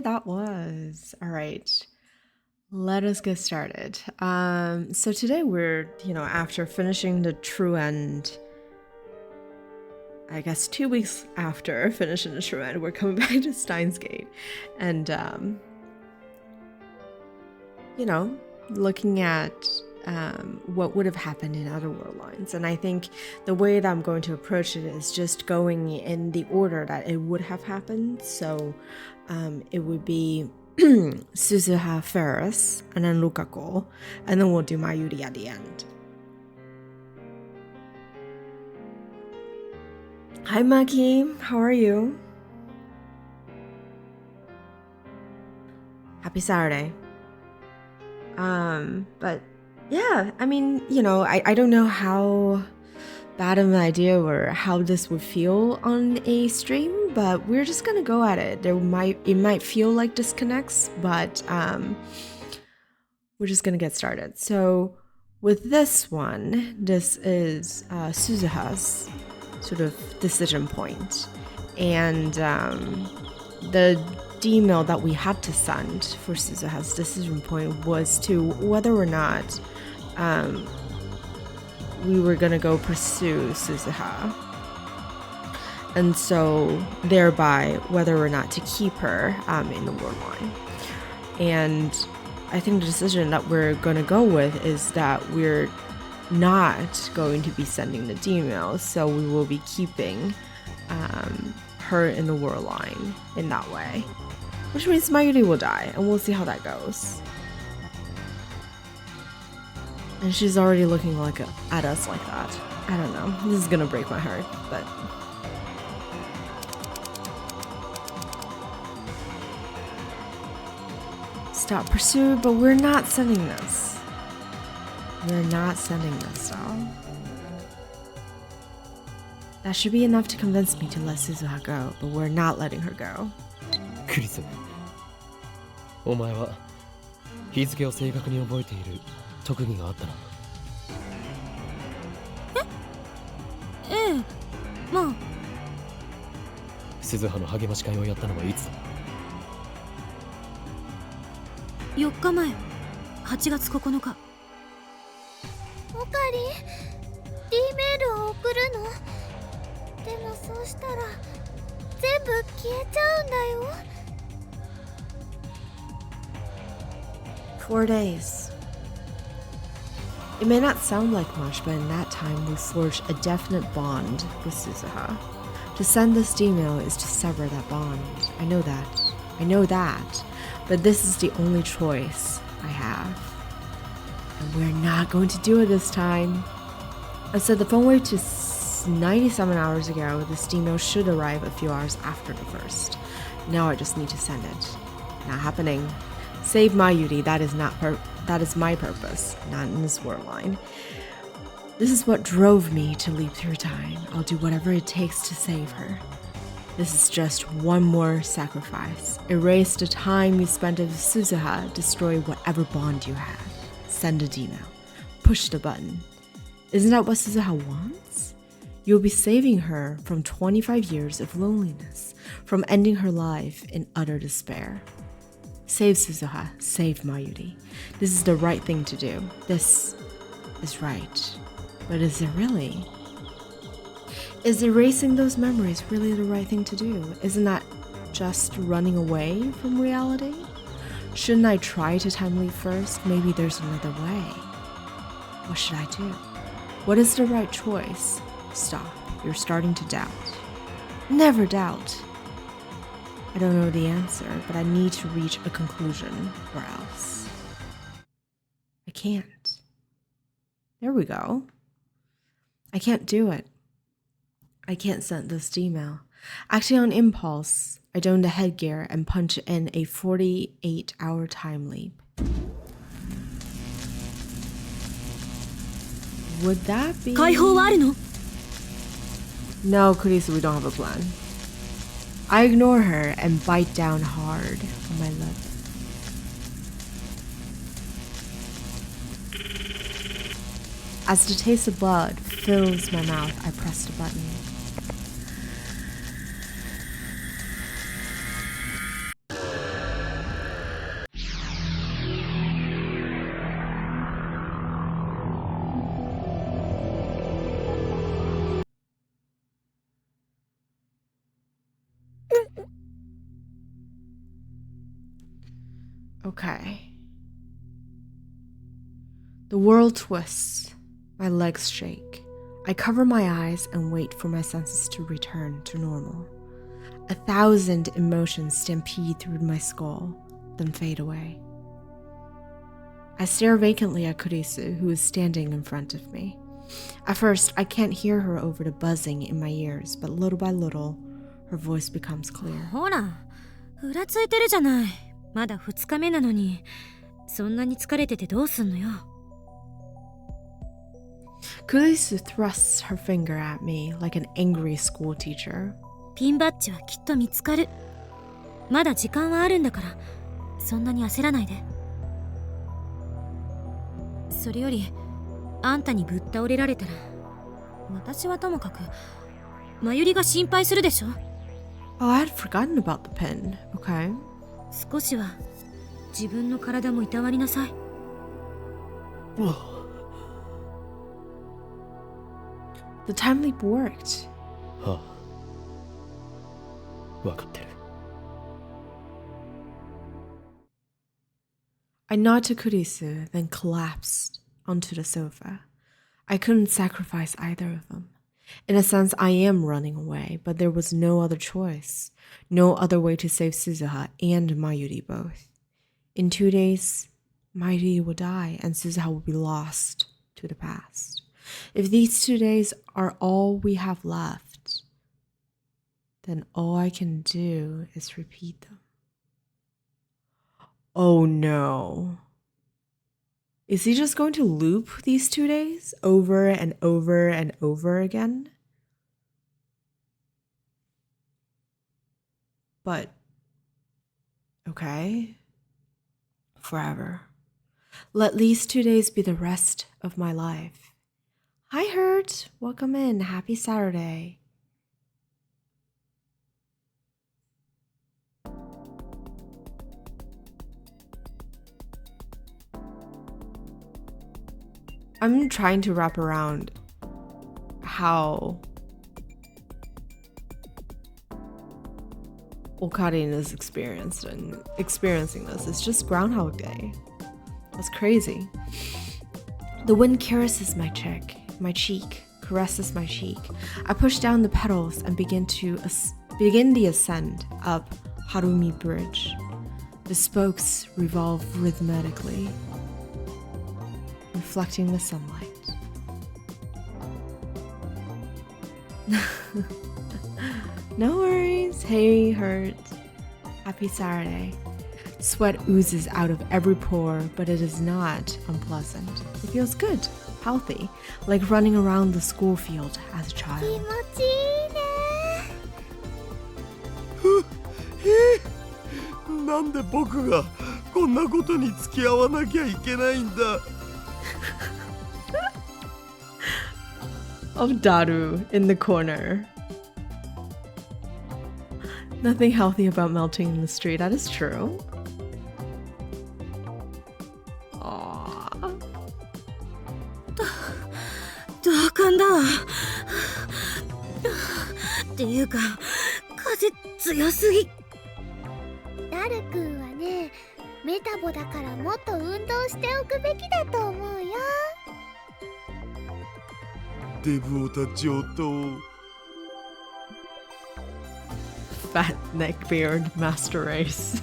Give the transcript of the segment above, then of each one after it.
that was. All right. Let us get started. So today we're, after finishing the true end, I guess 2 weeks after finishing the true end, we're coming back to Steins Gate. And, looking at what would have happened in other world lines. And I think the way that I'm going to approach it is just going in the order that it would have happened. So it would be Suzuha Ferris, and then Lukaku, and then we'll do Mayuri at the end. Hi Maki, how are you? Happy Saturday. But yeah, I mean, I don't know how bad of an idea or how this would feel on a stream, but we're just gonna go at it. It might feel like disconnects, but we're just gonna get started. So with this one, this is Suzuha's sort of decision point, and the email that we had to send for Suzuha's decision point was to whether or not we were gonna go pursue Suzuha, and so thereby whether or not to keep her in the world line. And I think the decision that we're gonna go with is that we're not going to be sending the emails, so we will be keeping her in the world line in that way, which means Mayuri will die, and we'll see how that goes. And she's already looking at us like that. I don't know. This is gonna break my heart, but... Stop pursuit, but we're not sending this. We're not sending this, though. That should be enough to convince me to let Suzuha go, but we're not letting her go. クリス、お前は日付を正確に覚えている特技があったな。ええ、まあ。鈴葉の励まし会をやったのはいつだ？4日前、8月9日。オカリン、D メールを送るの。でもそうしたら全部消えちゃうんだよ。4 days. It may not sound like much, but in that time we forged a definite bond with Suzuha. To send this email is to sever that bond. I know that. But this is the only choice I have. And we're not going to do it this time. I said the phone wave to 97 hours ago. This email should arrive a few hours after the first. Now I just need to send it. Not happening. Save Mayuri, that is my purpose, not in this world line. This is what drove me to leap through time. I'll do whatever it takes to save her. This is just one more sacrifice. Erase the time you spent with Suzuha, destroy whatever bond you had. Send an email. Push the button. Isn't that what Suzuha wants? You'll be saving her from 25 years of loneliness, from ending her life in utter despair. Save Suzuha, save Mayuri. This is the right thing to do. This is right. But is it really? Is erasing those memories really the right thing to do? Isn't that just running away from reality? Shouldn't I try to time leap first? Maybe there's another way. What should I do? What is the right choice? Stop. You're starting to doubt. Never doubt. I don't know the answer, but I need to reach a conclusion, or else I can't. There we go. I can't do it. I can't send this email. Acting on impulse, I don the headgear and punch in a 48-hour time leap. Would that be... 解放はあるの？ No, Kurisu, we don't have a plan. I ignore her and bite down hard on my lip. As the taste of blood fills my mouth, I press the button. Okay. The world twists. My legs shake. I cover my eyes and wait for my senses to return to normal. 1,000 emotions stampede through my skull, then fade away. I stare vacantly at Kurisu, who is standing in front of me. At first, I can't hear her over the buzzing in my ears, but little by little, her voice becomes clear. ほら、ふらついてるじゃない。まだ2日目なのに、そんなに疲れててどうすんのよ。Kurisu thrusts her finger at me like an angry school teacher. ピンバッジはきっと見つかる。まだ時間はあるんだから、そんなに焦らないで。それより、あんたにぶっ倒れられたら、私はともかく、まゆりが心配するでしょ。Oh, I had forgotten about the pin. Okay. 少しは自分の体もいたわりなさい。The time leap worked. はあ、わかってる。I nod to Kurisu, then collapsed onto the sofa. I couldn't sacrifice either of them. In a sense, I am running away, but there was no other choice. No other way to save Suzuha and Mayuri both. In 2 days, Mayuri will die and Suzuha will be lost to the past. If these 2 days are all we have left, then all I can do is repeat them. Oh no. Is he just going to loop these 2 days over and over and over again? But, okay. Forever. Let these 2 days be the rest of my life. Hi, Hurt. Welcome in. Happy Saturday. I'm trying to wrap around how Okarin is experiencing this. It's just Groundhog Day. That's crazy. The wind caresses my cheek, caresses my cheek. I push down the pedals and begin the ascent up Harumi Bridge. The spokes revolve rhythmically, reflecting the sunlight. No worries. Hey, Hurt. Happy Saturday. Sweat oozes out of every pore, but it is not unpleasant. It feels good, healthy, like running around the school field as a child. 気持ちいいね。なんで僕がこんなことに付き合わなきゃいけないんだ。Of Daru in the corner. Nothing healthy about melting in the street. That is true. Aww. 同感だわ。っていうか、風強すぎ。ダルくんはね、メタボだからもっと運動しておくべきだと思うよ。デブオタ上等。Fat neckbeard master race.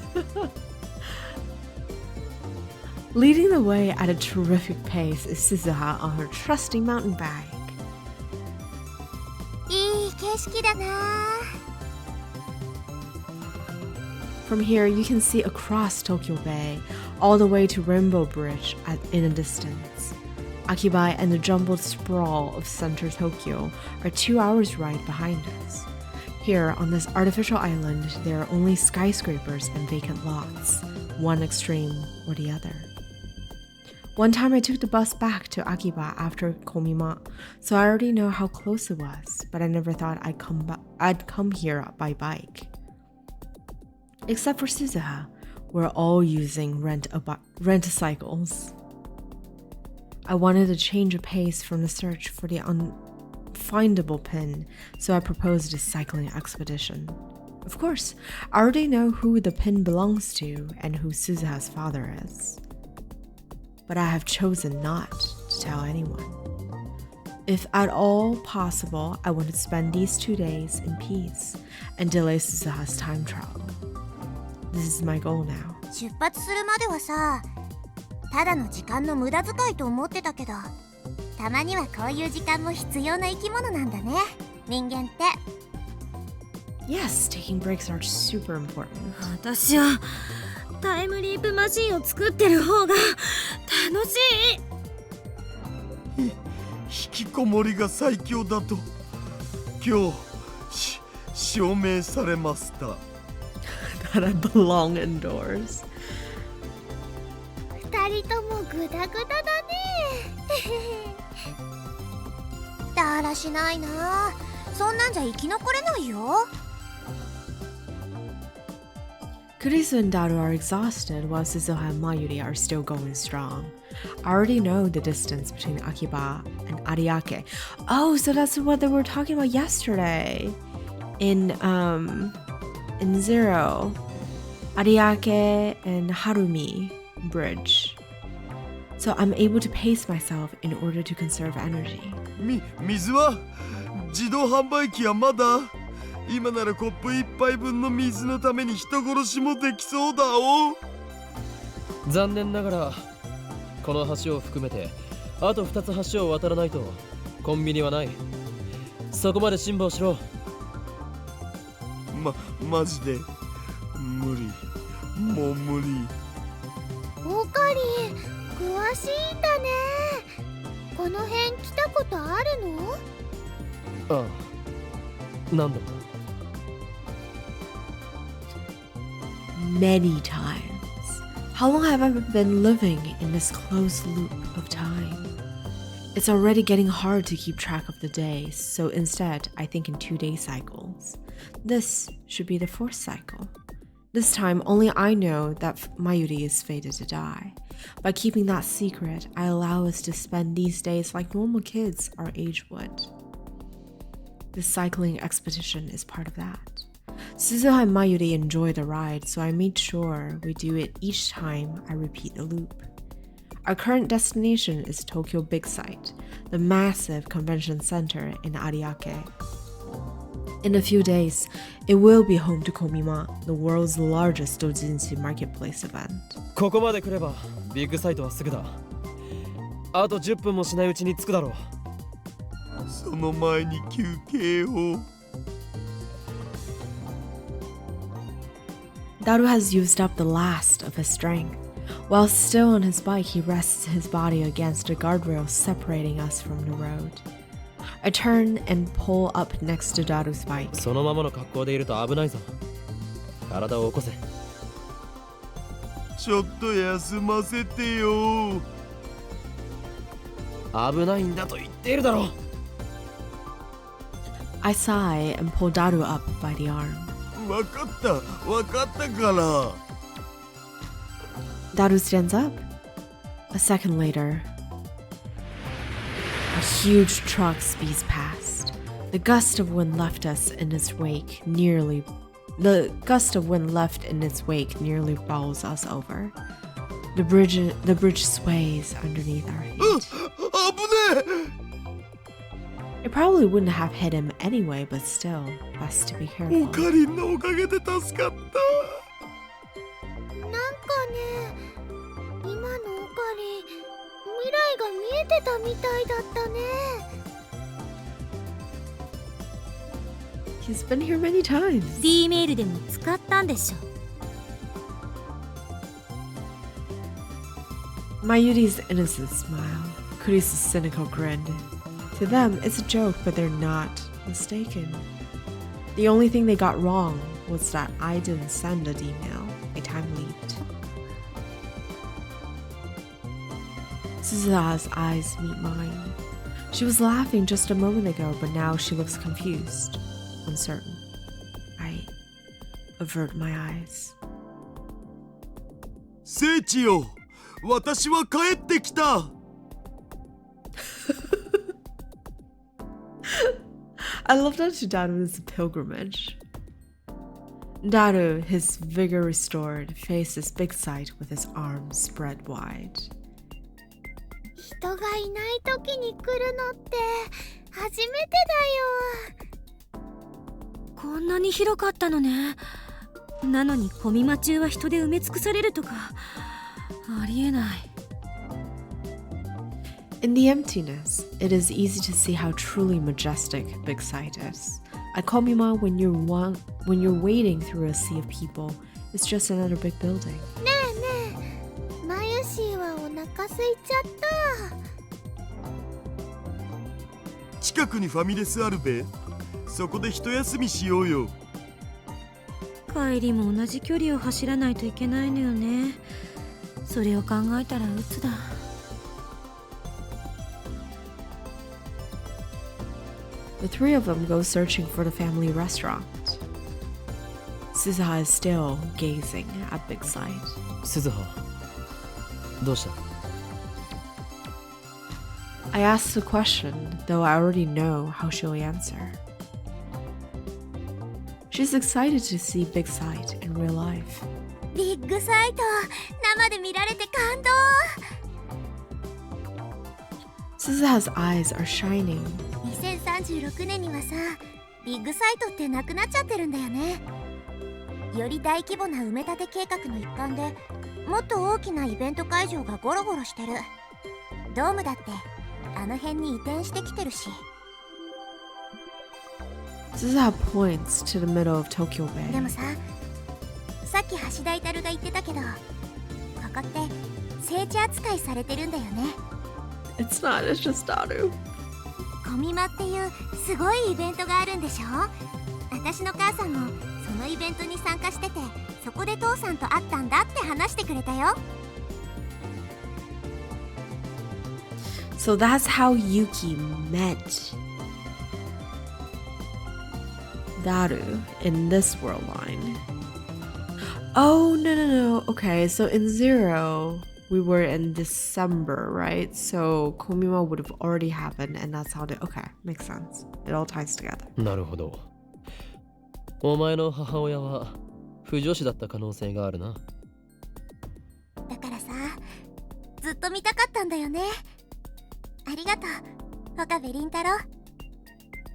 Leading the way at a terrific pace is Suzuha on her trusty mountain bike. いい景色だな。From here, you can see across Tokyo Bay, all the way to Rainbow Bridge in a distance. Akibai and the jumbled sprawl of center Tokyo are 2 hours' ride behind us. Here, on this artificial island, there are only skyscrapers and vacant lots, one extreme or the other. One time I took the bus back to Akiba after Komima, so I already know how close it was, but I never thought I'd come here by bike. Except for Suzuha, we're all using rent-a-cycles. I wanted a change of pace from the search for the unfindable pin, so I proposed a cycling expedition. Of course, I already know who the pin belongs to and who Suzuha's father is. But I have chosen not to tell anyone. If at all possible, I want to spend these 2 days in peace and delay Suzuha's time travel. This is my goal now. 出発するまではさ、ただの時間の無駄遣いと思ってたけど、たまにはこういう時間も必要な生き物なんだね、人間って。Yes, taking breaks are super important. 私はタイムリープマシンを作ってる方が楽しい。引きこもりが最強だと今日証明されました。That I belong indoors. 二人ともグダグダだね。だらしないな。そんなんじゃ生き残れないよ。Kurisu and Daru are exhausted while Suzuha and Mayuri are still going strong. I already know the distance between Akiba and Ariake. Oh, so that's what they were talking about yesterday. In Zero. Ariake and Harumi Bridge. So I'm able to pace myself in order to conserve energy. 水は自動販売機はまだ。今ならコップ一杯分の水のために人殺しもできそうだお。残念ながらこの橋を含めてあと2つ橋を渡らないとコンビニはない。そこまで辛抱しろ。マジで無理。もう無理。オカリン、詳しいんだね。この辺来たことあるの？ああ、何度も。Many times. How long have I been living in this close loop of time? It's already getting hard to keep track of the days, so instead, I think in 2-day cycles. This should be the 4th cycle. This time, only I know that Mayuri is fated to die. By keeping that secret, I allow us to spend these days like normal kids our age would. This cycling expedition is part of that. Suzuha and Mayuri enjoy the ride, so I made sure we do it each time I repeat the loop. Our current destination is Tokyo Big Sight, the massive convention center in Ariake. In a few days, it will be home to Komima, the world's largest doujinshi marketplace event. ここまで来ればビッグサイトはすぐだ。あと10分もしないうちに着くだろう。その前に休憩を。Daru has used up the last of his strength. While still on his bike, he rests his body against a guardrail separating us from the road. I turn and pull up next to Daru's bike. そのままの格好でいると危ないぞ。体を起こせ。ちょっと休ませてよ。危ないんだと言っているだろう。I sigh and pull Daru up by the arm. わかったから。Daru stands up. A second later, a huge truck speeds past. The gust of wind left in its wake nearly bowls us over. The bridge sways underneath our feet. 危ねえ。It probably wouldn't have hit him anyway, but still, best to be オ careful. カリンのおかげで助かった。なんかね、今のオカリン、未来が見えてたみたいだったね。He's been here many times. D メールでも使ったんでしょ。Mayuri's innocent smile, Kurisu's cynical grin. To them, it's a joke, but they're not mistaken. The only thing they got wrong was that I didn't send an email. I time leaped. Suzuha's eyes meet mine. She was laughing just a moment ago, but now she looks confused, uncertain. I avert my eyes. 聖地よ、私は帰ってきた。I love that Daru is a pilgrimage. Daru, his vigor restored, faced his big sight with his arms spread wide. 人がいない時に来るのって初めてだよ。こんなに広かったのね。なのにコミマ中は人で埋め尽くされるとかありえない。In the emptiness, it is easy to see how truly majestic Big Sight is. At Komima, when you're wading through a sea of people, it's just another big building. ねえねえ、マユシーはお腹空いちゃった。近くにファミレスあるべ。そこで一休みしようよ。帰りも同じ距離を走らないといけないのよね。それを考えたら鬱だ。The three of them go searching for the family restaurant. Suzuha is still gazing at Big Sight. 鈴葉どうした？ I asked a question, though I already know how she'll answer. She's excited to see Big Sight in real life. ビッグサイト、生で見られて感動。Suzuha's eyes are shining. 2036年にはさ、ビッグサイトってなくなっちゃってるんだよね。より大規模な埋め立て計画の一環でもっと大きなイベント会場がゴロゴロしてる。ドームだってあの辺に移転してきてるし。Suzuha points to the middle of Tokyo で Bay. もさ、さっき橋田至が言ってたけど、ここって聖地扱いされてるんだよね。 It's not, it's just Daru. コミマっていうすごいイベントがあるんでしょ。私の母さんもそのイベントに参加してて、そこで父さんと会ったんだって話してくれたよ。 So that's how Yuki met Daru in this world line. Oh, no. Okay, so in Zero, we were in December, right? So Komima would have already happened, and that's how they... Okay, makes sense. It all ties together. なるほど。お前の母親は不女子だった可能性があるな。だからさ、ずっと見たかったんだよね。ありがとう、岡部倫太郎。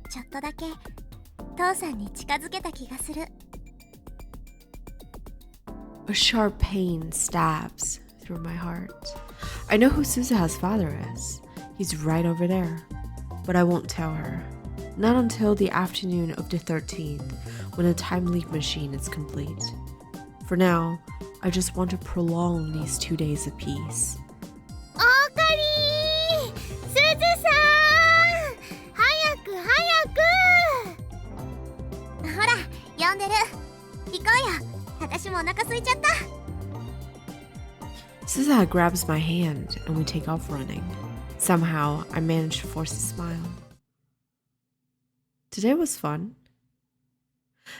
ちょっとだけ父さんに近づけた気がする。 A sharp pain stabs through my heart. I know who Suzuha's father is. He's right over there. But I won't tell her. Not until the afternoon of the 13th, when the time leak machine is complete. For now, I just want to prolong these 2 days of peace. オーカリー、すずさん、早く早く。ほら、呼んでる。行こうよ。私もお腹空いちゃった。 Suzuha grabs my hand and we take off running. Somehow, I manage to force a smile. Today was fun.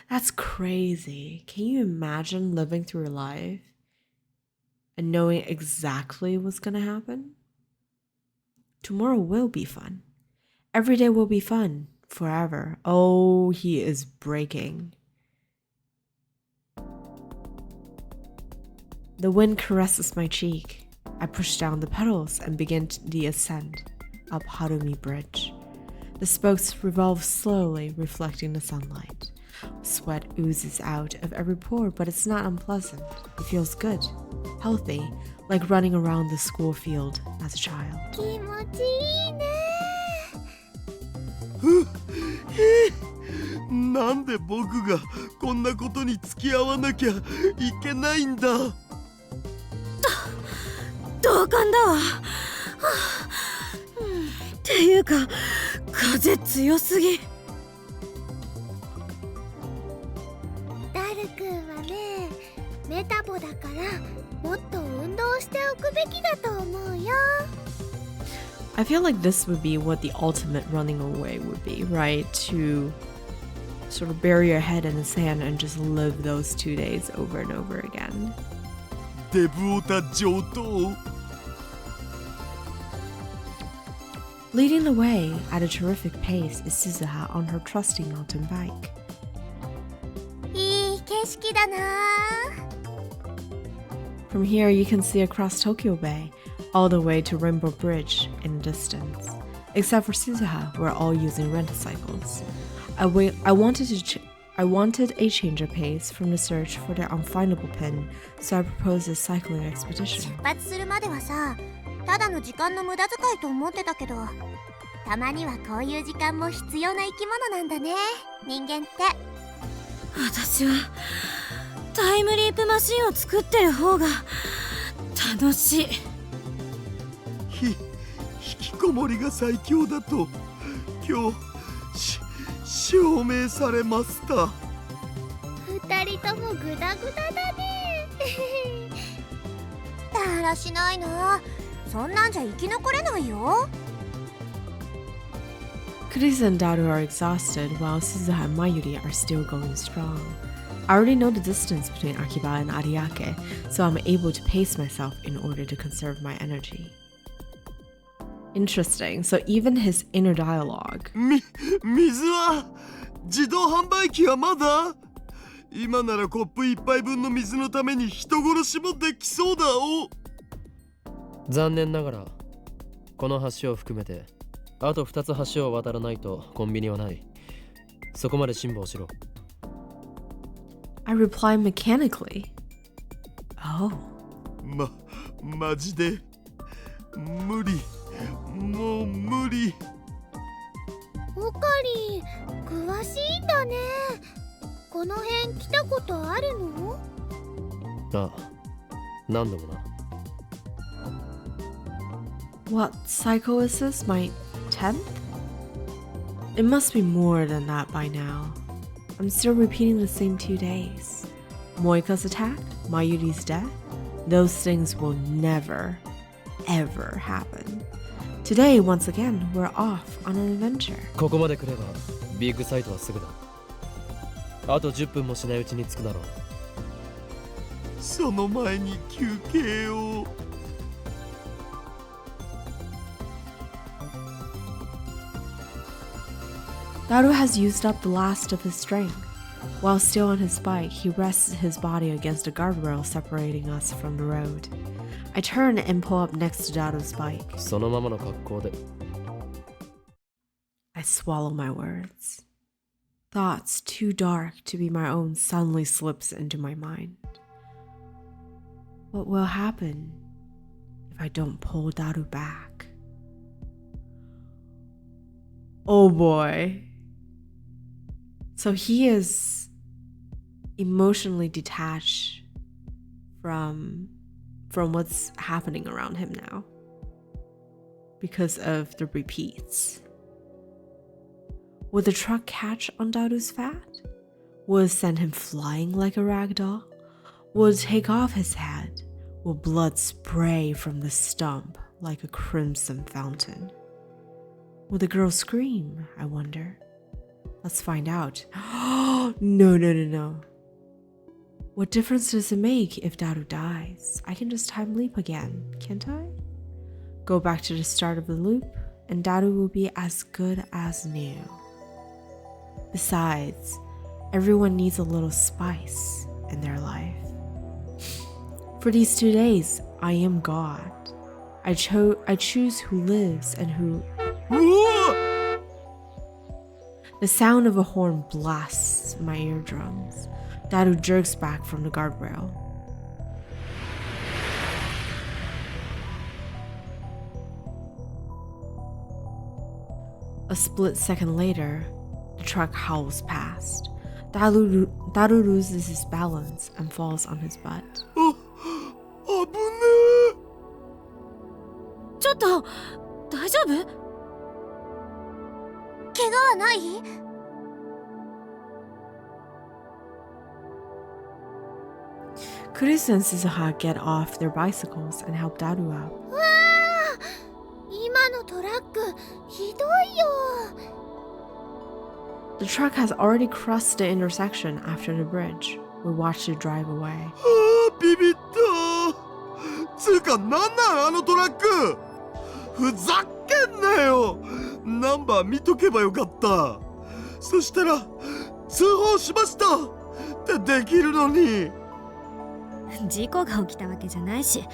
That's crazy. Can you imagine living through your life and knowing exactly what's gonna happen? Tomorrow will be fun. Every day will be fun. Forever. Oh, he is breaking. The wind caresses my cheek. I push down the pedals and begin the ascent up Harumi Bridge. The spokes revolve slowly, reflecting the sunlight. Sweat oozes out of every pore, but it's not unpleasant. It feels good, healthy, like running around the school field as a child. 気持ちいいね。なんで僕がこんなことに付き合わなきゃいけないんだ。同感だわ。はあ、っていうか風強すぎ。ダルくんはね、メタボだからもっと運動しておくべきだと思うよ。 I feel like this would be what the ultimate running away would be, right? To sort of bury your head in the sand and just live those 2 days over and over again. デブオタ上等。 Leading the way at a terrific pace is Suzuha on her trusty mountain bike. いい景色だな。 From here, you can see across Tokyo Bay, all the way to Rainbow Bridge in the distance. Except for Suzuha, we're all using rental cycles. I wanted a change of pace from the search for the unfindable pin, so I proposed a cycling expedition. 出発するまではさ、ただの時間の無駄遣いと思ってたけど、たまにはこういう時間も必要な生き物なんだね、人間って。私はタイムリープマシンを作ってる方が楽しい。引きこもりが最強だと今日証明されました。二人ともグダグダだね。だらしないな。そんなんじゃ生き残れないよ。Kurisa and Daru are exhausted, while Suzuha and Mayuri are still going strong. I already know the distance between Akiba and Ariake, so I'm able to pace myself in order to conserve my energy. Interesting, so even his inner dialogue. 水は自動販売機はまだ？今ならコップ一杯分の水のために人殺しもできそうだお。残念ながらこの橋を含めてあと2つ橋を渡らないとコンビニはない。そこまで辛抱しろ。I reply mechanically. Oh. マジで無理。もう無理。オカリン、詳しいんだね。この辺来たことあるの？ああ、何度もな。What cycle is this? My 10th? It must be more than that by now. I'm still repeating the same 2 days. Moika's attack, Mayuri's death, those things will never, ever happen. Today, once again, we're off on an adventure. ここまで来ればビッグサイトはすぐだ。あと10分もしないうちに着くだろう。その前に休憩を。Daru has used up the last of his strength. While still on his bike, he rests his body against a guardrail separating us from the road. I turn and pull up next to Daru's bike. そのままの格好で。I swallow my words. Thoughts too dark to be my own suddenly slips into my mind. What will happen if I don't pull Daru back? Oh boy. So he is emotionally detached from what's happening around him now because of the repeats. Will the truck catch on Daru's fat? Will it send him flying like a rag doll? Will it take off his head? Will blood spray from the stump like a crimson fountain? Will the girl scream, I wonder? Let's find out. No. What difference does it make if Daru dies? I can just time leap again, can't I? Go back to the start of the loop, and Daru will be as good as new. Besides, everyone needs a little spice in their life. For these 2 days, I am God. I choose who lives and who... The sound of a horn blasts my eardrums. Daru jerks back from the guardrail. A split second later, the truck howls past. Daru loses his balance and falls on his butt. 危ねえ。ちょっと大丈夫？怪我はない？ Kurisa and Suzuha get off their bicycles and help Daru up. わあ、今のトラックひどいよ。 The truck has already crossed the intersection after the bridge. We watch it drive away. ビビった。つうかなんなんあのトラック。ふざけんなよ。ナンバー見とけばよかった。そしたら通報しました。ってできるのに。事故が起きたわけじゃないし、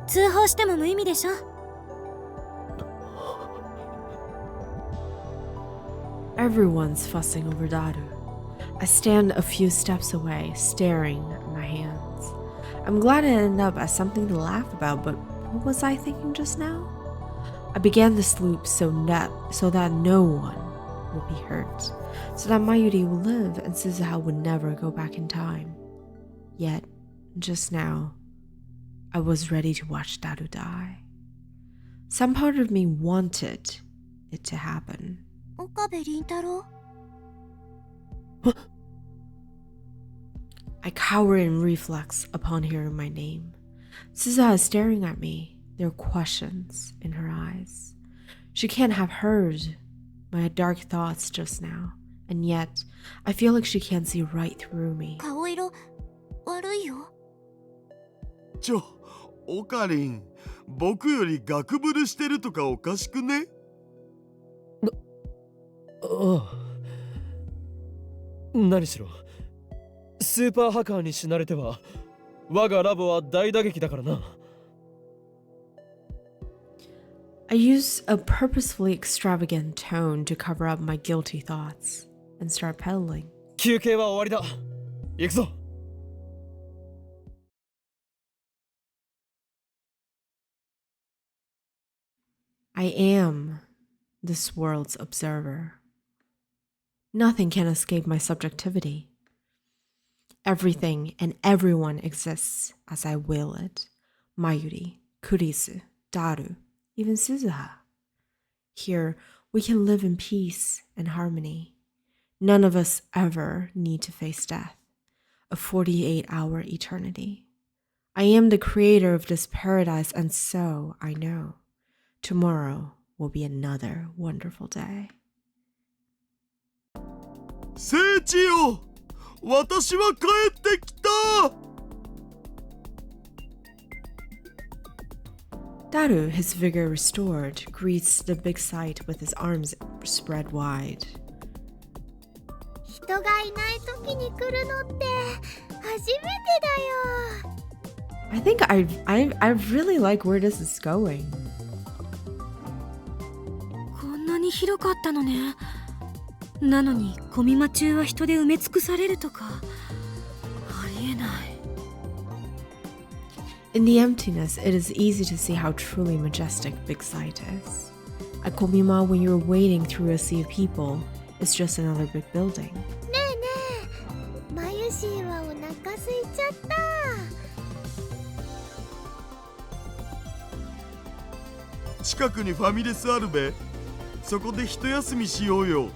通報しても無意味でしょ。Everyone's fussing over Daru. I stand a few steps away, staring at my hands. I'm glad it ended up as something to laugh about, but what was I thinking just now? I began this loop so that no one would be hurt, so that Mayuri would live and Suzuha would never go back in time. Yet, just now, I was ready to watch Daru die. Some part of me wanted it to happen. 岡部倫太郎 I cower in reflex upon hearing my name. Suzuha is staring at me. There are questions in her eyes. She can't have heard my dark thoughts just now, and yet I feel like she can't see right through me. 顔色悪いよ。オカリン、僕よりガクブルしてるとかおかしくね？ああ。何しろスーパーハッカーに死なれては我がラボは大打撃だからな。I use a purposefully extravagant tone to cover up my guilty thoughts and start pedaling. 休憩は終わりだ。行くぞ。I am this world's observer. Nothing can escape my subjectivity. Everything and everyone exists as I will it. Mayuri, Kurisu, Daru, even Suzuha. Here, we can live in peace and harmony. None of us ever need to face death, a 48-hour eternity. I am the creator of this paradise, and so I know tomorrow will be another wonderful day. 聖地よ、私は帰ってきた。Daru, his vigor restored, greets the big sight with his arms spread wide. 人がいない時に来るのって初めてだよ。 I think I really like where this is going. こんなに広かったのね。なのにコミマ中は人で埋め尽くされるとかありえない。 In the emptiness, it is easy to see how truly majestic Big Sight is. At Komima, when you're wading through a sea of people, it's just another big building. ねえねえ、マユシーはお腹空いちゃった。近くにファミレスあるべ。そこで一休みしようよ。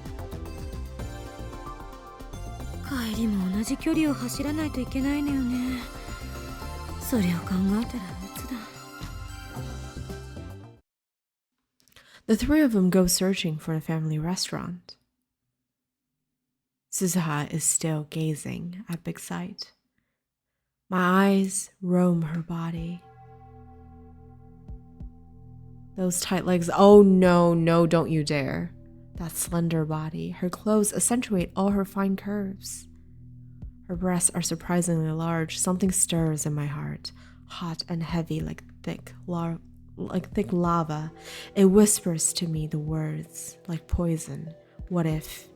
帰りも同じ距離を走らないといけないのよね。それを考えたら鬱だ。The three of them go searching for a family restaurant. Suzuha is still gazing at Big Sight. My eyes roam her body. Those tight legs, oh no, don't you dare. That slender body, her clothes accentuate all her fine curves. Her breasts are surprisingly large. Something stirs in my heart, hot and heavy like thick lava. It whispers to me the words like poison. What if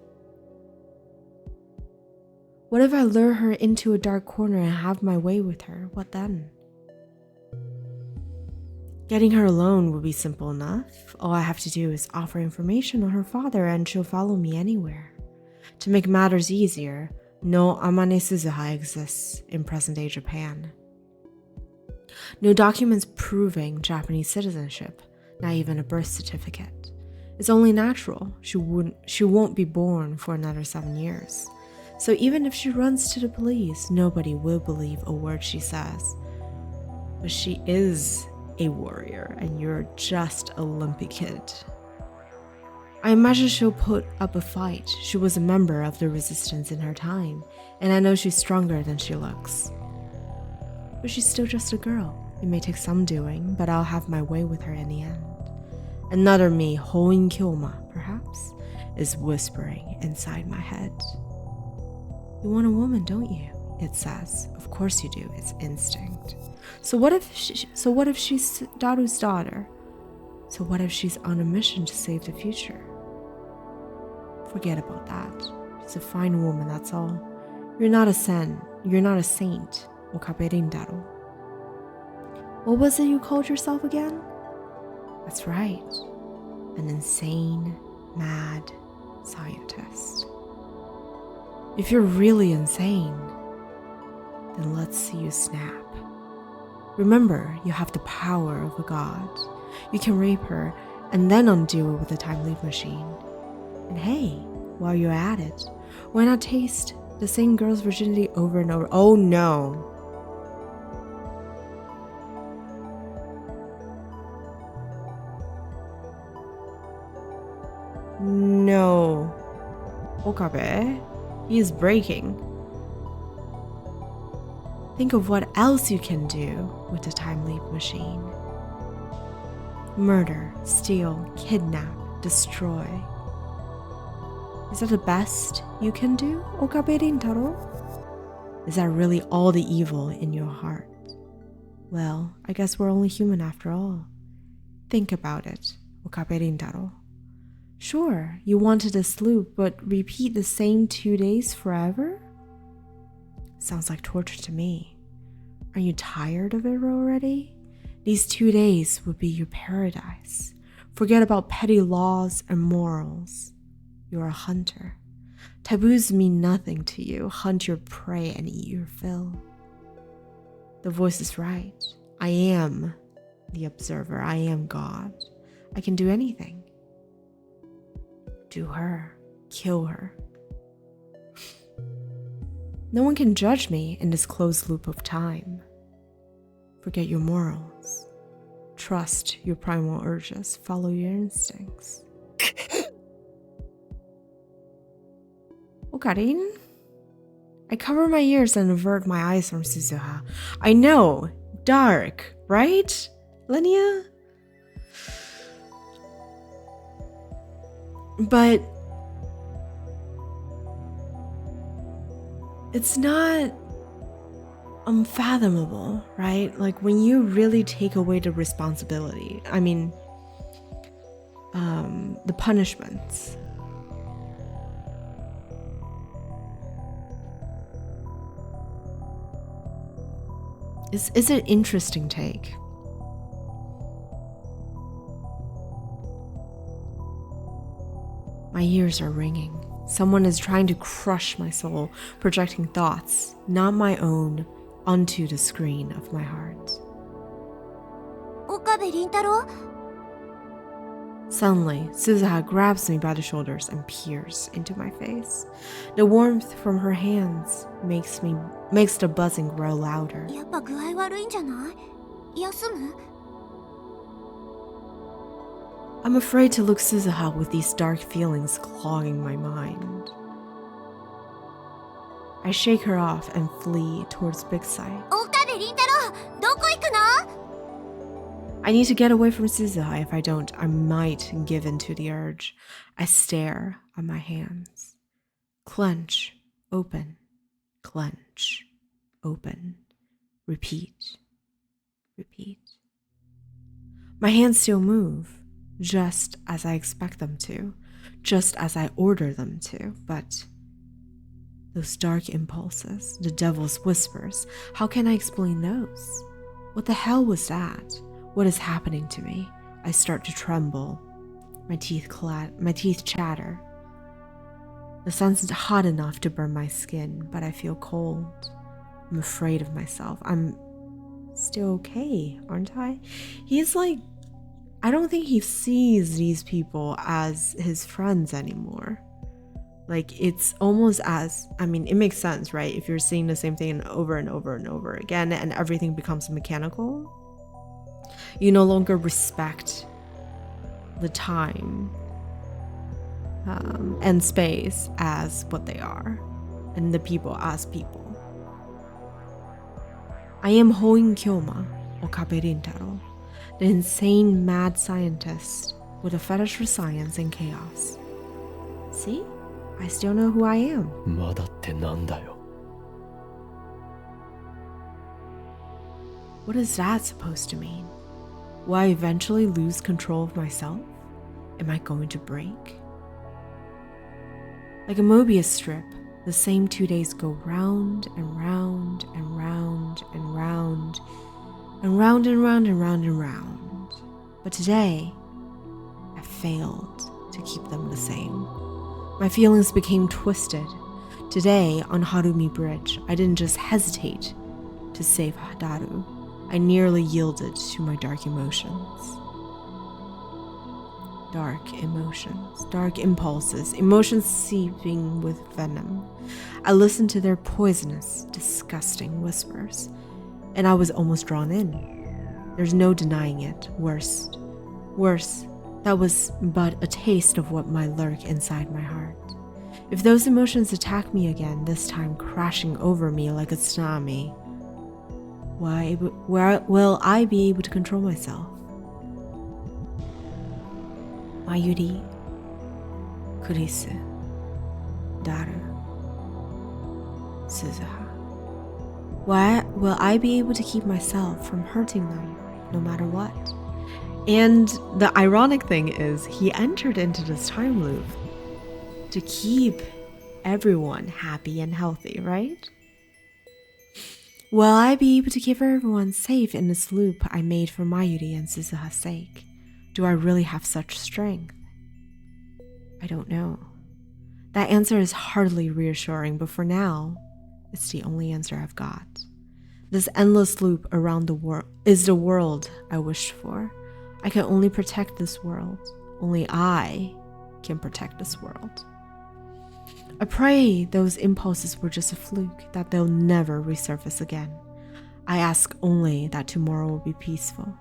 I lure her into a dark corner and have my way with her? What then? Getting her alone would be simple enough. All I have to do is offer information on her father and she'll follow me anywhere. To make matters easier, no Amane Suzuha exists in present-day Japan. No documents proving Japanese citizenship, not even a birth certificate. It's only natural. She won't be born for another 7 years. So even if she runs to the police, nobody will believe a word she says. But she is a warrior, and you're just a lumpy kid. I imagine she'll put up a fight. She was a member of the resistance in her time, and I know she's stronger than she looks. But she's still just a girl. It may take some doing, but I'll have my way with her in the end. Another me, Hoin Kyoma, perhaps, is whispering inside my head. You want a woman, don't you? It says. Of course you do. It's instinct. So what if she's Daru's daughter? So what if she's on a mission to save the future? Forget about that. She's a fine woman, that's all. You're not a saint. Okaberindaro. What was it you called yourself again? That's right. An insane, mad scientist. If you're really insane, then let's see you snap. Remember, you have the power of a god. You can rape her and then undo it with a time leap machine. And hey, while you're at it, why not taste the same girl's virginity over and over? Oh no. No. Okabe, he is breaking. Think of what else you can do with the time leap machine. Murder, steal, kidnap, destroy. Is that the best you can do, Okabe Rintaro? Is that really all the evil in your heart? Well, I guess we're only human after all. Think about it, Okabe Rintaro. Sure, you wanted a sloop, but repeat the same 2 days forever? Sounds like torture to me. Are you tired of it already? These 2 days would be your paradise. Forget about petty laws and morals. You're a hunter. Taboos mean nothing to you. Hunt your prey and eat your fill. The voice is right. I am the observer. I am God. I can do anything. Do her. Kill her. No one can judge me in this closed loop of time. Forget your morals. Trust your primal urges. Follow your instincts. Okarin? I cover my ears and avert my eyes from Suzuha. I know. Dark, right? Linnea? But it's not unfathomable, right? Like when you really take away the responsibility, the punishments. It's an interesting take. My ears are ringing. Someone is trying to crush my soul, projecting thoughts, not my own, onto the screen of my heart. Okabe Rintaro? Suddenly, Suzuha grabs me by the shoulders and peers into my face. The warmth from her hands makes the buzzing grow louder. やっぱ具合悪いんじゃない？休む？ I'm afraid to look Suzuha with these dark feelings clogging my mind. I shake her off and flee towards Big Sight. 岡部倫太郎、どこ行くの？ I need to get away from Suzuha. If I don't, I might give in to the urge. I stare at my hands. Clench, open, clench, open, repeat, repeat. My hands still move, just as I expect them to, just as I order them to, but those dark impulses, the devil's whispers, how can I explain those? What the hell was that? What is happening to me? I start to tremble. My teeth chatter. The sun's hot enough to burn my skin, but I feel cold. I'm afraid of myself. I'm still okay, aren't I? He's like, I don't think he sees these people as his friends anymore. Like, it's almost as, it makes sense, right? If you're seeing the same thing over and over and over again and everything becomes mechanical, you no longer respect the time and space as what they are, and the people as people. I am Hoin Kyoma, Okabe Rintaro, the insane mad scientist with a fetish for science and chaos. See? I still know who I am. まだってなんだよ。 What is that supposed to mean? Will I eventually lose control of myself? Am I going to break? Like a Mobius strip, the same 2 days go round and round and round and round and round and round and round and round. But today, I failed to keep them the same. My feelings became twisted. Today, on Harumi Bridge, I didn't just hesitate to save Hadaru. I nearly yielded to my dark emotions. Dark emotions, dark impulses, emotions seeping with venom. I listened to their poisonous, disgusting whispers, and I was almost drawn in. There's no denying it. Worse, that was but a taste of what might lurk inside my heart. If those emotions attack me again, this time crashing over me like a tsunami, will I be able to control myself? Mayuri, Kurisu, Daru, Suzuha. Will I be able to keep myself from hurting them no matter what? And the ironic thing is, he entered into this time loop to keep everyone happy and healthy, right? Will I be able to keep everyone safe in this loop I made for Mayuri and Suzuha's sake? Do I really have such strength? I don't know. That answer is hardly reassuring, but for now, it's the only answer I've got. This endless loop around the world is the world I wished for. I can only protect this world. Only I can protect this world. I pray those impulses were just a fluke, that they'll never resurface again. I ask only that tomorrow will be peaceful.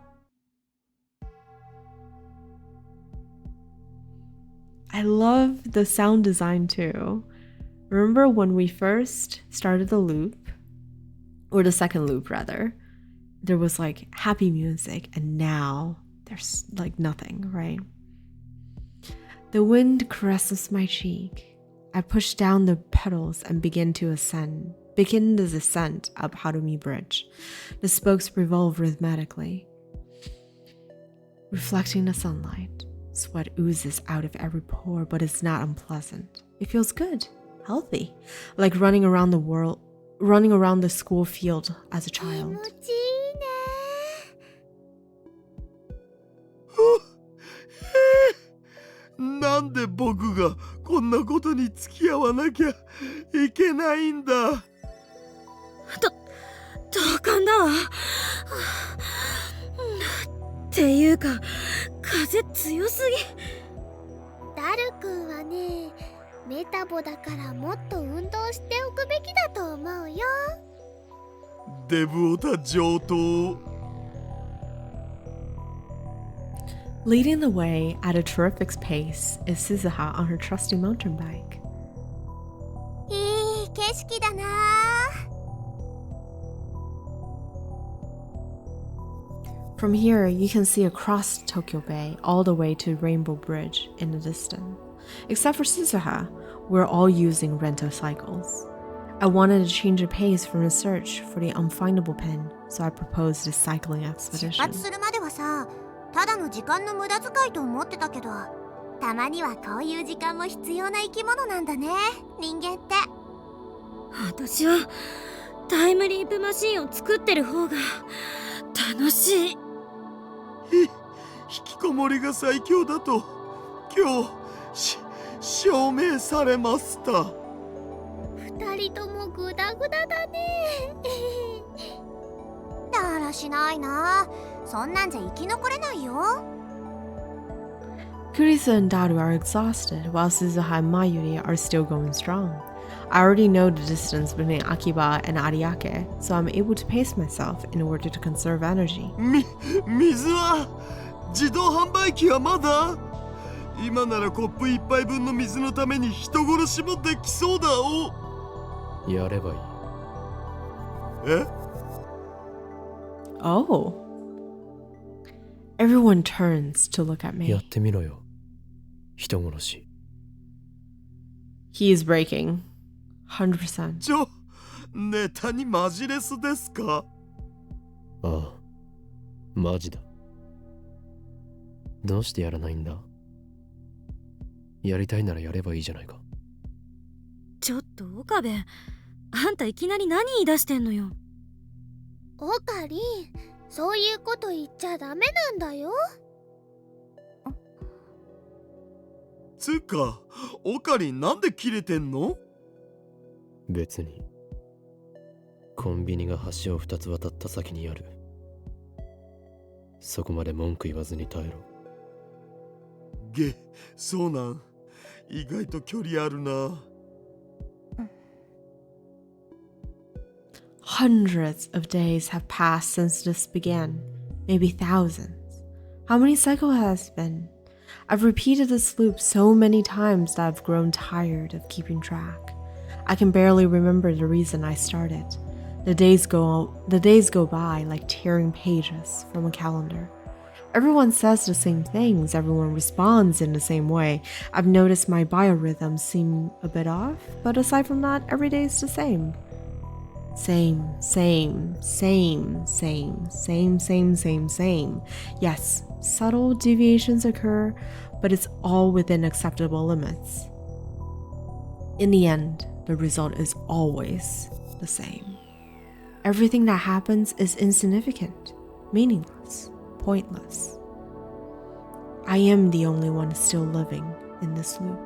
I love the sound design too. Remember when we first started the loop, or the second loop rather, there was like happy music, and now there's like nothing, right? The wind caresses my cheek. I push down the pedals and begin the descent up Harumi Bridge. The spokes revolve rhythmically, reflecting the sunlight. Sweat oozes out of every pore, but it's not unpleasant. It feels good, healthy, like running around the school field as a child. なんで僕がこんなことに付き合わなきゃいけないんだ。同感だわ。っていうか、風強すぎ。ダル君はね、メタボだからもっと運動しておくべきだと思うよ。デブオタ上等。 Leading the way at a terrific pace is Suzuha on her trusty mountain bike. いい景色だな。 From here, you can see across Tokyo Bay all the way to Rainbow Bridge in the distance. Except for Suzuha, we're all using rental cycles. I wanted to change the pace from the search for the unfindable pin, so I proposed a cycling 出 expedition. 発するまではさ、ただの時間の無駄遣いと思ってたけど、たまにはこういう時間も必要な生き物なんだね、人間って。私はタイムリープマシンを作ってる方が楽しい。引きこもりが最強だと今日証明されました。二人ともグダグダだね。だらしないな。そんなんじゃ生き残れないよ。Kurisu and Daru are exhausted, while Suzuha and Mayuri are still going strong. I already know the distance between Akiba and Ariake, so I'm able to pace myself in order to conserve energy. 水は自動販売機はまだ。今ならコップ一杯分の水のために人殺しもできそうだお。やればいい。え？ Oh. Everyone turns to look at やっ me. てみろよ。人殺し。He is breaking. 100%. ネタにマジレスですか？ああ、マジだ。どうしてやらないんだ？やりたいならやればいいじゃないか。ちょっと岡部、あんたいきなり何言い出してんのよ。オカリン、そういうこと言っちゃダメなんだよ。つうか、オカリンなんでキレてんの？別に。コンビニが橋を2つ渡った先にある。そこまで文句言わずに耐えろ。そうなん。意外と距離あるな。Hundreds of days have passed since this began. Maybe thousands. How many cycles has it been? I've repeated this loop so many times that I've grown tired of keeping track. I can barely remember the reason I started. The days go by like tearing pages from a calendar. Everyone says the same things, everyone responds in the same way. I've noticed my biorhythms seem a bit off, but aside from that, every day is the same. Same. Yes, subtle deviations occur, but it's all within acceptable limits. In the end, the result is always the same. Everything that happens is insignificant, meaningless, pointless. I am the only one still living in this loop.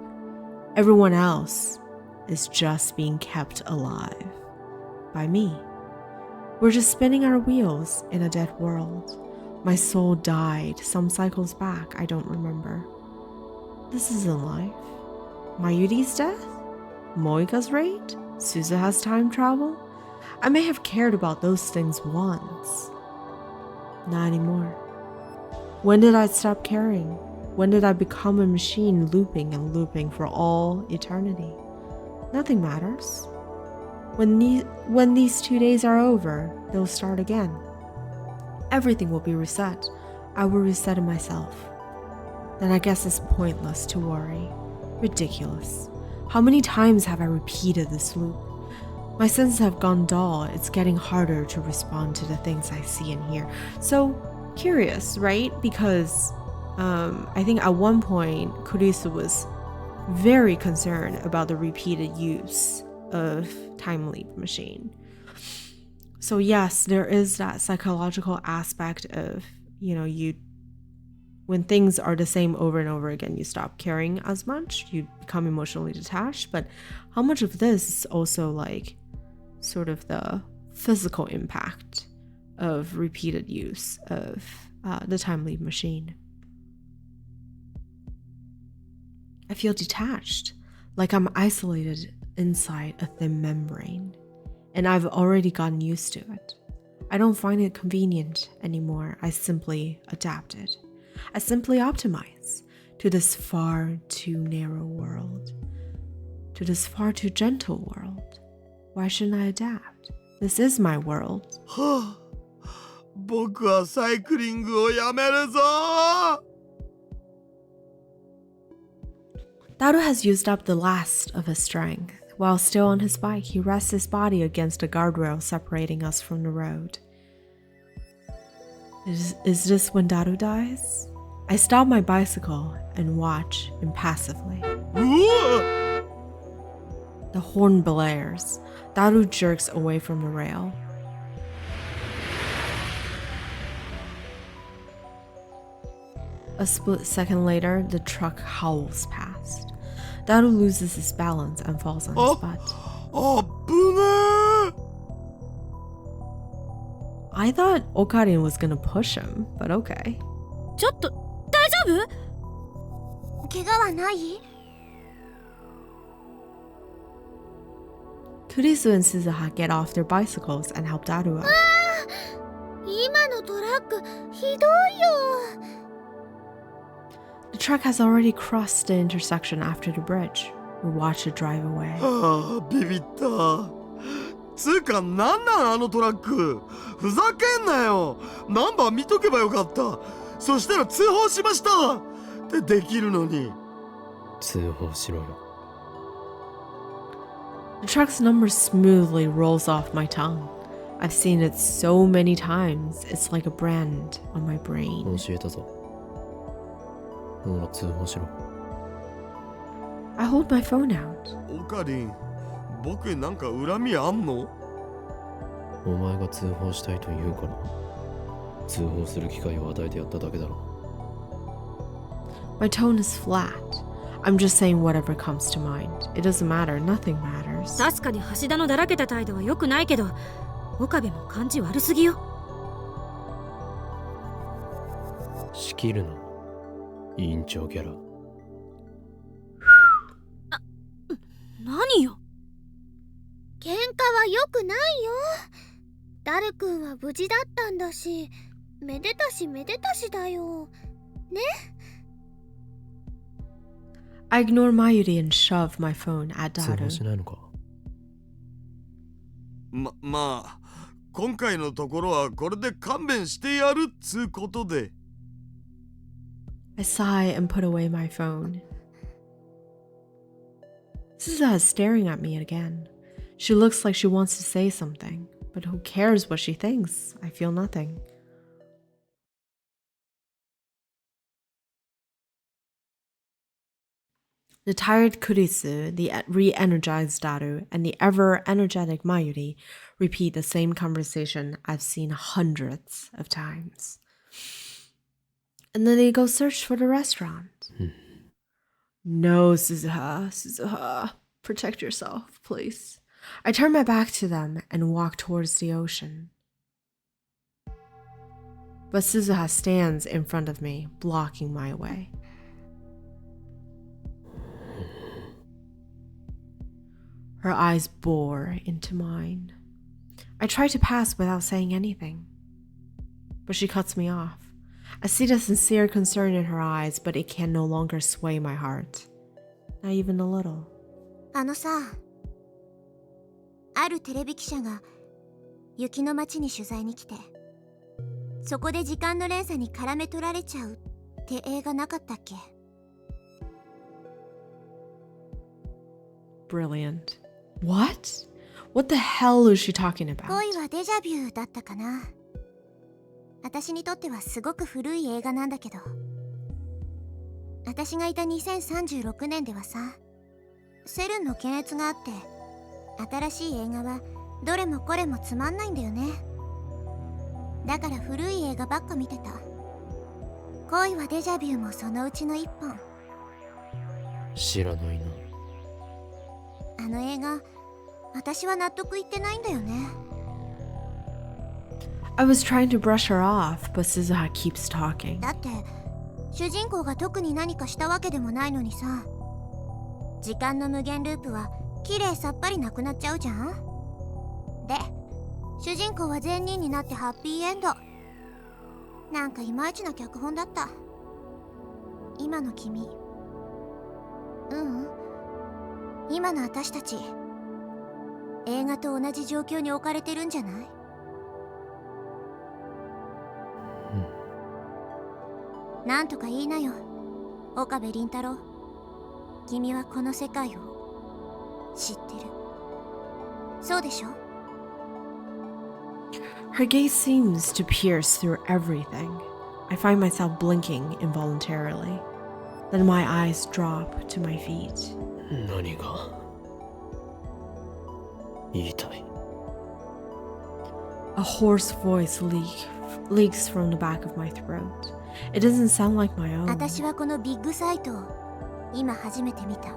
Everyone else is just being kept alive by me. We're just spinning our wheels in a dead world. My soul died some cycles back, I don't remember. This isn't life. Mayuri's death? Moika's raid? Suzuha's time travel? I may have cared about those things once. Not anymore. When did I stop caring? When did I become a machine looping and looping for all eternity? Nothing matters. When these 2 days are over, they'll start again. Everything will be reset. I will reset it myself. Then I guess it's pointless to worry. Ridiculous. How many times have I repeated this loop? My senses have gone dull. It's getting harder to respond to the things I see and hear. So curious, right? Because I think at one point, Kurisu was very concerned about the repeated use of time leap machine. So yes, there is that psychological aspect of, when things are the same over and over again, you stop caring as much, you become emotionally detached. But how much of this is also like sort of the physical impact of repeated use of the time leap machine? I feel detached, like I'm isolated inside a thin membrane, and I've already gotten used to it. I don't find it convenient anymore. I simply adapt it. I simply optimize to this far too narrow world, to this far too gentle world. Why shouldn't I adapt? This is my world. 僕はサイクリングをやめるぞ。Daru has used up the last of his strength. While still on his bike, he rests his body against a guardrail separating us from the road. Is this when Daru dies? I stop my bicycle and watch impassively. The horn blares. Daru jerks away from the rail. A split second later, the truck howls past. Daru loses his balance and falls on his butt. I thought Okarin was gonna push him, but okay. ちょっと大丈夫？怪我はない？ Kurisu and Suzuha get off their bicycles and help Daru up. 今のトラックひどいよ。 The truck has already crossed the intersection after the bridge. We watch it drive away. ビビった。つうかなんなんあのトラック。ふざけんなよ。ナンバー見とけばよかった。そしたら通報しましたってできるのに。通報しろよ。The truck's number smoothly rolls off my tongue. I've seen it so many times, it's like a brand on my brain. 教えたぞ。ほら通報しろ。I hold my phone out. オカリン、僕へなんか恨みあんの？お前が通報したいと言うから通報する機会を与えてやっただけだろ。 My tone is flat. I'm just saying whatever comes to mind. It doesn't matter, nothing matters. 確かに橋田のだらけた態度は良くないけど、岡部も感じ悪すぎよ。仕切るの委員長キャラ。何よ。喧嘩は良くないよ。ダル君は無事だったんだし、めでたしめでたしだよ。ね。I ignore Mayuri and shove my phone at 通報 Daru. しないのか。まあ今回のところはこれで勘弁してやるっつうことで。I sigh and put away my phone. Suzuha is staring at me again. She looks like she wants to say something, but who cares what she thinks? I feel nothing. The tired Kurisu, the re-energized Daru, and the ever-energetic Mayuri repeat the same conversation I've seen hundreds of times. And then they go search for the restaurant. No, Suzuha, protect yourself, please. I turn my back to them and walk towards the ocean. But Suzuha stands in front of me, blocking my way. Her eyes bore into mine. I try to pass without saying anything, but she cuts me off. I see the sincere concern in her eyes, but it can no longer sway my heart. Not even a little. あのさ、あるテレビ記者が雪の街に取材に来て、そこで時間の連鎖に絡め取られちゃうって映画なかったっけ？ Brilliant. What? What the hell is she talking about? 恋はデジャビューだったかな。私にとってはすごく古い映画なんだけど、私がいた2036年ではさ、セルンの検閲があって、新しい映画はどれもこれもつまんないんだよね。だから古い映画ばっか見てた。恋はデジャビューもそのうちの一本。知らないな。あの映画、私は納得いってないんだよね。I was trying to brush her off, but Suzuha keeps talking. だって主人公が特に何かしたわけでもないのにさ、時間の無限ループはきれいさっぱりなくなっちゃうじゃん。で、主人公は善人になってハッピーエンド。なんかいまいちな脚本だった。今の君、今の私たち、映画と同じ状況に置かれてるんじゃない？なんとか言いなよ、岡部倫太郎。君はこの世界を知ってる。そうでしょ？ Her gaze seems to pierce through everything. I find myself blinking involuntarily. Then my eyes drop to my feet. 何が言いたい？ A hoarse voice leaks from the back of my throat. It doesn't sound like my own. 私はこのビッグサイトを今初めて見た。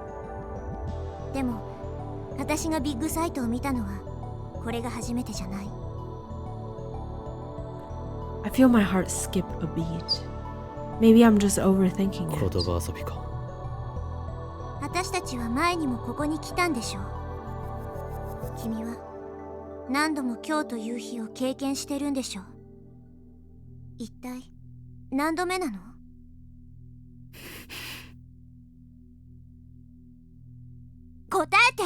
でも私がビッグサイトを見たのはこれが初めてじゃない。 I feel my heart skip a beat. Maybe I'm just overthinking 言 it. 葉遊びか。私たちは前にもここに来たんでしょう。君は何度も今日という日を経験してるんでしょう。一体何度目なの？答えて。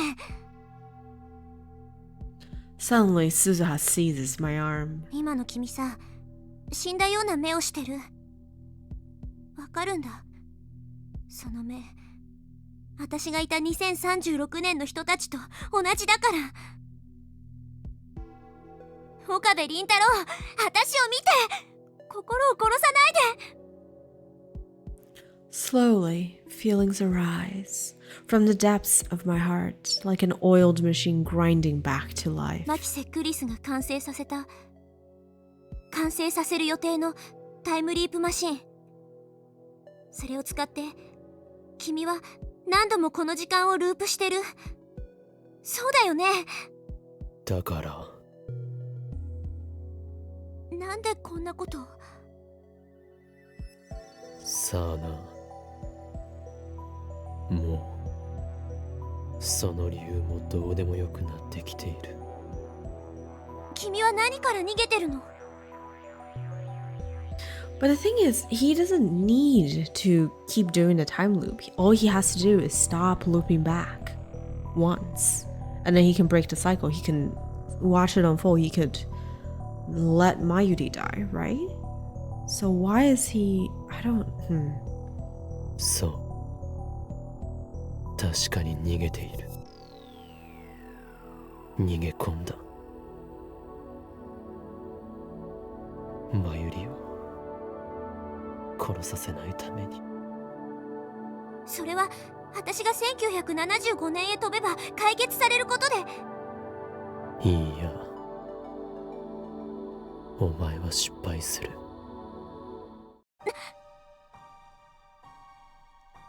Suddenly, Suzuha seizes my arm. 今の君さ、死んだような目をしてる。わかるんだ。その目、私がいた2036年の人たちと同じだから。岡部倫太郎、私を見て、心を殺さないで。 Slowly, feelings arise from the depths of my heart, like an oiled machine grinding back to life. マキセ・クリスが完成させる予定のタイムリープマシン。それを使って君は何度もこの時間をループしてる。そうだよね。だからなんでこんなこと。さあな、もうその理由もどうでもよくなってきている。君は何から逃げてるの？ But the thing is, he doesn't need to keep doing the time loop. All he has to do is stop looping back once. And then he can break the cycle. He can watch it unfold. He could let Mayuri die, right? So why is he... I don't... そう、確かに逃げている。逃げ込んだ。マユリを殺させないために。それは私が1975年へ飛べば解決されることで。いいや、お前は失敗する。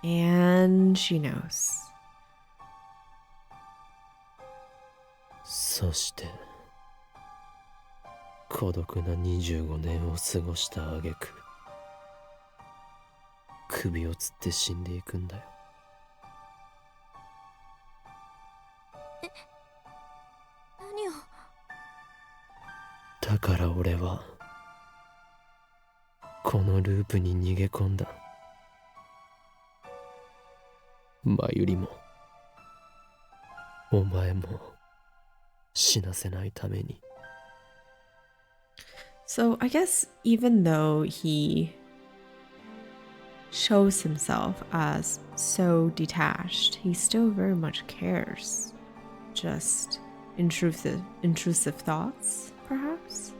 And she knows. そして孤独な25年を過ごした挙句、首をつって死んでいくんだよ。何を。だから俺はこのループに逃げ込んだ。マユリもお前も死なせないために。 So I guess even though he shows himself as so detached, he still very much cares. Just intrusive thoughts, perhaps?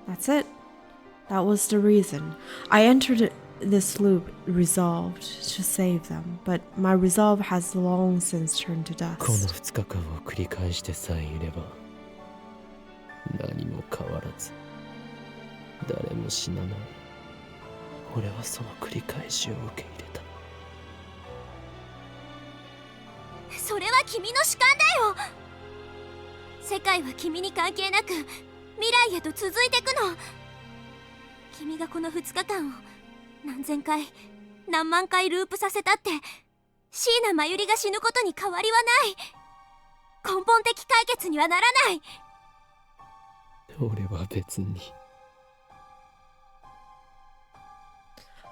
That's it. That was the reason. I entered this loop resolved to save them, but my resolve has long since turned to この dust. 2日間を繰り返してさえいれば何も変わらず誰も死なない。俺はその繰り返しを受け入れた。それは君の主観だよ。世界は君に関係なく未来へと続いていくの。君がこの2日間を何千回何万回ループさせたって椎名真由里が死ぬことに変わりはない。根本的解決にはならない。俺は別に。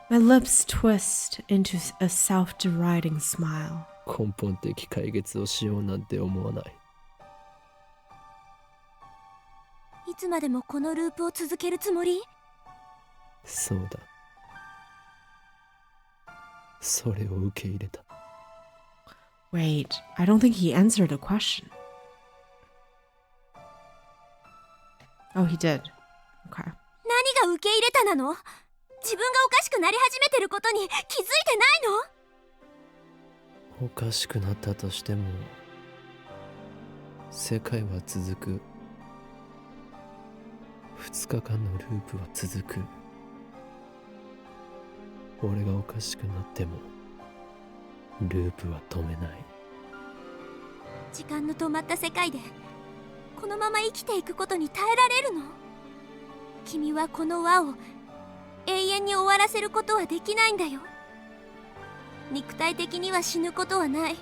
My lips twist into a self-deriding smile. 根本的解決をしようなんて思わない。いつまでもこのループを続けるつもり？そうだ。それを受け入れた。Wait, I don't think he answered the question. Oh, he did. Okay. 何が受け入れたなの？自分がおかしくなり始めてることに気づいてないの？おかしくなったとしても世界は続く。2日間のループは続く。俺がおかしくなってもループは止めない。時間の止まった世界でこのまま生きていくことに耐えられるの？君はこの輪を永遠に終わらせることはできないんだよ。肉体的には死ぬことはない。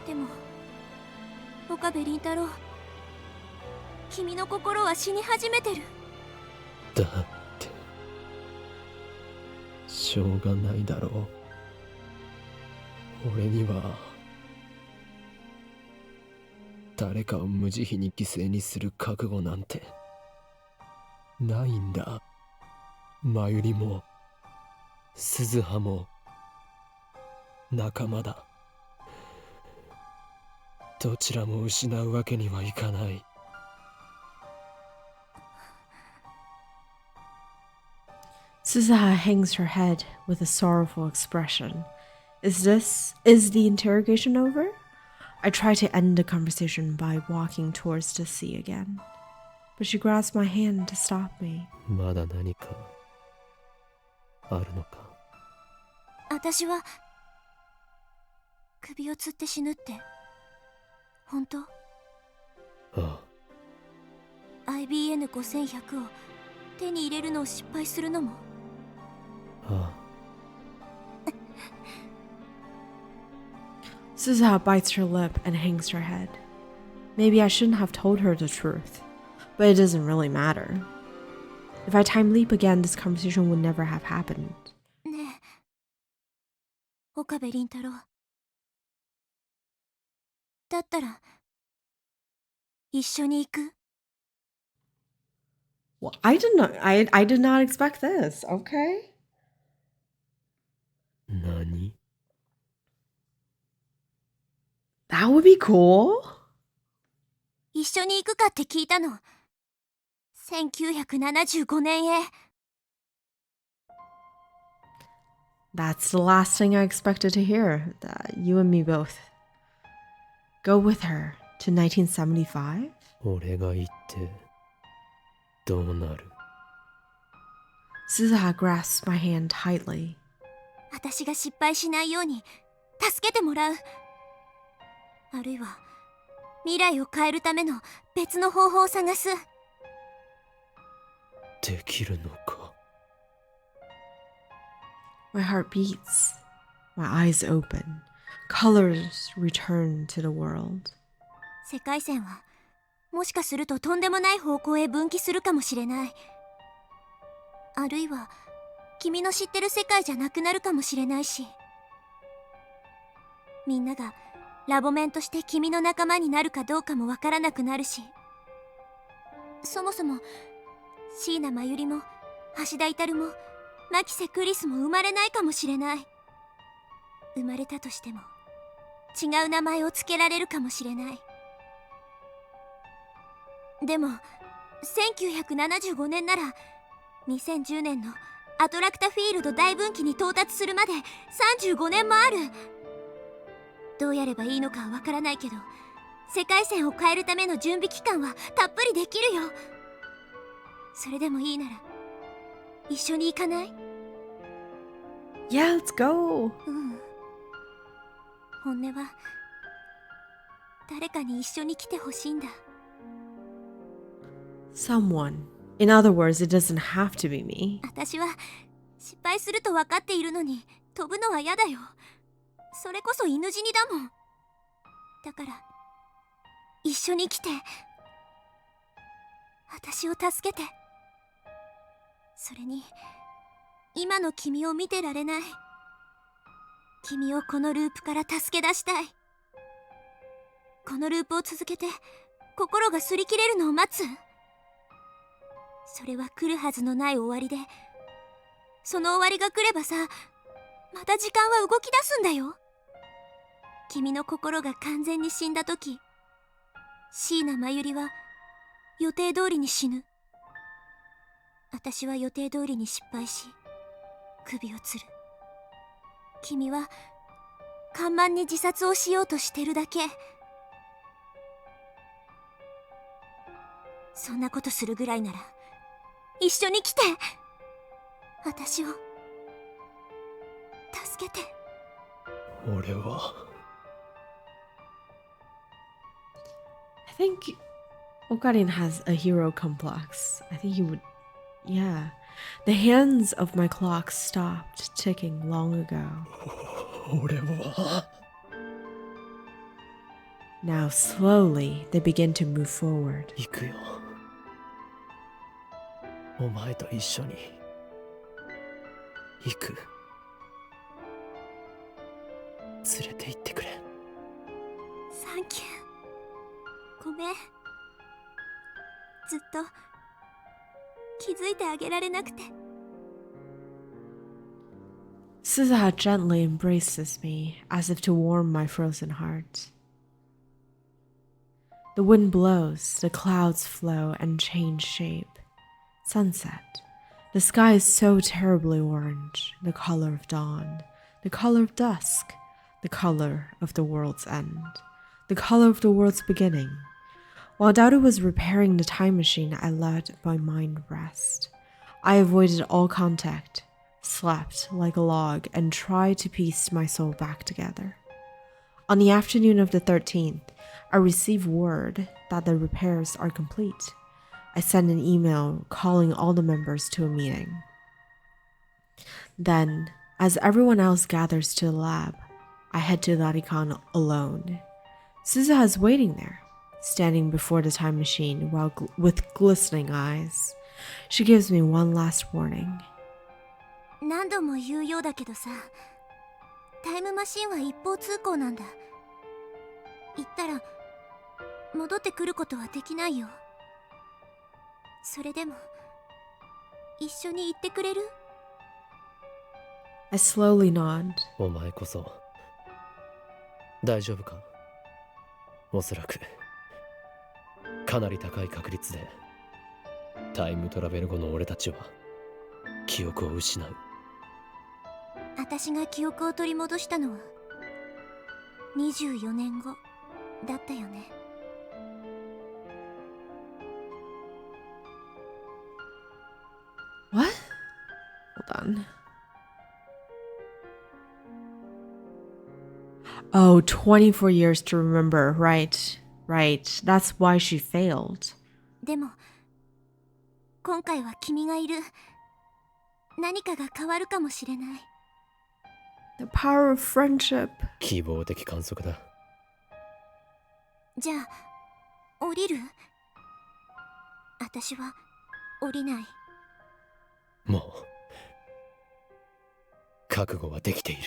でも岡部倫太郎、君の心は死に始めてる。だってしょうがないだろう。俺には誰かを無慈悲に犠牲にする覚悟なんてないんだ。真由里も鈴葉も仲間だ。どちらも失うわけにはいかない。Suzuha hangs her head with a sorrowful expression. Is the interrogation over? I try to end the conversation by walking towards the sea again. But she grasps my hand to stop me. まだ何かあるのか。私は首を吊って死ぬって本当？ああ。 IBN5100 を手に入れるのを失敗するのも？ああ。Suzuha bites her lip and hangs her head. Maybe I shouldn't have told her the truth, but it doesn't really matter. If I time leap again, this conversation would never have happened. ねえ、岡部倫太郎。だったら一緒に行く？ Well, I did not expect this, okay? 何？ That would be cool. 一緒に行くかって聞いたの。1975年へ。That's the last thing I expected to hear. You and me both. Go with her to 1975? 俺が行ってどうなる？ Suzuha grasps my hand tightly. 私が失敗しないように助けてもらう。あるいは未来を変えるための別の方法を探す。できるのか？ My heart beats. My eyes open. Colors return to the world. 世界線はもしかするととんでもない方向へ分岐するかもしれない。あるいは君の知ってる世界じゃなくなるかもしれないし、みんながラボメンとして君の仲間になるかどうかもわからなくなるし、そもそも椎名真由里も橋田至も牧瀬クリスも生まれないかもしれない。生まれたとしても違う名前を付けられるかもしれない。でも1975年なら2010年のアトラクタフィールド大分岐に到達するまで35年もある。どうやればいいのかはわからないけど、世界線を変えるための準備期間はたっぷりできるよ。それでもいいなら一緒に行かない？ Yeah, let's go. うん。本音は誰かに一緒に来てほしいんだ。 Someone. In other words, it doesn't have to be me. 私は失敗すると分かっているのに飛ぶのは嫌だよ。それこそ犬死にだもん。だから一緒に来て、私を助けて。それに今の君を見てられない。君をこのループから助け出したい。このループを続けて心が擦り切れるのを待つ。それは来るはずのない終わりで、その終わりが来ればさ、また時間は動き出すんだよ。君の心が完全に死んだ時、椎名真由里は予定通りに死ぬ。私は予定通りに失敗し首を吊る。君は看板に自殺をしようとしてるだけ。そんなことするぐらいなら一緒に来て。私を助けて。俺は I think Okarin has a hero complex. I think he would. Yeah. The hands of my clock stopped ticking long ago. 俺は Now, slowly, they begin to move forward. 行くよ。お前と一緒に行く。連れて行ってくれ。サンキュー。ごめん。ずっと気づいてあげられなくて。Suzuha gently embraces me as if to warm my frozen heart. The wind blows, the clouds flow and change shape. Sunset. The sky is so terribly orange, the color of dawn, the color of dusk, the color of the world's end, the color of the world's beginning. While Daru was repairing the time machine, I let my mind rest. I avoided all contact, slept like a log, and tried to piece my soul back together. On the afternoon of the 13th, I received word that the repairs are complete. I sent an email calling all the members to a meeting. Then, as everyone else gathers to the lab, I head to Larikon alone. Suzuha is waiting there, standing before the time machine with glistening eyes. She gives me one last warning. 何度も言うようだけどさ、タイムマシンは一方通行なんだ。行ったら戻ってくることはできないよ。それでも一緒に行ってくれる？ I slowly nod. お前こそ大丈夫か？おそらくかなり高い確率でタイムトラベル後の俺たちは記憶を失う。私が記憶を取り戻したのは24年後だったよね。What? Hold on. Oh, 24 years to remember. Right. That's why she failed. でも今回は君がいる。何かが変わるかもしれない。The power of friendship. 希望的観測だ。じゃあ降りる？私は降りない。もう覚悟はできている。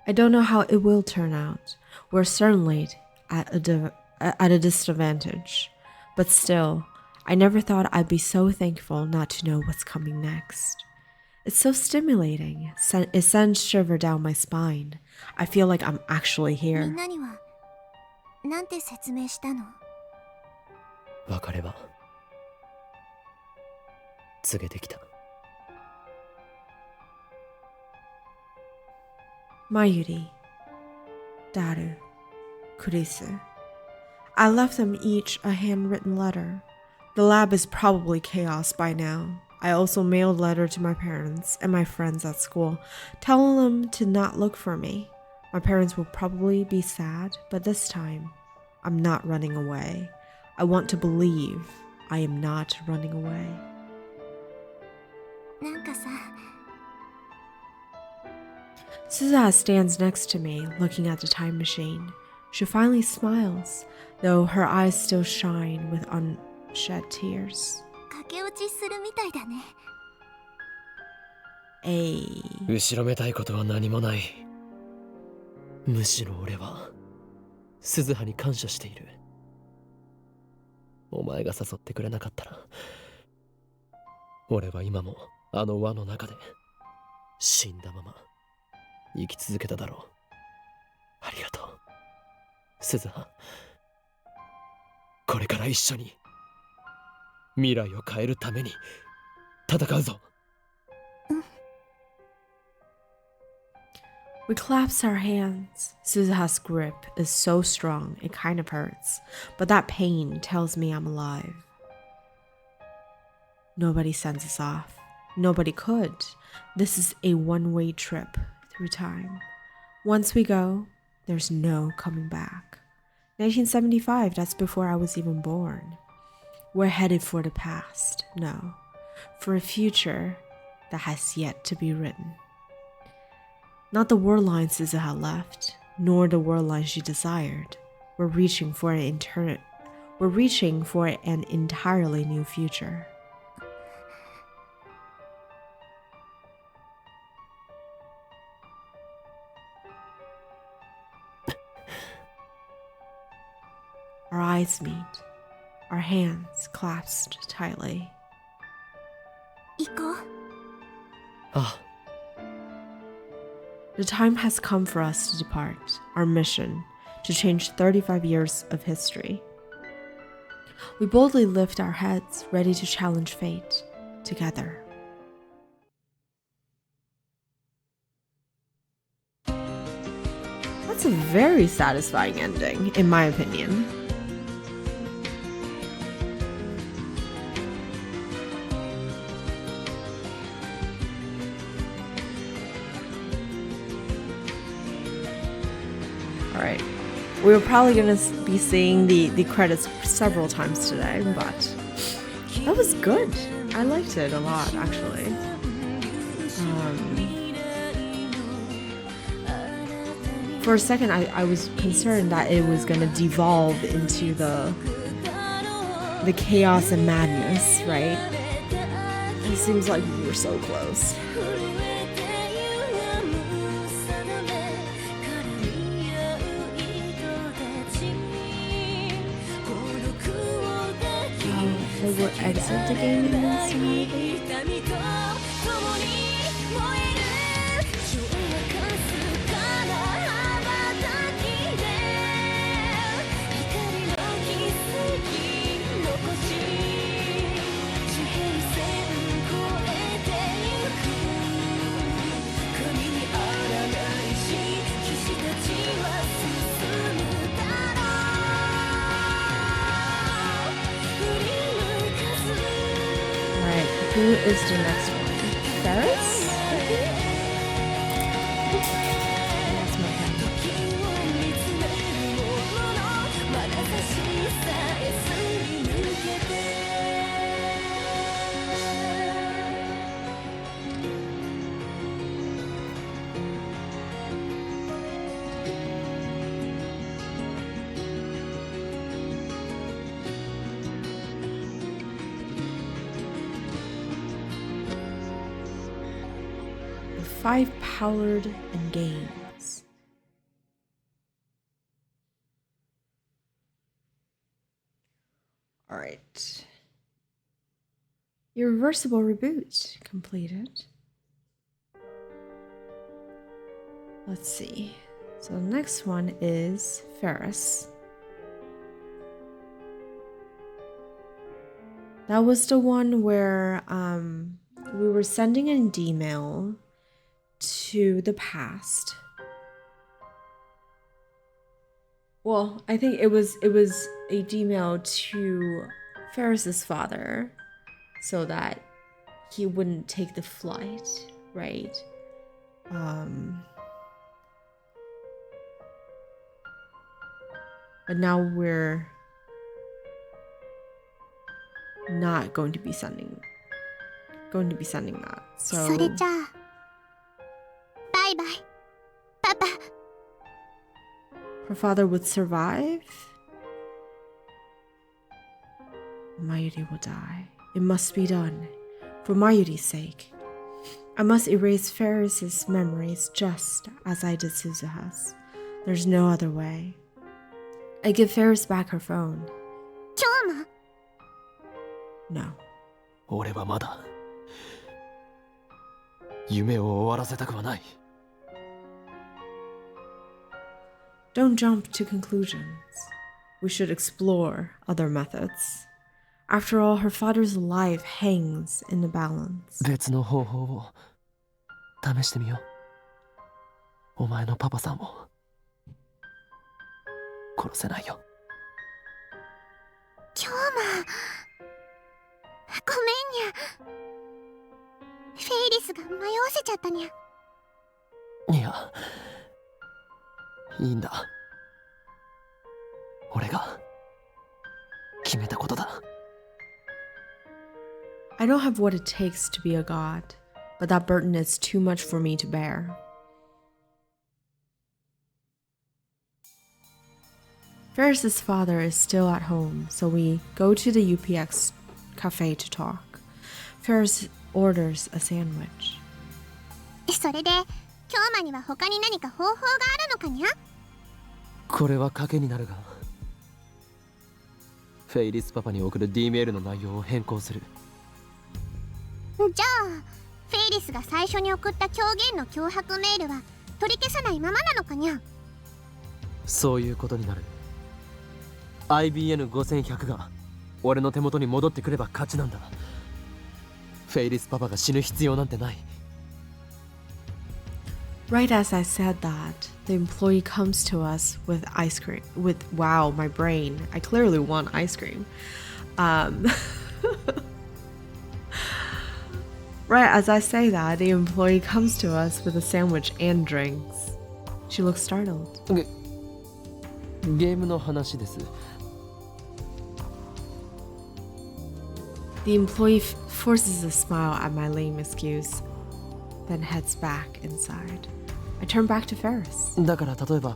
I don't know how it will turn out. We're certainly at a disadvantage. But still, I never thought I'd be so thankful not to know what's coming next. It's so stimulating. It sends shiver down my spine. I feel like I'm actually み here. んなにはなんて説明したの？別れは告げてきた。Mayuri, Daru, Kurisu. I left them each a handwritten letter. The lab is probably chaos by now. I also mailed a letter to my parents and my friends at school, telling them to not look for me. My parents will probably be sad, but this time, I'm not running away. I want to believe I am not running away. なんかさ、Suzuha stands next to me, looking at the time machine. She finally smiles, though her eyes still shine with unshed tears. 駆け落ちするみたいだね。後ろめたいことは何もない。むしろ俺は鈴葉に感謝している。お前が誘ってくれなかったら、俺は今もあの輪の中で死んだまま生き続けただろう。ありがとう、鈴葉。これから一緒に未来を変えるために戦うぞ。We clasp our hands. Suzuha's grip is so strong, it kind of hurts, but that pain tells me I'm alive. Nobody sends us off. Nobody could. This is a one-way trip through time. Once we go, there's no coming back. 1975, that's before I was even born. We're headed for the past, no, for a future that has yet to be written. Not the worldlines Suzuha left, nor the worldlines she desired. We're reaching for an entirely new future. Our eyes meet, our hands clasped tightly. 行こう。あ The time has come for us to depart, our mission, to change 35 years of history. We boldly lift our heads, ready to challenge fate, together. That's a very satisfying ending, in my opinion. Alright, we were probably going to be seeing the credits several times today, but that was good. I liked it a lot, actually. For a second, I was concerned that it was going to devolve into the chaos and madness, right? It seems like we were so close. I will exit the game in this maybe. Who is the next one? Ferris? That's my Five Pollard and Gaines. All right. Irreversible reboot completed. Let's see. So the next one is Ferris. That was the one where we were sending an email to the past. Well, I think it was a email to Ferris's father so that he wouldn't take the flight, right? But now we're not going to be sending that. So それじゃあバイバイパパ。 her father would survive. Mayuri will die. It must be done. For Mayuri's sake. I must erase Ferris's memories just as I did Suzuha's. There's no other way. I give Ferris back her phone. 今日も No. 俺はまだ夢を終わらせたくはない。 Don't jump to conclusions. We should explore other methods. After all, her father's life hangs in the balance. 別の方法を試してみよう。お前のパパさんを殺せないよ。今日もごめんにゃ。フェイリスが迷わせちゃったにゃ。いや、いいんだ。俺が決めたことだ。I don't have what it takes to be a god, but that burden is too much for me to bear. Ferris's father is still at home, so we go to the UPX cafe to talk. Ferris orders a sandwich. それで京馬には他に何か方法があるのかにゃ。これは賭けになるが、フェイリスパパに送る D メールの内容を変更する。じゃあフェイリスが最初に送った狂言の脅迫メールは取り消さないままなのかにゃ。そういうことになる。 IBN5100 が俺の手元に戻ってくれば勝ちなんだ。フェイリスパパが死ぬ必要なんてない。 Right as I said that, the employee comes to us with ice cream. Wow, my brain. I clearly want ice cream. Right as I say that, the employee comes to us with a sandwich and drinks. She looks startled. ゲームの話です。 The employee forces a smile at my lame excuse, then heads back inside. I turn back to Ferris. だから例えば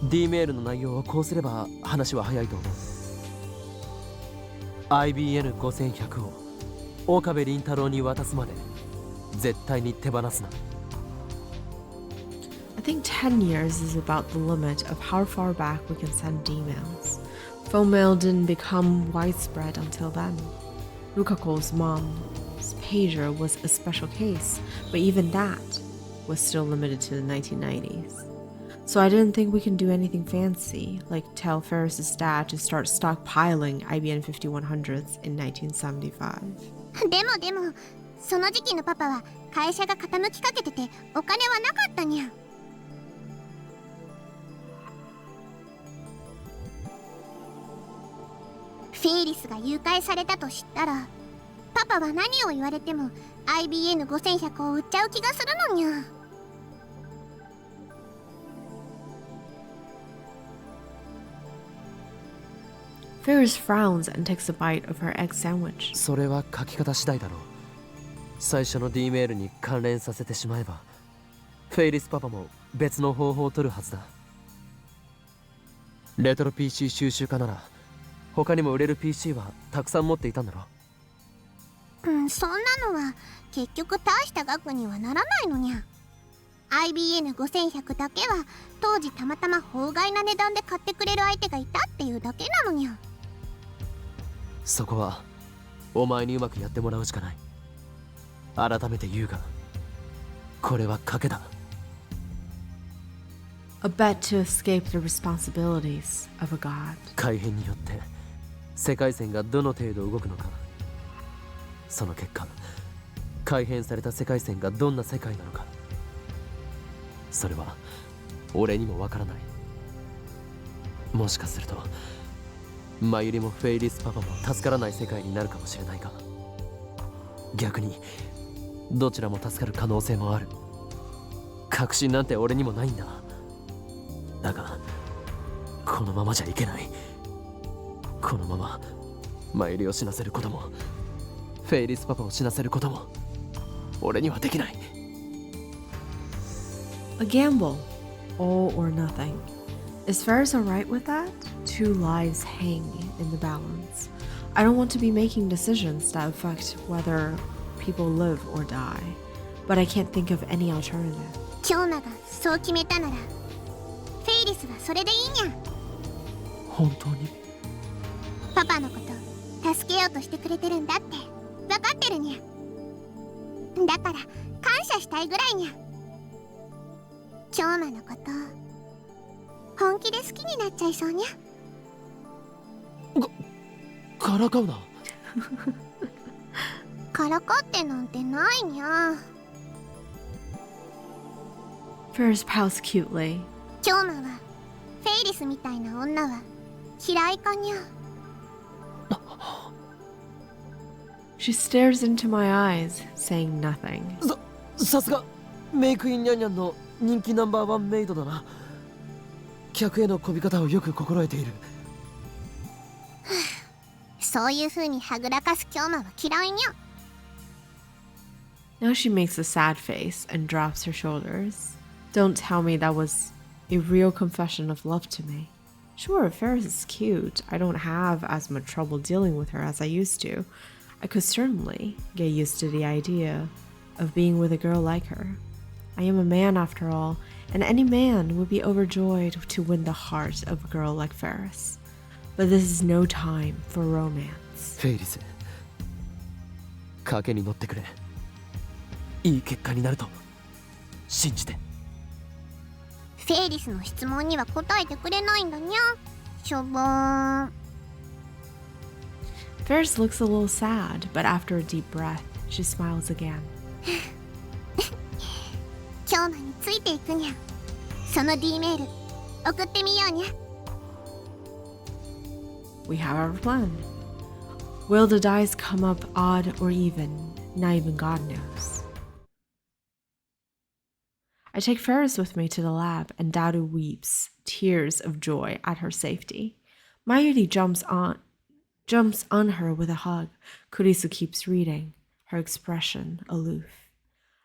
D メールの内容をこうすれば話は早いと思う。 IBN5100 を岡部倫太郎に渡すまで絶対に手放すな。 I think 10 years is about the limit of how far back we can send emails. Phone mail didn't become widespread until then. Rukako's mom's pager was a special case, but even that was still limited to the 1990s. So I didn't think we can do anything fancy, like tell Ferris's dad to start stockpiling IBN 5100s in 1975. でもその時期のパパは会社が傾きかけててお金はなかったにゃ。フェイリスが誘拐されたと知ったらパパは何を言われても IBN5100 を売っちゃう気がするのにゃ。Ferris frowns and takes a bite of her egg sandwich. それは書き方次第だろう。最初の D メールに関連させてしまえばフェイリスパパも別の方法を取るはずだ。レトロ PC 収集家なら他にも売れる PC はたくさん持っていたんだろ。そんなのは結局大した額にはならないのにゃ。 IBN5100 だけは当時たまたま法外な値段で買ってくれる相手がいたっていうだけなのにゃ。そこはお前にうまくやってもらうしかない。改めて言うがこれは賭けだ。 A bet to escape the responsibilities of a god. 改変によって世界線がどの程度動くのか、その結果改変された世界線がどんな世界なのか、それは俺にもわからない。もしかするとマユリもフェイリスパパも助からない世界になるかもしれないが、逆にどちらも助かる可能性もある。確信なんて俺にもないんだ。だがこのままじゃいけない。このままマユリを死なせることもフェイリスパパを死なせることも俺にはできない。 A gamble. All or nothing. Is Ferris alright with that? Two lives hang in the balance. I don't want to be making decisions that affect whether people live or die, but I can't think of any alternative. 京馬がそう決めたならフェイリスはそれでいいにゃ。本当にパパのこと助けようとしてくれてるんだって分かってるにゃ。だから感謝したいぐらいにゃ。京馬のこと本気で好きになっちゃいそうにゃ。からかうな。からかってなんてないにゃ。Ferris pouts cutely. 京馬はフェイリスみたいな女は嫌いかにゃ。She stares into my eyes, saying nothing. さすがメイクインニャンニャンの人気ナンバーワンメイドだな。客への媚び方をよく心得ている。そういう風にはぐらかす京馬は嫌いにゃ。Now she makes a sad face and drops her shoulders. Don't tell me that was a real confession of love to me. Sure, Ferris is cute. I don't have as much trouble dealing with her as I used to. I could certainly get used to the idea of being with a girl like her. I am a man after all, and any man would be overjoyed to win the heart of a girl like Ferris. But this is no time for romance. フェイリス賭けに乗ってくれ。いい結果になると信じて。フェイリスの質問には答えてくれないんだにゃ。しょぼーん。 Ferris looks a little sad, but after a deep breath, she smiles again. 京馬についていくにゃ。その D メール送ってみようにゃ。We have our plan. Will the dice come up odd or even? Not even God knows. I take Ferris with me to the lab, and Dadu weeps tears of joy at her safety. Mayuri jumps on her with a hug. Kurisu keeps reading, her expression aloof.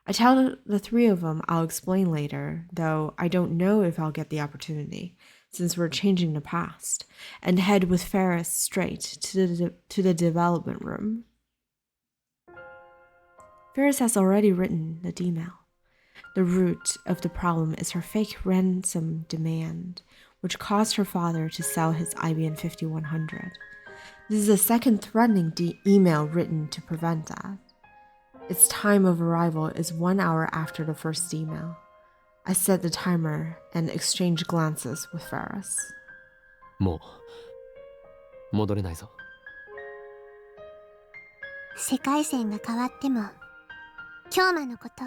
I tell the three of them I'll explain later, though I don't know if I'll get the opportunity, since we're changing the past, and head with Ferris straight to the development room. Ferris has already written the email. The root of the problem is her fake ransom demand, which caused her father to sell his IBM 5100. This is the second threatening email written to prevent that. Its time of arrival is 1 hour after the first email. I set the timer and exchange glances with Ferris. もう戻れないぞ。世界線が変わっても京馬のこと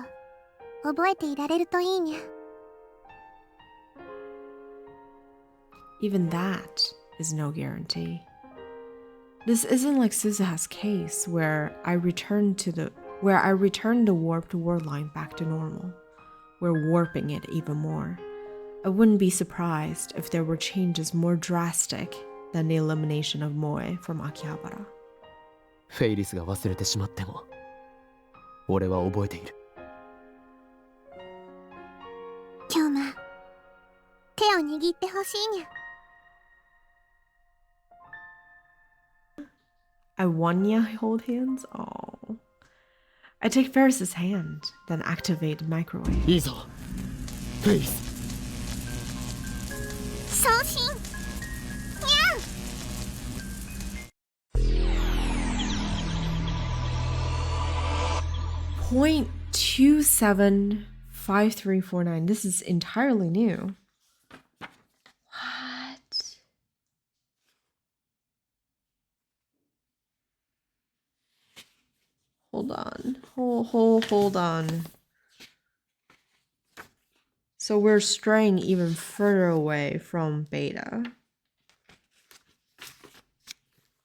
覚えていられるといいにゃ。 Even that is no guarantee. This isn't like Suzuha's case where I returned the warped worldline back to normal. We're warping it even more. I wouldn't be surprised if there were changes more drastic than the elimination of Moe from Akihabara. フェイリスが忘れてしまっても俺は覚えている。京馬手を握ってほしいにゃ。 I wanya hold hands? Oh. I take Ferris's hand, then activate microwave. いいぞフェイリス。送信にゃん。 .275349. This is entirely new. What? Hold on. Hold on. So we're straying even further away from beta.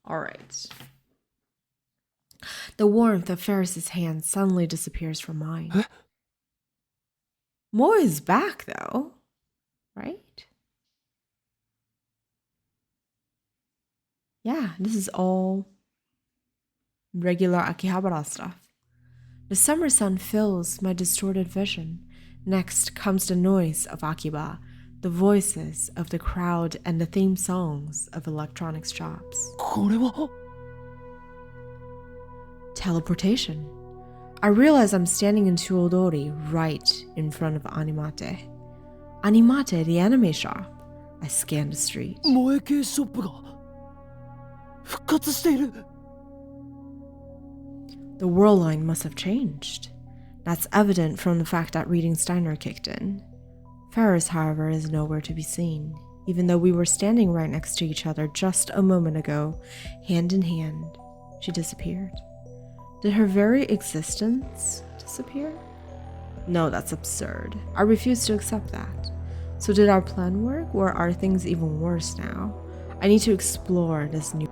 All right. The warmth of Ferris's hand suddenly disappears from mine. Huh? Moe is back, though, right? Yeah, this is all regular Akihabara stuff. The summer sun fills my distorted vision. Next comes the noise of Akiba, the voices of the crowd, and the theme songs of electronics shops. これは Teleportation. I realize I'm standing in Chuodori right in front of Animate. Animate, the anime shop. I scan the street. 萌え系ショップが復活している。 The worldline must have changed. That's evident from the fact that reading Steiner kicked in. Ferris, however, is nowhere to be seen, even though we were standing right next to each other just a moment ago, hand in hand. She disappeared. Did her very existence disappear? No, that's absurd. I refuse to accept that. So did our plan work, or are things even worse now? I need to explore this new...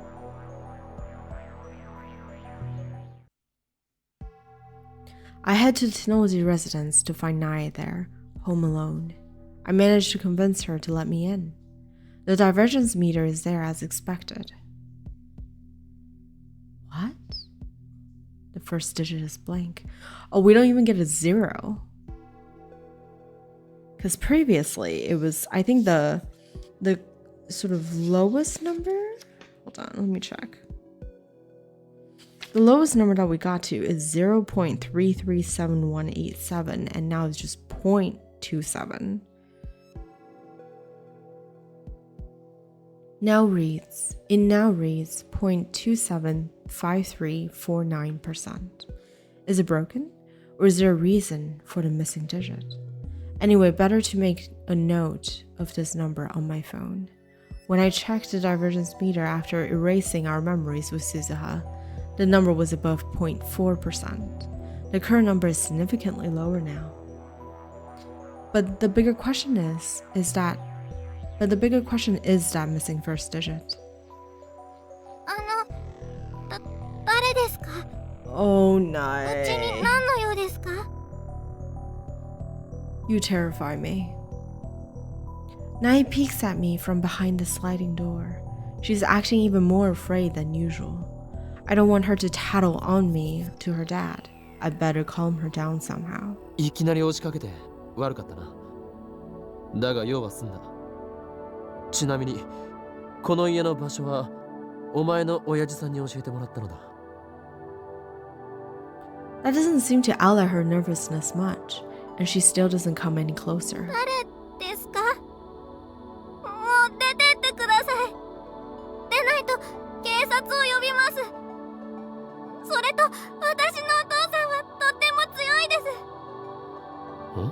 I head to Tenoji residence to find Nae there, home alone. I manage to convince her to let me in. The divergence meter is there as expected. What? The first digit is blank. Oh, we don't even get a 0. Because previously it was, I think the sort of lowest number. Hold on, let me check. The lowest number that we got to is 0.337187, and now it's just 0.27. Now reads 0.275349%. Is it broken? Or is there a reason for the missing digit? Anyway, better to make a note of this number on my phone. When I checked the divergence meter after erasing our memories with Suzuha, the number was above 0.4%. The current number is significantly lower now. But the bigger question is that missing first digit. 誰ですか？ Oh う no. ちに何の用ですか？ You terrify me. Nai peeks at me from behind the sliding door. She's acting even more afraid than usual. I don't want her to tattle on me to her dad. I better calm her down somehow. いきなり押しかけて悪かったな。だが用は済んだ。ちなみにこの家の場所はお前の親父さんに教えてもらったのだ。That doesn't seem to allay her nervousness much, and she still doesn't come any closer. 誰ですか？もう出てってください。でないと警察を呼びます。それと私のお父さんはとっても強いです。ん？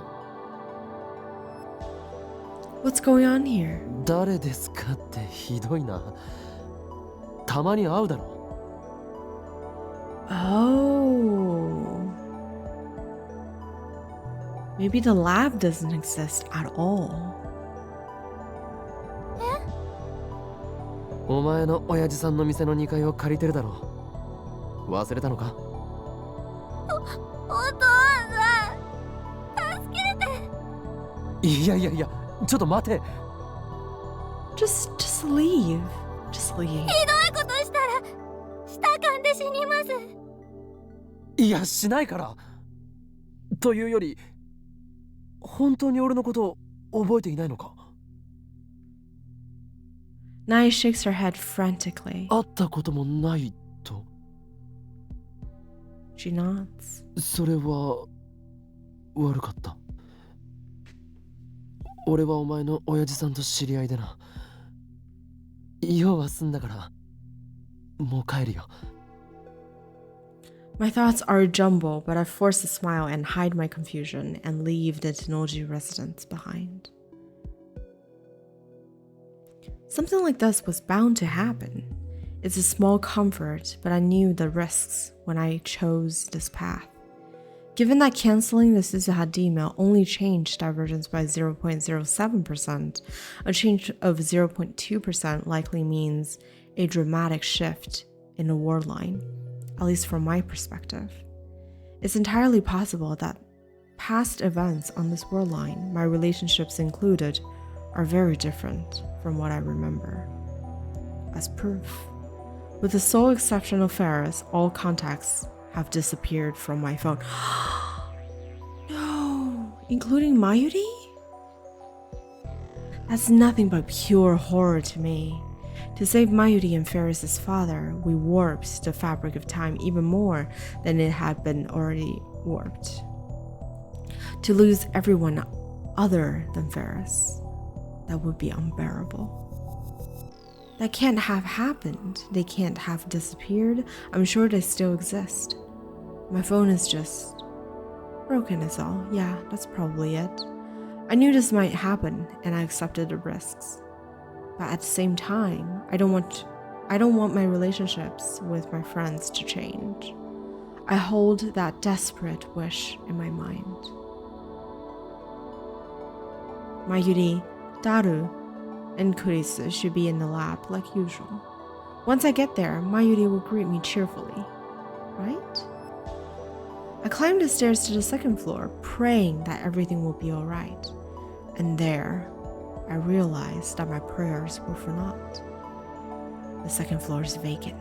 What's going on here? 誰ですかってひどいな。たまに会うだろ。Oh. Maybe the lab doesn't exist at all. お前の親父さんの店の2階を借りてるだろ。忘れたのか？お父さん、助けて。いや、ちょっと待て。Just leave. Just leave. ひどいことしたら舌噛んで死にます。いや、しないから。というより、本当に俺のことを覚えていないのか？ Nai shakes her head frantically. 会ったこともないと。She nods. それは悪かった。俺はお前の親父さんと知り合いでな。用は済んだからもう帰るよ。My thoughts are a jumble, but I force a smile and hide my confusion and leave the Tennoji residence behind. Something like this was bound to happen. It's a small comfort, but I knew the risks when I chose this path. Given that canceling the Suzuha email only changed divergence by 0.07%, a change of 0.2% likely means a dramatic shift in a word line, at least from my perspective. It's entirely possible that past events on this word line, my relationships included, are very different from what I remember. As proof, with the sole exception of Ferris, all contacts have disappeared from my phone. No, including Mayuri? That's nothing but pure horror to me. To save Mayuri and Ferris's father, we warped the fabric of time even more than it had been already warped. To lose everyone other than Ferris, that would be unbearable. That can't have happened. They can't have disappeared. I'm sure they still exist. My phone is just broken is all. Yeah, that's probably it. I knew this might happen and I accepted the risks. But at the same time, I don't want my relationships with my friends to change. I hold that desperate wish in my mind. Mayuri, Daru, and Kurisu should be in the lab like usual. Once I get there, Mayuri will greet me cheerfully. Right? I climbed the stairs to the second floor, praying that everything will be alright. And there, I realized that my prayers were for naught. The second floor is vacant.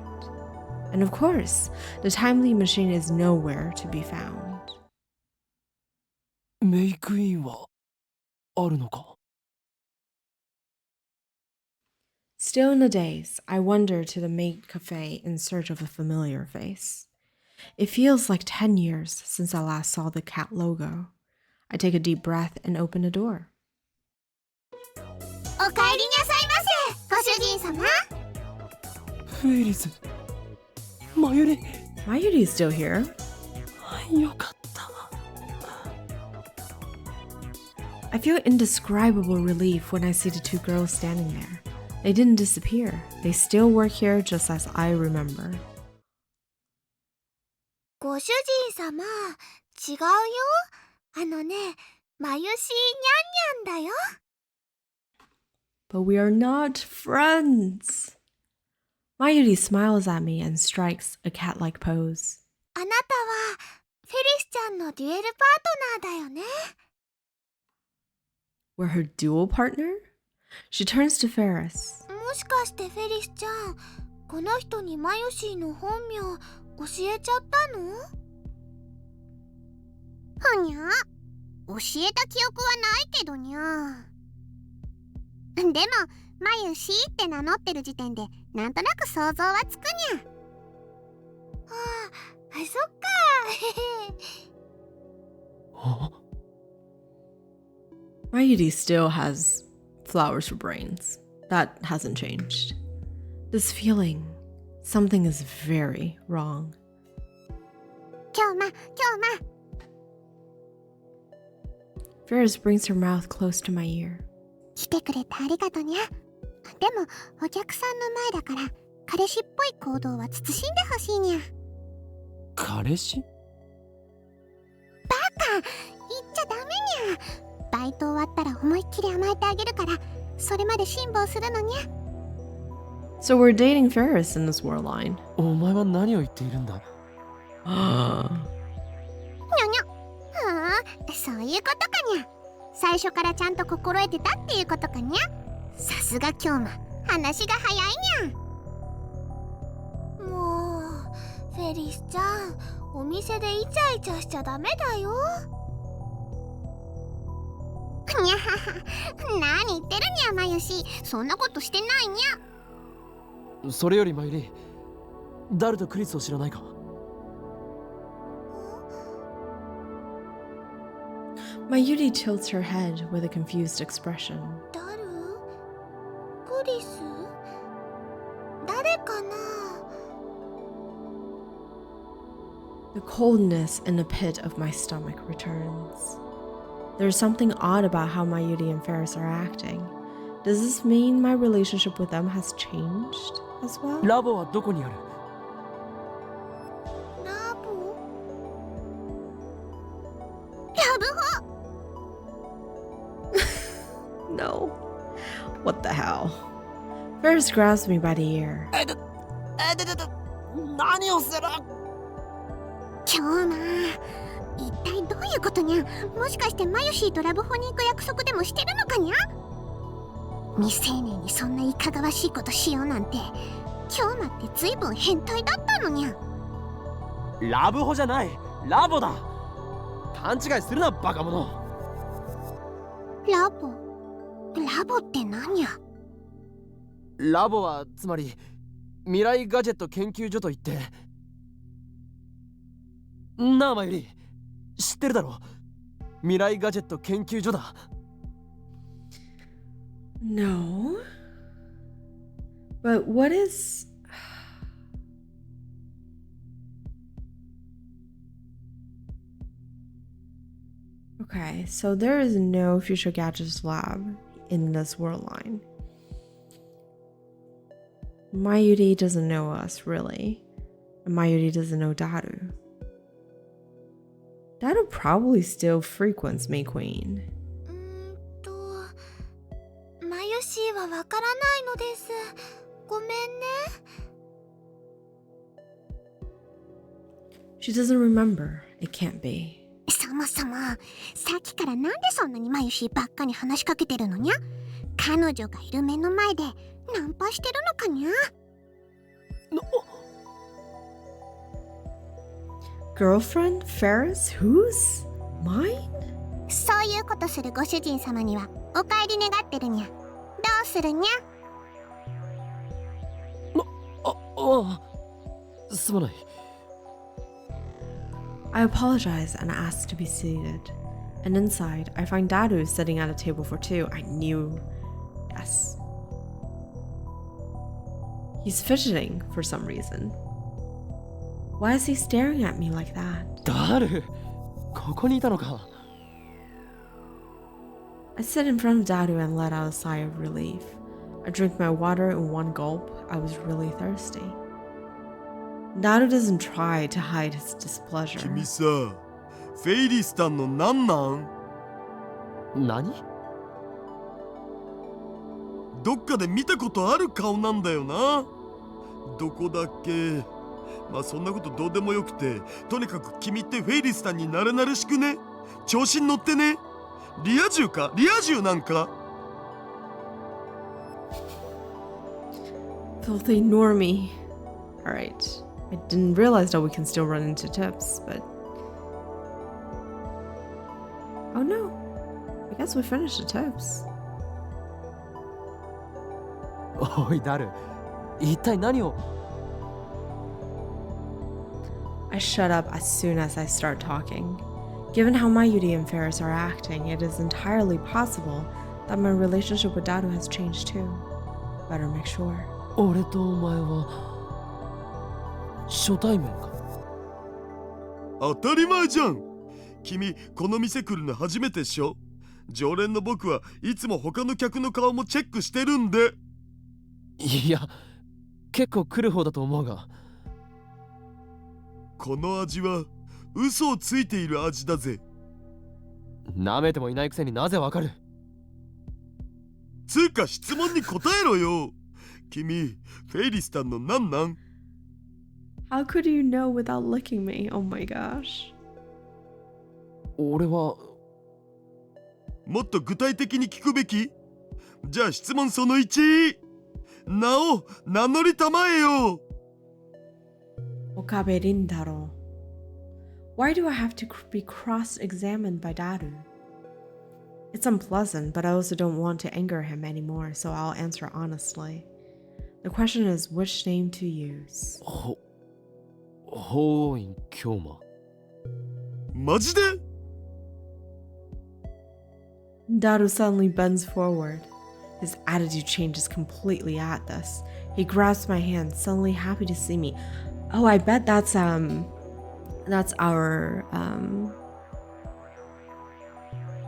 And of course, the timely machine is nowhere to be found. メイクインはあるのか？ Still in the daze, I wander to the maid cafe in search of a familiar face. It feels like 10 years since I last saw the cat logo. I take a deep breath and open the door. おかえりなさいませ、ご主人様。フェイリス、マユリ。Mayuri is still here. よかった。I feel indescribable relief when I see the two girls standing there. They didn't disappear. They still work here just as I remember. ご主人様、違うよ。あのね、まゆしにゃんにゃんだよ。But we are not friends. Mayuri smiles at me and strikes a cat-like pose. あなたはフェリスちゃんのデュエルパートナーだよね。We're her dual partner? She turns to Ferris. もしかしてフェリスちゃん、この人にマユシーの本名教えちゃったの？ふにゃ、教えた記憶はないけどにゃ。でもマユシーって名乗ってる時点でなんとなく想像はつくにゃ。そっか。Mayuri still has flowers for brains. That hasn't changed. This feeling, something is very wrong. 今日ま。Ferris brings her mouth close to my ear. 来てくれてありがとにゃ。でもお客さんの前だから彼氏っぽい行動は慎んでほしいにゃ。彼氏？バカ、言っちゃダメにゃ。バイト終わったら思いっきり甘えてあげるから、それまで辛抱するのにゃ。So we're dating Ferris in this worldline. お前は何を言っているんだ？にょにょ。そういうことかにゃ。最初からちゃんと心得てたっていうことかにゃ。さすが今日も話が早いにゃ。もうフェリスちゃん、お店でイチャイチャしちゃダメだよ。にゃはは、何言ってるにゃまゆし、そんなことしてないにゃ。それよりマユリ、ダルとクリスを知らないかMayuri tilts her head with a confused expression. ダル？クリス？誰かな？ The coldness in the pit of my stomach returns. There's something odd about how Mayuri and Ferris are acting. Does this mean my relationship with them has changed as well? ラボはどこにある？ラブホ？ No. What the hell? Ferris grabs me by the ear. 何をする？今日一体どういうことにゃ。もしかしてマユシーとラブホに行く約束でもしてるのかにゃ。未成年にそんないかがわしいことしようなんて、今日ってずいぶん変態だったのにゃ。ラブホじゃない、ラボだ。勘違いするなバカ者。ラボって何や？ラボはつまり未来ガジェット研究所といって。なあマユリ、知ってるだろ？未来ガジェット研究所だ。No. But what is... Okay, so there is no Future Gadgets lab in this world line. Mayuri doesn't know us, really. And Mayuri doesn't know Daru. Daru probably still frequents May Queen. マユシーはわからないのです。ごめんね。She doesn't remember. It can't be. そもそもさっきからなんでそんなにマユシーばっかに話しかけてるのにゃ。彼女がいる目の前でナンパしてるのかにゃ。Girlfriend? Ferris? Whose? Mine? そういうことするご主人様にはお帰り願ってるにゃ。どうするにゃ。すまない。I apologize and ask to be seated. And inside, I find Daru sitting at a table for two. I knew. Yes. He's fidgeting for some reason. Why is he staring at me like that? ダル、ここにいたのか。I sit in front of Daru and let out a sigh of relief. I drink my water in one gulp. I was really thirsty. Daru doesn't try to hide his displeasure. 君さ、フェイリスタンのなんなん？何？どっかで見たことある顔なんだよな。どこだっけ？まあそんなことどうでもよくて、とにかく君ってフェイリスタンになれなれしくね？調子に乗ってね。リア充か？リア充なんか？ Filthy normie. Alright. I didn't realize that we can still run into tips, but... Oh no. I guess we finished the tips. おいダル、一体何を。 I shut up as soon as I start talking. Given how Mayuri and Ferris are acting, it is entirely possible that my relationship with Daru has changed too. Better make sure. 俺とお前は初対面か。当たり前じゃん。君この店来るの初めてっしょ。常連の僕はいつも他の客の顔もチェックしてるんで。いや、結構来る方だと思うが。この味は嘘をついている味だぜ。舐めてもいないくせになぜわかる？つうか質問に答えろよ。君フェイリスタンのなんなん？ How could you know without licking me? Oh my gosh. 俺はもっと具体的に聞くべき？じゃあ質問その1。名を名乗りたまえよ。Okabe Rintaro. Why do I have to be cross-examined by Daru? It's unpleasant, but I also don't want to anger him anymore, so I'll answer honestly. The question is which name to use. 法院京馬。マジで？ Daru suddenly bends forward. His attitude changes completely at this. He grasps my hand, suddenly happy to see me. Oh, I bet that's our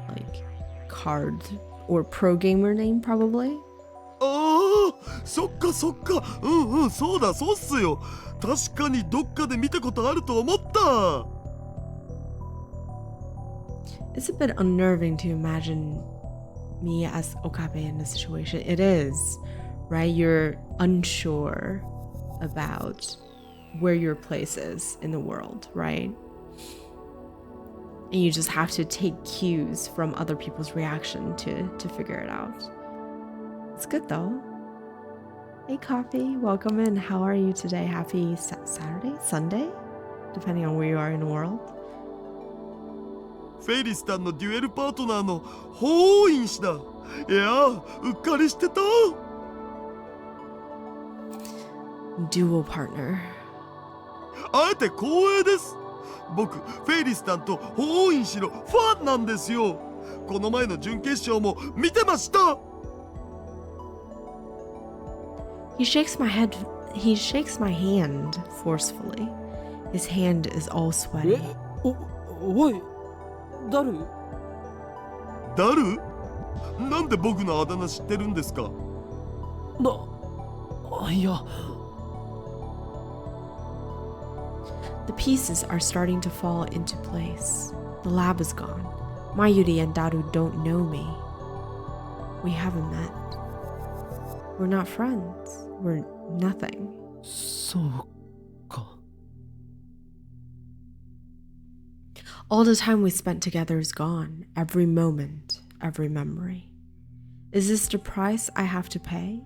like card or pro gamer name probably. ああ、そっかそっか。そうだそうっすよ。確かにどっかで見たことあると思った。 It's a bit unnerving to imagine me as Okabe in this situation. It is, right? You're unsure about where your place is in the world, right? And you just have to take cues from other people's reaction to figure it out. It's good though. Hey Coffee, welcome in. How are you today? Happy Saturday? Sunday? Depending on where you are in the world. フェイリスタンのデュエルパートナーの法院氏だ。いや、うっかりしてた。 Dual partner. あえて光栄です。僕フェイリスタンと法院氏のファンなんですよ。この前の準決勝も見てました。 He shakes my hand forcefully. His hand is all sweaty. おいダル。ダル？なんで僕のあだ名知ってるんですか？いや。 The pieces are starting to fall into place. The lab is gone. Mayuri and Daru don't know me. We haven't met. We're not friends. We're nothing. そうか。 All the time we spent together is gone. Every moment, every memory. Is this the price I have to pay?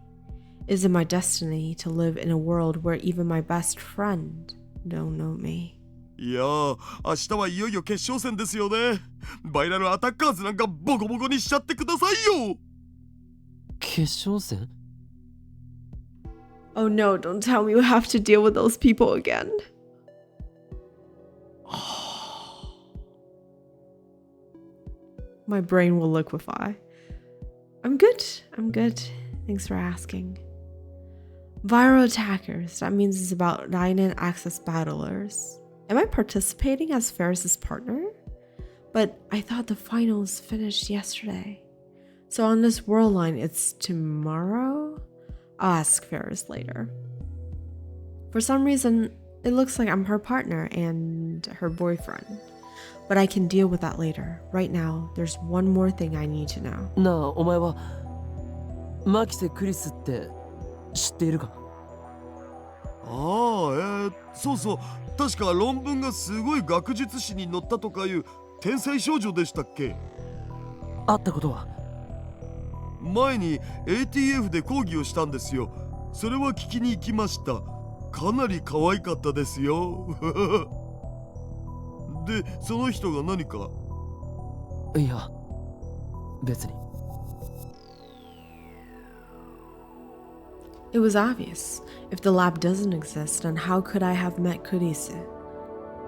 Is it my destiny to live in a world where even my best friend don't know me? いやー、明日はいよいよ決勝戦ですよね。バイラルアタッカーズなんかボコボコにしちゃってくださいよ。決勝戦？ Oh no, don't tell me we have to deal with those people again. My brain will liquefy. I'm good. Thanks for asking. Viral attackers. That means it's about Dynan Access battlers. Am I participating as Ferris's partner? But I thought the finals finished yesterday. So on this world line, it's tomorrow? I'll ask Ferris later. For some reason, it looks like I'm her partner and her boyfriend. But I can deal with that later. Right now, there's one more thing I need to know. なあ、お前はマキセ・クリスって知っているか？ああ、そうそう。確か論文がすごい学術誌に載ったとかいう天才少女でしたっけ？会ったことは？前に ATF で講義をしたんですよ。それは聞きに行きました。かなり可愛かったですよ。で、その人が何か？いや、別に。It was obvious. If the lab doesn't exist, then how could I have met Kurisu?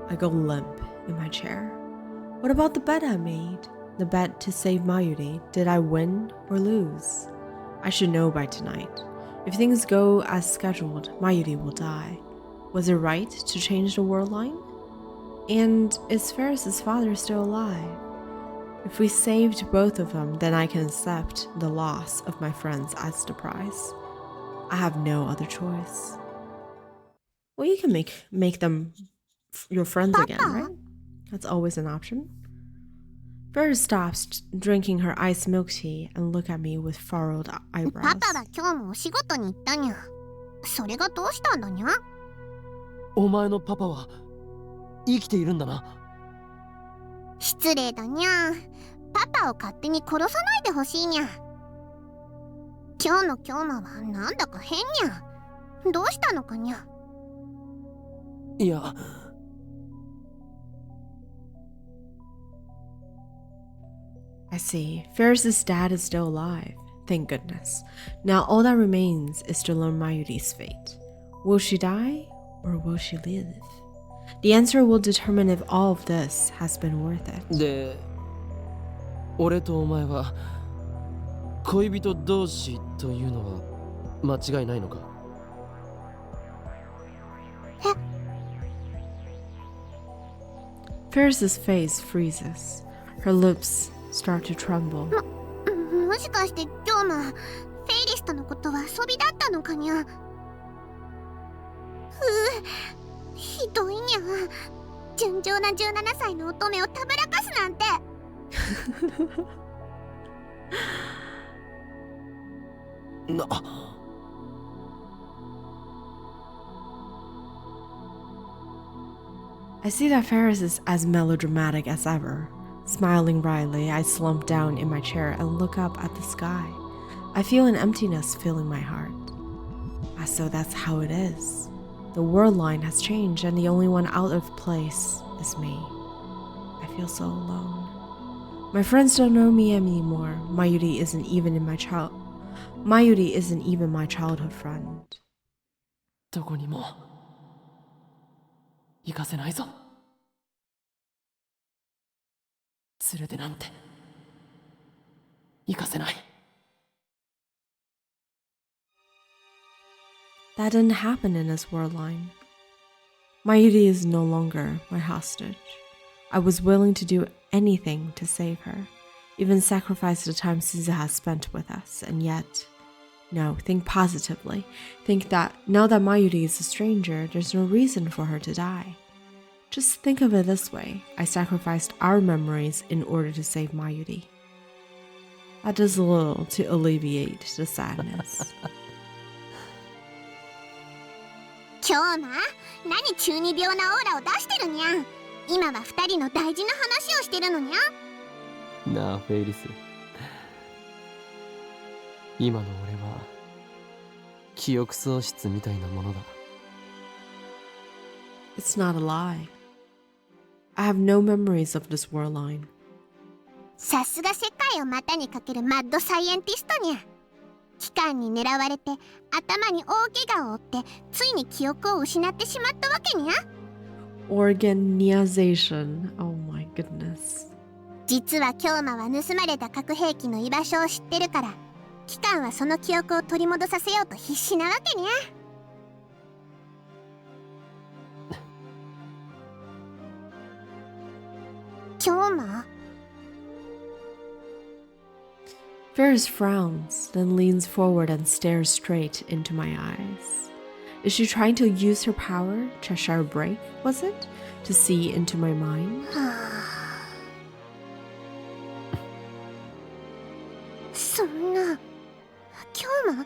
I go limp in my chair. What about the bet I made? The bet to save Mayuri. Did I win or lose? I should know by tonight. If things go as scheduled, Mayuri will die. Was it right to change the world line? And is Ferris's father still alive? If we saved both of them, then I can accept the loss of my friends as the prize. I have no other choice. Well, you can make them your friends again, right? That's always an option. Ferris stops drinking her iced milk tea and look at me with furrowed eyebrows. パパは今日もお仕事に行ったにゃ。それがどうしたんだにゃ？お前のパパは生きているんだな。失礼だにゃ。パパを勝手に殺さないでほしいにゃ。今日の今日はなんだか変にゃ。どうしたのかにゃ。いや。I see. Ferris's dad is still alive. Thank goodness. Now all that remains is to learn Mayuri's fate. Will she die or will she live? The answer will determine if all of this has been worth it. で、俺とお前は恋人同士というのは間違いないのか？Ferris's face freezes. Her lips start to tremble. もしかして今日もフェイリスとのことは遊びだったのかにゃ。ひどいにゃ。純情な17歳の乙女をたぶらかすなんて。な。I see that Ferris is as melodramatic as ever. Smiling wryly, I slump down in my chair and look up at the sky. I feel an emptiness filling my heart. As though that's how it is. The world line has changed and the only one out of place is me. I feel so alone. My friends don't know me anymore. Mayuri isn't even my childhood friend. どこにも行かせないぞ。連れてなんて行かせない。That didn't happen in this world line. Mayuri is no longer my hostage. I was willing to do anything to save her, even sacrifice the time Suza has spent with us, and yet... No, think positively. Think that now that Mayuri is a stranger, there's no reason for her to die. Just think of it this way. I sacrificed our memories in order to save Mayuri. That does a little to alleviate the sadness. 今日な、何中二病なオーラを出してるにゃ。今は二人の大事な話をしてるのにゃ。なあ、フェイリス。今の俺は記憶喪失みたいなものだ。It's not a lie. I have no memories of this world line. さすが世界を股にかけるマッドサイエンティストにゃ。機関に狙われて頭に大怪我を負ってついに記憶を失ってしまったわけにゃ。Organization. Oh my goodness. 実は京馬は盗まれた核兵器の居場所を知ってるから、機関はその記憶を取り戻させようと必死なわけにゃ。京馬 Ferris frowns, then leans forward and stares straight into my eyes. Is she trying to use her power, Cheshire Break, was it, to see into my mind? そんな今日も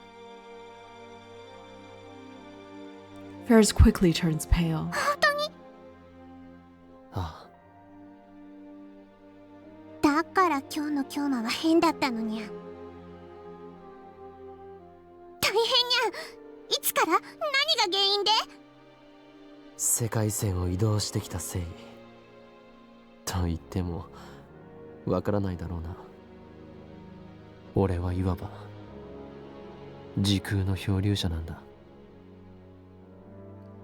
Ferris quickly turns pale. 本当にあだから今日の今日は変だったのにゃ。大変にゃ。いつから？何が原因で？世界線を移動してきたせいと言ってもわからないだろうな。俺はいわば時空の漂流者なんだ。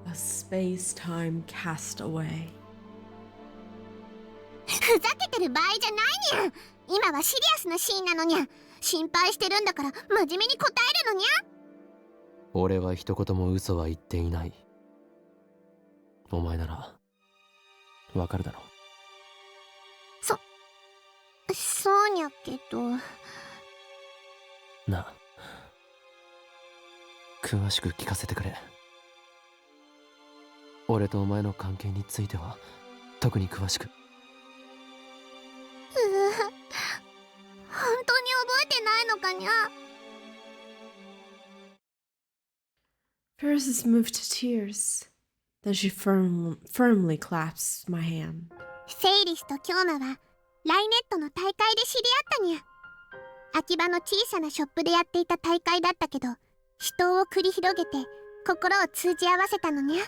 A space-time castaway. ふざけてる場合じゃないにゃ。今はシリアスなシーンなのにゃ。心配してるんだから真面目に答えるのにゃ。俺は一言も嘘は言っていない。お前ならわかるだろう。そうにゃけど。なあ、詳しく聞かせてくれ。俺とお前の関係については特に詳しく。本当に覚えてないのかにゃ。Ferris is moved to tears. Then she firmly clasps my hand. フェイリスとキョーマはライネットの大会で知り合ったにゃ。秋葉の小さなショップでやっていた大会だったけど、死闘を繰り広げて心を通じ合わせたのにゃ。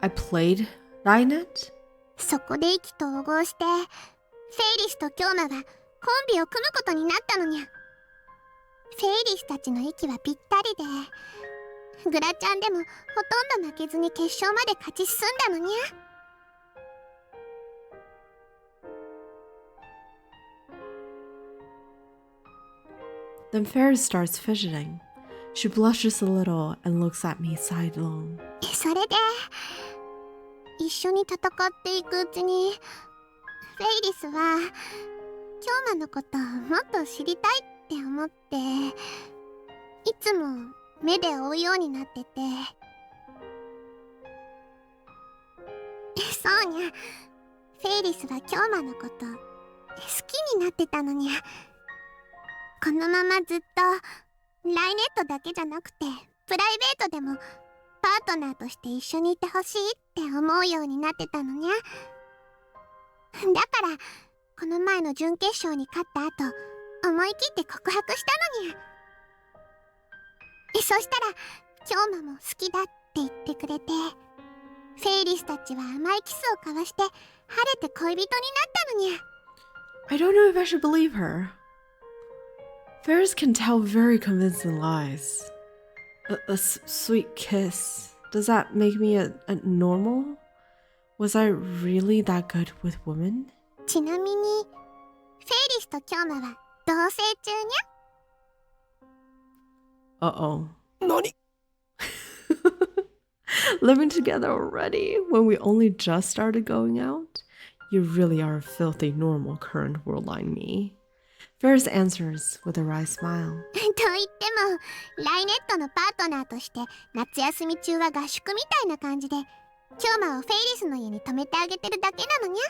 I played Rainet? そこで意気投合してフェイリスとキョーマはコンビを組むことになったのにゃ。フェイリスたちの息はぴったりで、グラちゃんでもほとんど負けずに決勝まで勝ち進んだのにゃ。Then Ferris starts fidgeting. She blushes a little and looks at me sidelong. それで一緒に戦っていくうちにフェイリスはキョーマのことをもっと知りたいって思っていつも目で追うようになってて。そうにゃ。フェイリスはキョーマのこと好きになってたのにゃ。このままずっとライネットだけじゃなくてプライベートでもパートナーとして一緒にいてほしいって思うようになってたのにゃ。だからこの前の準決勝に勝った後思い切って告白したのにゃ。そしたらキョーマも好きだって言ってくれて、フェイリスたちは甘いキスを交わして晴れて恋人になったのにゃ。 I don't know if I should believe her. Ferris can tell very convincing lies. A sweet kiss. Does that make me a normal? Was I really that good with women? ちなみにフェイリスとキョーマは同棲中にゃ。 Uh-oh. 何？ Living together already when we only just started going out? You really are a filthy normal current worldline me. Ferris answers with a wry smile. と言ってもライネットのパートナーとして夏休み中は合宿みたいな感じでキョーマをフェイリスの家に泊めてあげてるだけなのにゃ。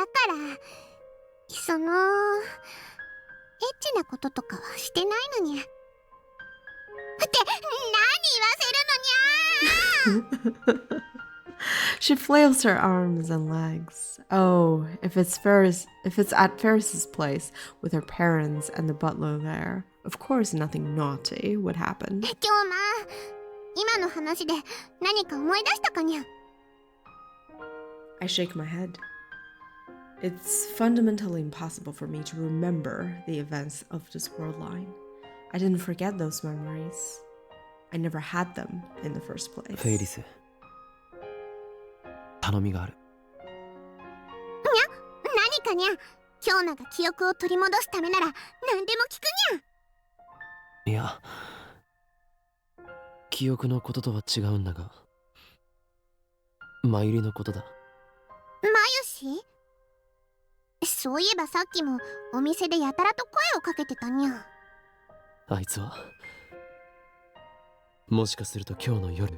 だからそのエッチなこととかはしてないのにゃ。って何言わせるのにゃ。She flails her arms and legs. Oh, if it's at Ferris's place with her parents and the butler there, of course nothing naughty would happen. キョーマ、今の話で何か思い出したかにゃ。 I shake my head. It's fundamentally impossible for me to remember the events of this world line. I didn't forget those memories. I never had them in the first place. フェイリス、頼みがある。何かにゃ。キョーマが記憶を取り戻すためなら何でも聞くにゃ。いや、記憶のこととは違うんだが、マユリのことだ。マユシ？そういえばさっきもお店でやたらと声をかけてたにゃ。あいつはもしかすると今日の夜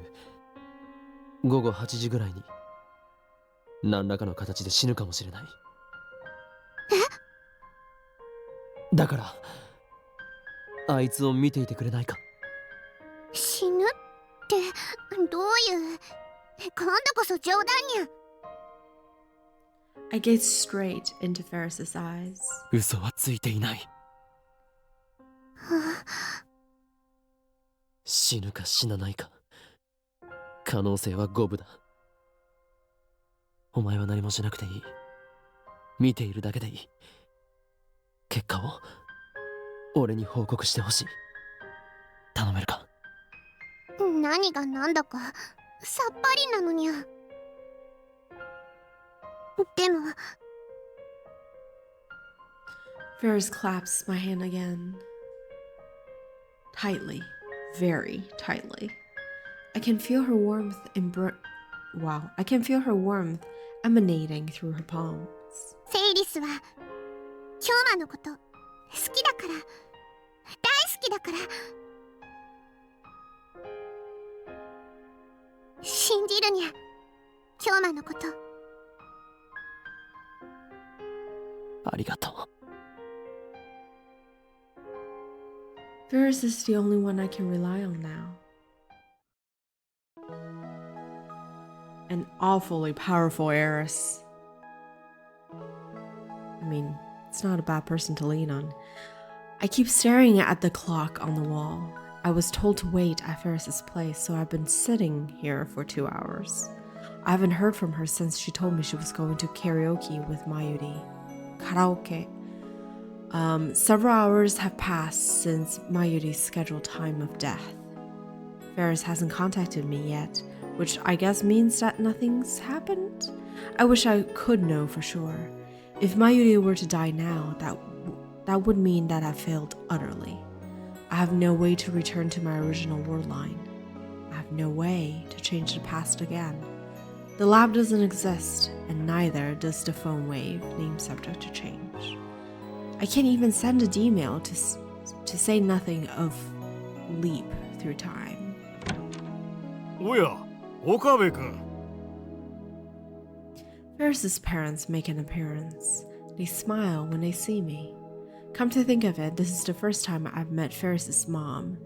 午後8時ぐらいに何らかの形で死ぬかもしれない。だからあいつを見ていてくれないか。死ぬってどういう。今度こそ冗談にゃ。I gazed straight into Ferris's eyes. 嘘はついていない。死ぬか死なないか可能性は五分だ。お前は何もしなくていい。見ているだけでいい。結果を俺に報告してほしい。頼めるか。何が何だかさっぱりなのにゃ。でも Ferris claps my hand again. Tightly. Very tightly. I can feel her warmth I can feel her warmth emanating through her palms. セイリスは京馬のこと好きだから、大好きだから。信じるにゃ、京馬のこと。ありがとう。Ferris is the only one I can rely on now. An awfully powerful heiress. I mean, it's not a bad person to lean on. I keep staring at the clock on the wall. I was told to wait at Ferris's place, so I've been sitting here for 2 hours. I haven't heard from her since she told me she was going to karaoke with Mayuri. Karaoke. Several hours have passed since Mayuri's scheduled time of death. Ferris hasn't contacted me yet, which I guess means that nothing's happened? I wish I could know for sure. If Mayuri were to die now, that would mean that I failed utterly. I have no way to return to my original world line. I have no way to change the past again. The lab doesn't exist, and neither does the phone wave named subject to change. I can't even send an email to say nothing of leap through time. おや、岡部君。Ferris's parents make an appearance. They smile when they see me. Come to think of it, this is the first time I've met Ferris's mom.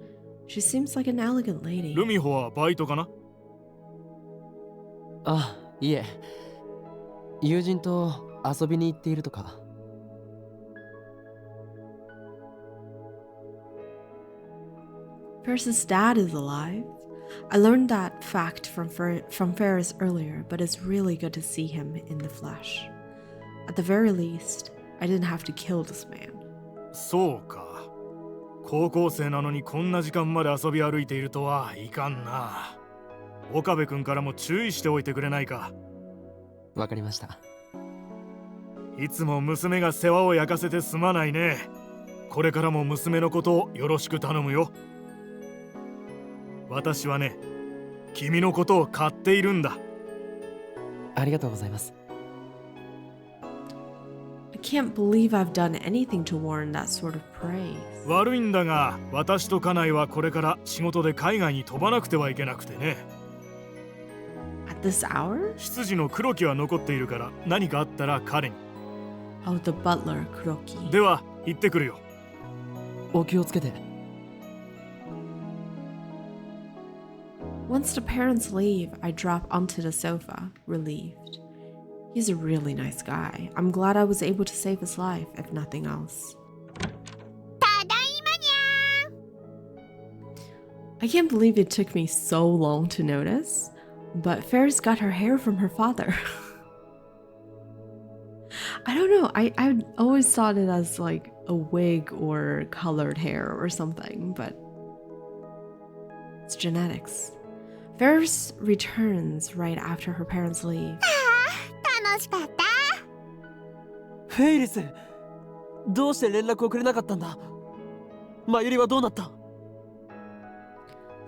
She seems like an elegant lady. ルミホはバイトかな？あ、いえ。友人と遊びに行っているとか。Ferris's dad is alive. I learned that fact from Ferris earlier, but it's really good to see him in the flesh. At the very least, I didn't have to kill this man. そうか。高校生なのにこんな時間まで遊び歩いているとはいかんな。岡部君からも注意しておいてくれないか。わかりました。いつも娘が世話を焼かせてすまないね。これからも娘のことをよろしく頼むよ。私はね、君のことを買っているんだ。ありがとうございます。I can't believe I've done anything to warrant that sort of praise. 悪いんだが、私と家内はこれから仕事で海外に飛ばなくてはいけなくてね。At this hour? 執事の黒木は残っているから何かあったら彼に。Oh, the butler, Kuroki. では、行ってくるよ。お気をつけて。Once the parents leave, I drop onto the sofa, relieved. He's a really nice guy. I'm glad I was able to save his life, if nothing else. ただいまにゃー。 I can't believe it took me so long to notice, but Ferris got her hair from her father. I don't know, I always thought it as like a wig or colored hair or something, but it's genetics. Ferris returns right after her parents leave. 楽しかった。フェイリス、どうして連絡をくれなかったんだ。マユリはどうなった？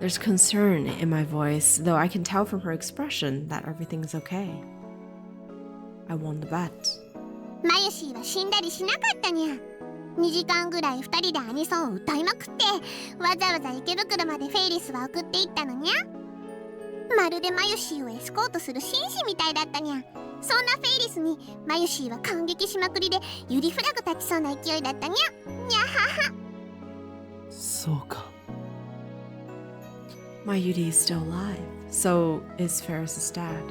There's concern in my voice, though I can tell from her expression that everything's okay. I won the bet. マユシーは死んだりしなかったにゃ。2時間ぐらい2人でアニソンを歌いまくって、わざわざ池袋までフェイリスは送っていったのにゃ。まるでマユシーをエスコートする紳士みたいだったにゃ。そんなフェイリスにマユシーは感激しまくりでユリフラグ立ちそうな勢いだったにゃ。にゃはは。そうか。 My Yuri is still alive. So is Ferris's dad.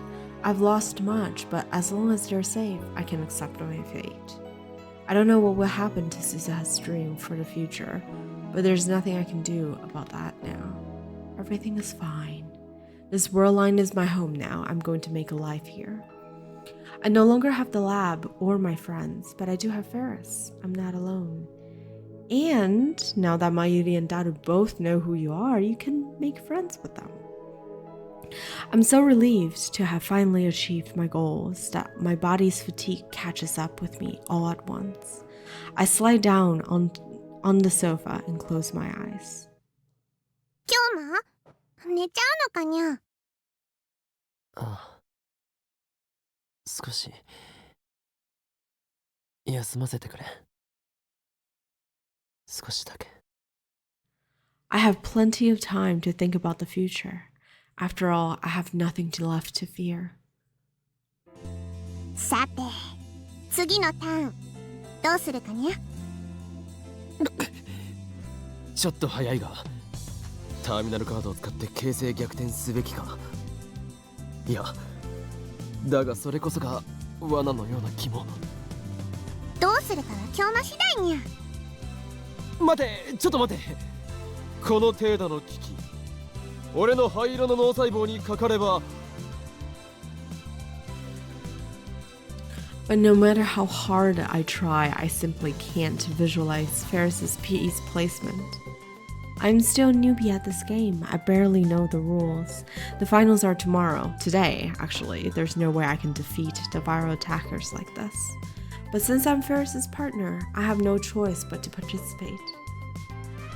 I've lost much, but as long as they're safe, I can accept my fate. I don't know what will happen to Suzuha's dream for the future, but there's nothing I can do about that now. Everything is fine. This world line is my home now. I'm going to make a life here. I no longer have the lab or my friends, but I do have Ferris. I'm not alone. And now that Mayuri and Daru both know who you are, you can make friends with them. I'm so relieved to have finally achieved my goals that my body's fatigue catches up with me all at once. I slide down on the sofa and close my eyes. 今日も寝ちゃうのかにゃ。ああ、少し休ませてくれ。少しだけ。 I have plenty of time to think about the future. After all, I have nothing left to fear. さて、次のターンどうするかにゃ。ちょっと早いが、ターミナルカードを使って形勢逆転すべきか。いや、だがそれこそが罠のような気も。どうするかは今日の次第にゃ。待て、ちょっと待て。この程度の危機、俺の灰色の脳細胞にかかれば。 But no matter how hard I try, I simply can't visualize Ferris's piece placement. I'm still a newbie at this game. I barely know the rules. The finals are tomorrow. Today, actually. There's no way I can defeat the viral attackers like this. But since I'm Ferris's partner, I have no choice but to participate.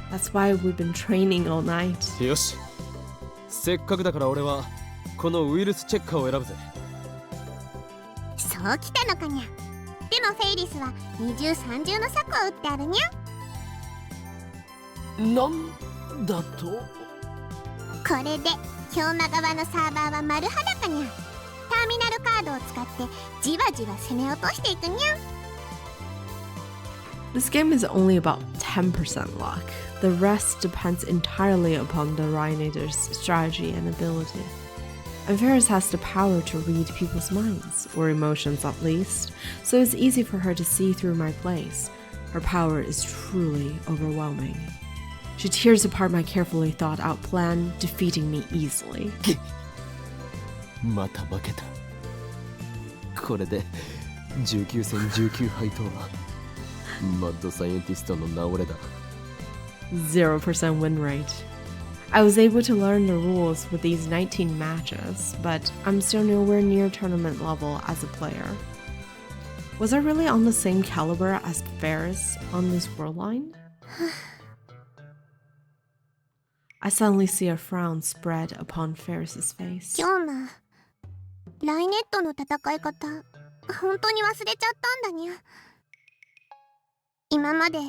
That's why we've been training all night. よし、せっかくだから俺はこのウイルスチェッカーを選ぶぜ。そうきたのかにゃ。でもフェイリスは二重三重の策を打ってあるにゃ。なんだと。これで京馬側のサーバーは丸裸にゃ。ターミナルカードを使ってじわじわ攻め落としていくにゃ。 This game is only about 10% luck. The rest depends entirely upon the Rhinonator's strategy and ability. And Ferris has the power to read people's minds, or emotions at least, so it's easy for her to see through my plays. Her power is truly overwhelming. She tears apart my carefully thought out plan, defeating me easily. また負けた。これで19戦19敗とはマッドサイエンティストの名折れだ。 0% win rate. I was able to learn the rules with these 19 matches, but I'm still nowhere near tournament level as a player. Was I really on the same caliber as Ferris on this world line? I suddenly see a frown spread upon Ferris's face. 京馬、ライネットの戦い方、本当に忘れちゃったんだにゃ。今まで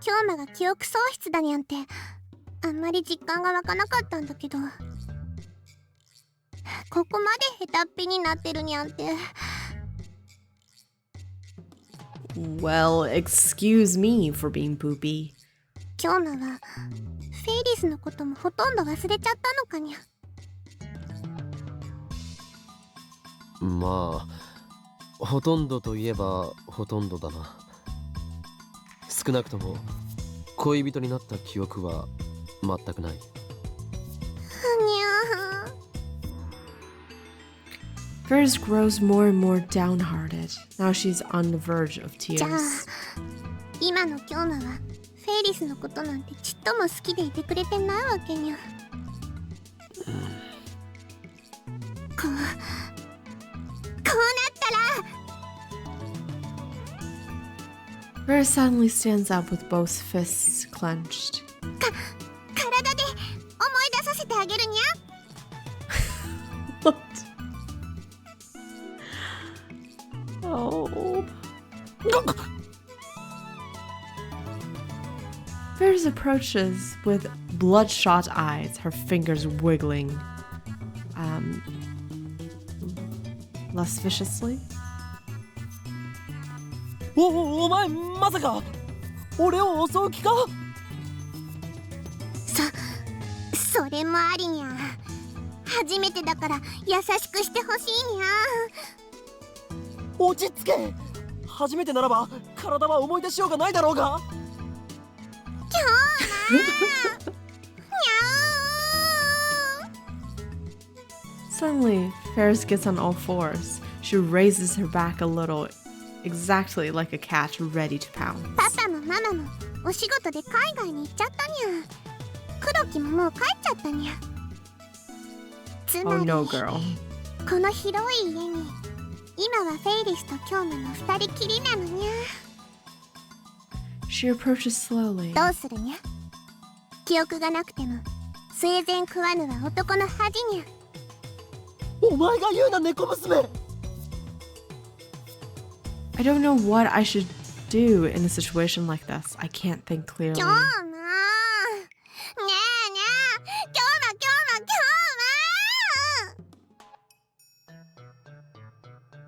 京馬が記憶喪失だにゃんてあんまり実感が湧かなかったんだけど、ここまで下手っぴになってるにゃんて。 Well, excuse me for being poopy. 京馬はフェイリスのこともほとんど忘れちゃったのかにゃ。まあ、ほとんどといえばほとんどだな。少なくとも恋人になった記憶は全くない。にゃー。 Ferris grows more and more downhearted. Now she's on the verge of じゃあ tears. 今の京馬はフェイリスのことなんてちっとも好きでいてくれてないわけにゃ。こうなったら Ferris suddenly stands up with both fists clenched. 体で思い出させてあげるにゃ。 What? Oh. Ferris approaches with bloodshot eyes, her fingers wiggling lasciviously. お前まさか俺を襲う気か？それもありにゃ。初めてだから優しくしてほしいにゃ。落ち着け。初めてならば体は思い出しようがないだろうが。Suddenly, Ferris gets on all fours. She raises her back a little, exactly like a cat ready to pounce. パパもママもお仕事で海外に行っちゃったにゃ。黒木ももう帰っちゃったにゃ。つま Oh り、 no, girl. この広い家に今はフェイリスと京馬の二人きりなのにゃ。 She approaches slowly. どうするにゃ。記憶がなくても生前食わぬは男の恥にゃ。お前が言うな猫娘。 I don't know what I should do in a situation like this. I can't think clearly. 京馬。にゃーにゃー。京馬京馬。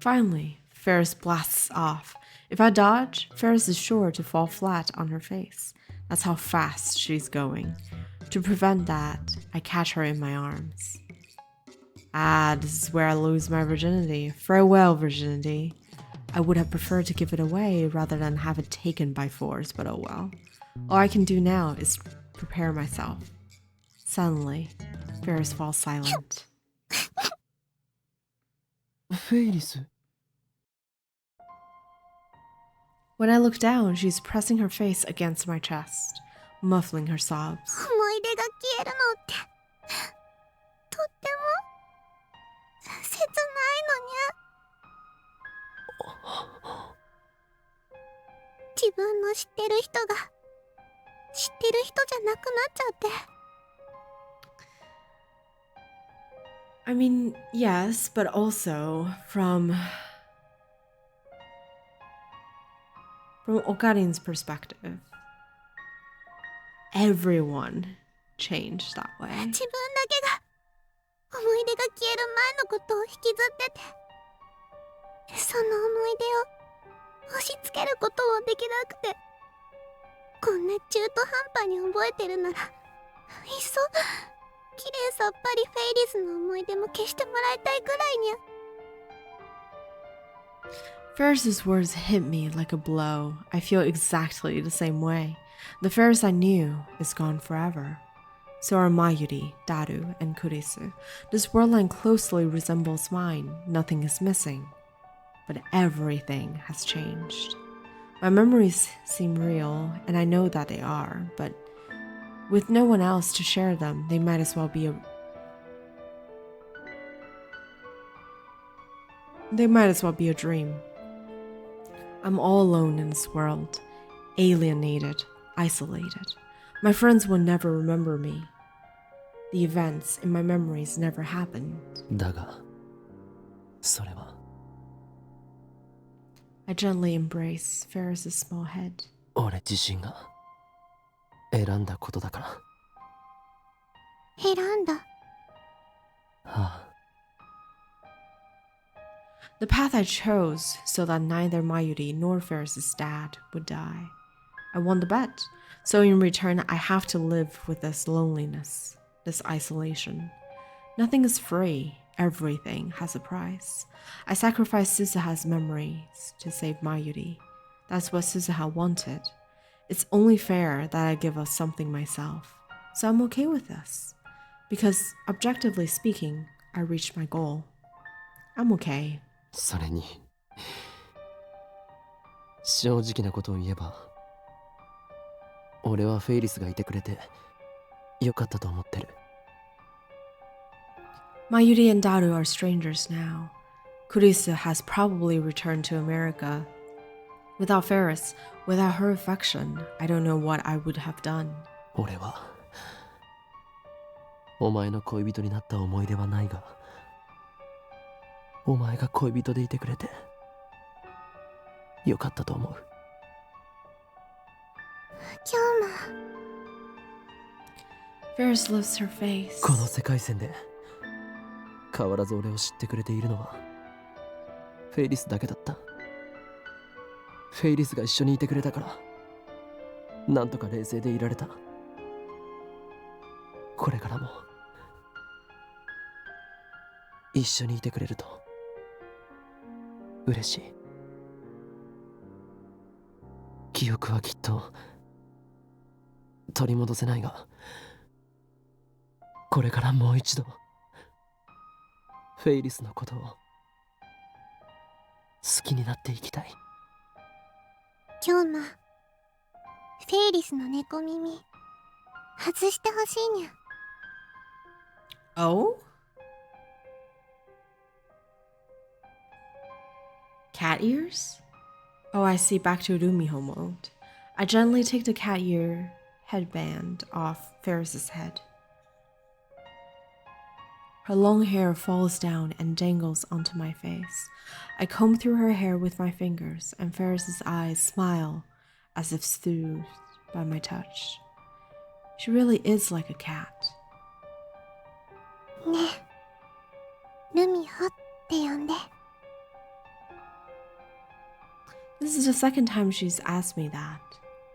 Finally, Ferris blasts off. If I dodge, Ferris is sure to fall flat on her face. That's how fast she's going. To prevent that, I catch her in my arms. Ah, this is where I lose my virginity. Farewell, virginity. I would have preferred to give it away rather than have it taken by force, but oh well. All I can do now is prepare myself. Suddenly, Ferris falls silent. フェイリス。 When I look down, she's pressing her face against my chest, muffling her sobs. 思い出が消えるのってとっても切ないのにゃ。自分の知ってる人が知ってる人じゃなくなっちゃって。 I mean, yes, but also from Okarin's perspective, everyone changed that way. 自分だけが思い出が消える前のことを引きずってて、その思い出を押し付けることもできなくて、こんな中途半端に覚えてるならいっそ綺麗さっぱりフェイリスの思い出も消してもらいたいくらいにゃ。 Ferris's words hit me like a blow. I feel exactly the same way. The Ferris I knew is gone forever. So are Mayuri, Daru, and Kurisu. This worldline closely resembles mine. Nothing is missing. But everything has changed. My memories seem real, and I know that they are, but with no one else to share them, they might as well be a dream. I'm all alone in this world, alienated, isolated. My friends will never remember me. The events in my memories never happened. だが、それは I gently embrace Ferris's small head. 俺自身が選んだことだから。選んだ。ああ。 The path I chose so that neither Mayuri nor Ferris's dad would die. I won the bet, so in return I have to live with this loneliness, this isolation. Nothing is free, everything has a price. I sacrificed Suzuha's memories to save Mayuri. That's what Suzuha wanted. It's only fair that I give up something myself, so I'm okay with this. Because, objectively speaking, I reached my goal. I'm okay. それに正直なことを言えば俺はフェイリスがいてくれてよかったと思ってる。 Mayuri and Daru are strangers now. Kurisu has probably returned to America. Without Ferris, without her affection, I don't know what I would have done. 俺はお前の恋人になった思い出はないがお前が恋人でいてくれてよかったと思う。今日も Ferris lifts her face. この世界線で変わらず俺を知ってくれているのはフェイリスだけだった。フェイリスが一緒にいてくれたからなんとか冷静でいられた。これからも一緒にいてくれると嬉しい。記憶はきっと取り戻せないが、これからもう一度フェイリスのことを好きになっていきたい。今日もフェイリスの猫耳外してほしいにゃ。 Oh? Cat ears? Oh, I see. Back to Rumiho mode. I gently take the cat ear headband off Ferris's head. Her long hair falls down and dangles onto my face. I comb through her hair with my fingers, and Ferris's eyes smile as if soothed by my touch. She really is like a cat. ねえ、ルミホって呼んで。 This is the second time she's asked me that.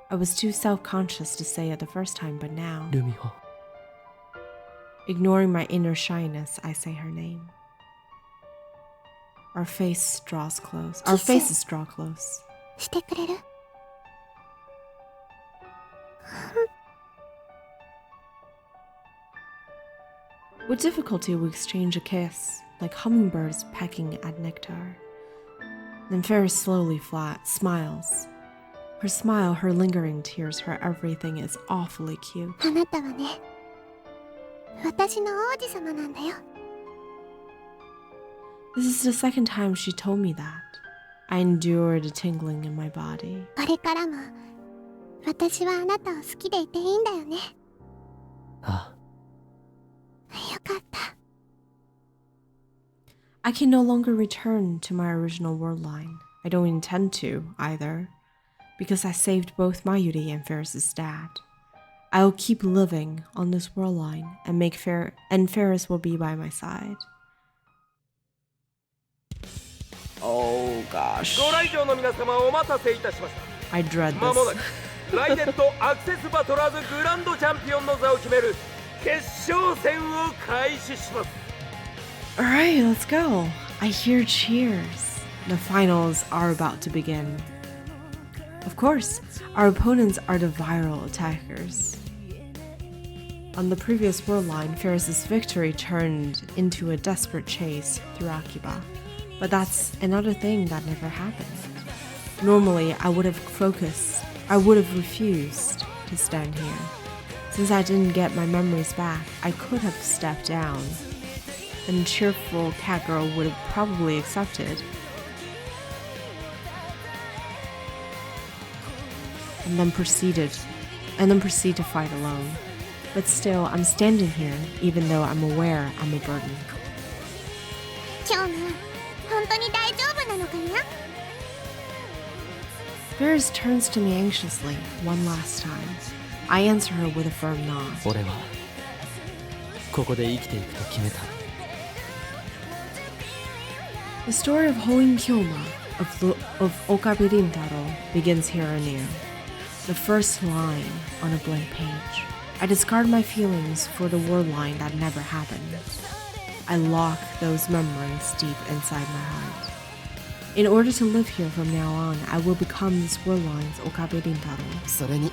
I was too self-conscious to say it the first time, but now, ルミホ、 ignoring my inner shyness, I say her name. Our faces draw close. してくれる？ With difficulty, we exchange a kiss, like hummingbirds pecking at nectar. Then Ferris slowly smiles. Her smile, her lingering tears, her everything is awfully cute. あなたはね、私の王子様なんだよ。 This is the second time she told me that. I endured a tingling in my body. これからも私はあなたを好きでいていいんだよね。ああ、よかった。 I can no longer return to my original world line. I don't intend to, either, because I saved both Mayuri and Ferris's dad. I'll keep living on this world line and Ferris will be by my side. Oh gosh. ご来場の皆様お待たせいたしました。 I dread まもな this. くライデットアクセスバトラーズグランドチャンピオンの座を決める決勝戦を開始します。 Alright, let's go. I hear cheers. The finals are about to begin. Of course, our opponents are the viral attackers. On the previous world line, Ferris's victory turned into a desperate chase through Akiba. But that's another thing that never happened. Normally, I would have refused to stand here. Since I didn't get my memories back, I could have stepped down. And cheerful cat girl would have probably accepted. And then proceed to fight alone. But still, I'm standing here, even though I'm aware I'm a burden. 今日も本当に大丈夫なのかにゃ？ Ferris turns to me anxiously, one last time. I answer her with a firm nod. 俺はここで生きていくと決めた。 The story of Hoin Kyoma of Okabe Rintaro begins here anew. The first line on a blank page. I discard my feelings for the word line that never happened. I lock those memories deep inside my heart. In order to live here from now on, I will become this word line's Okabe Rintaro. それに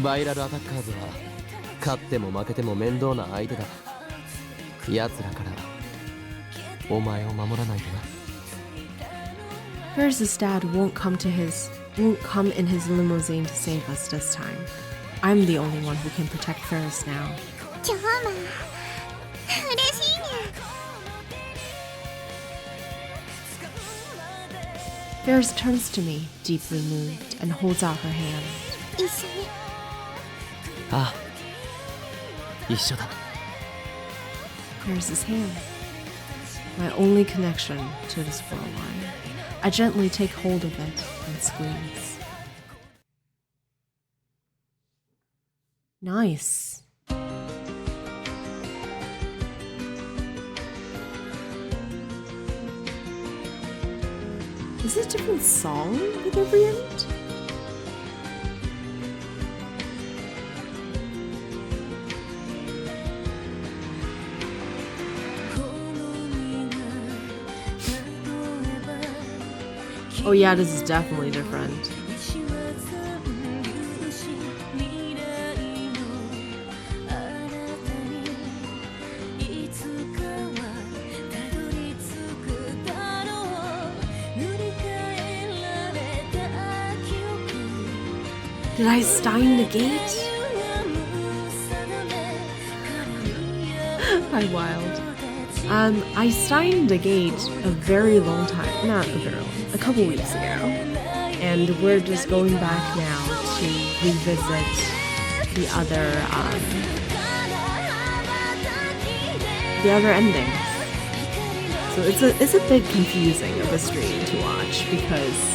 バイラルアタッカーズは勝っても負けても面倒な相手だ。奴らからお前を守らないとな。 Ferris's dad won't come in his limousine to save us this time. I'm the only one who can protect Ferris now. 今日も嬉しいにゃ。 Ferris turns to me, deeply moved, and holds out her hand. 一緒に。ああ、一緒だ。 Ferris's hand. My only connection to this world line. I gently take hold of it and squeeze. Nice. Is it a different song with every end? Oh yeah, this is definitely different. Did I Stein the gate? I'm wild. I Stein the gate a very long time, not a very long, a couple weeks ago. And we're just going back now to revisit the other endings. So it's a bit confusing of a stream to watch because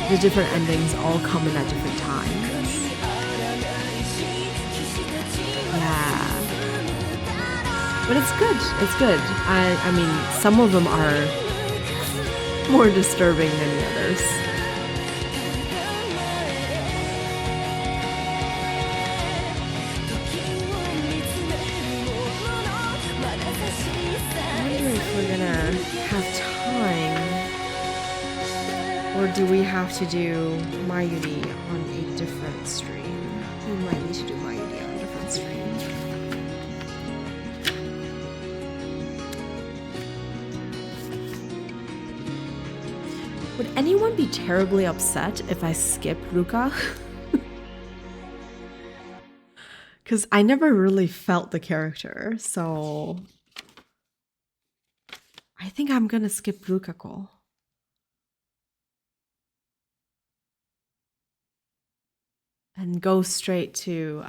the different endings all come in at different times. Yeah. But it's good. It's good. I mean, some of them are more disturbing than the others. I wonder if we're gonna have time, or do we have to do Mayuri on a different stream? We might need to do Mayuri on a different stream. Would anyone be terribly upset if I skip Ruka? Because I never really felt the character, so I think I'm gonna skip Rukako. And go straight to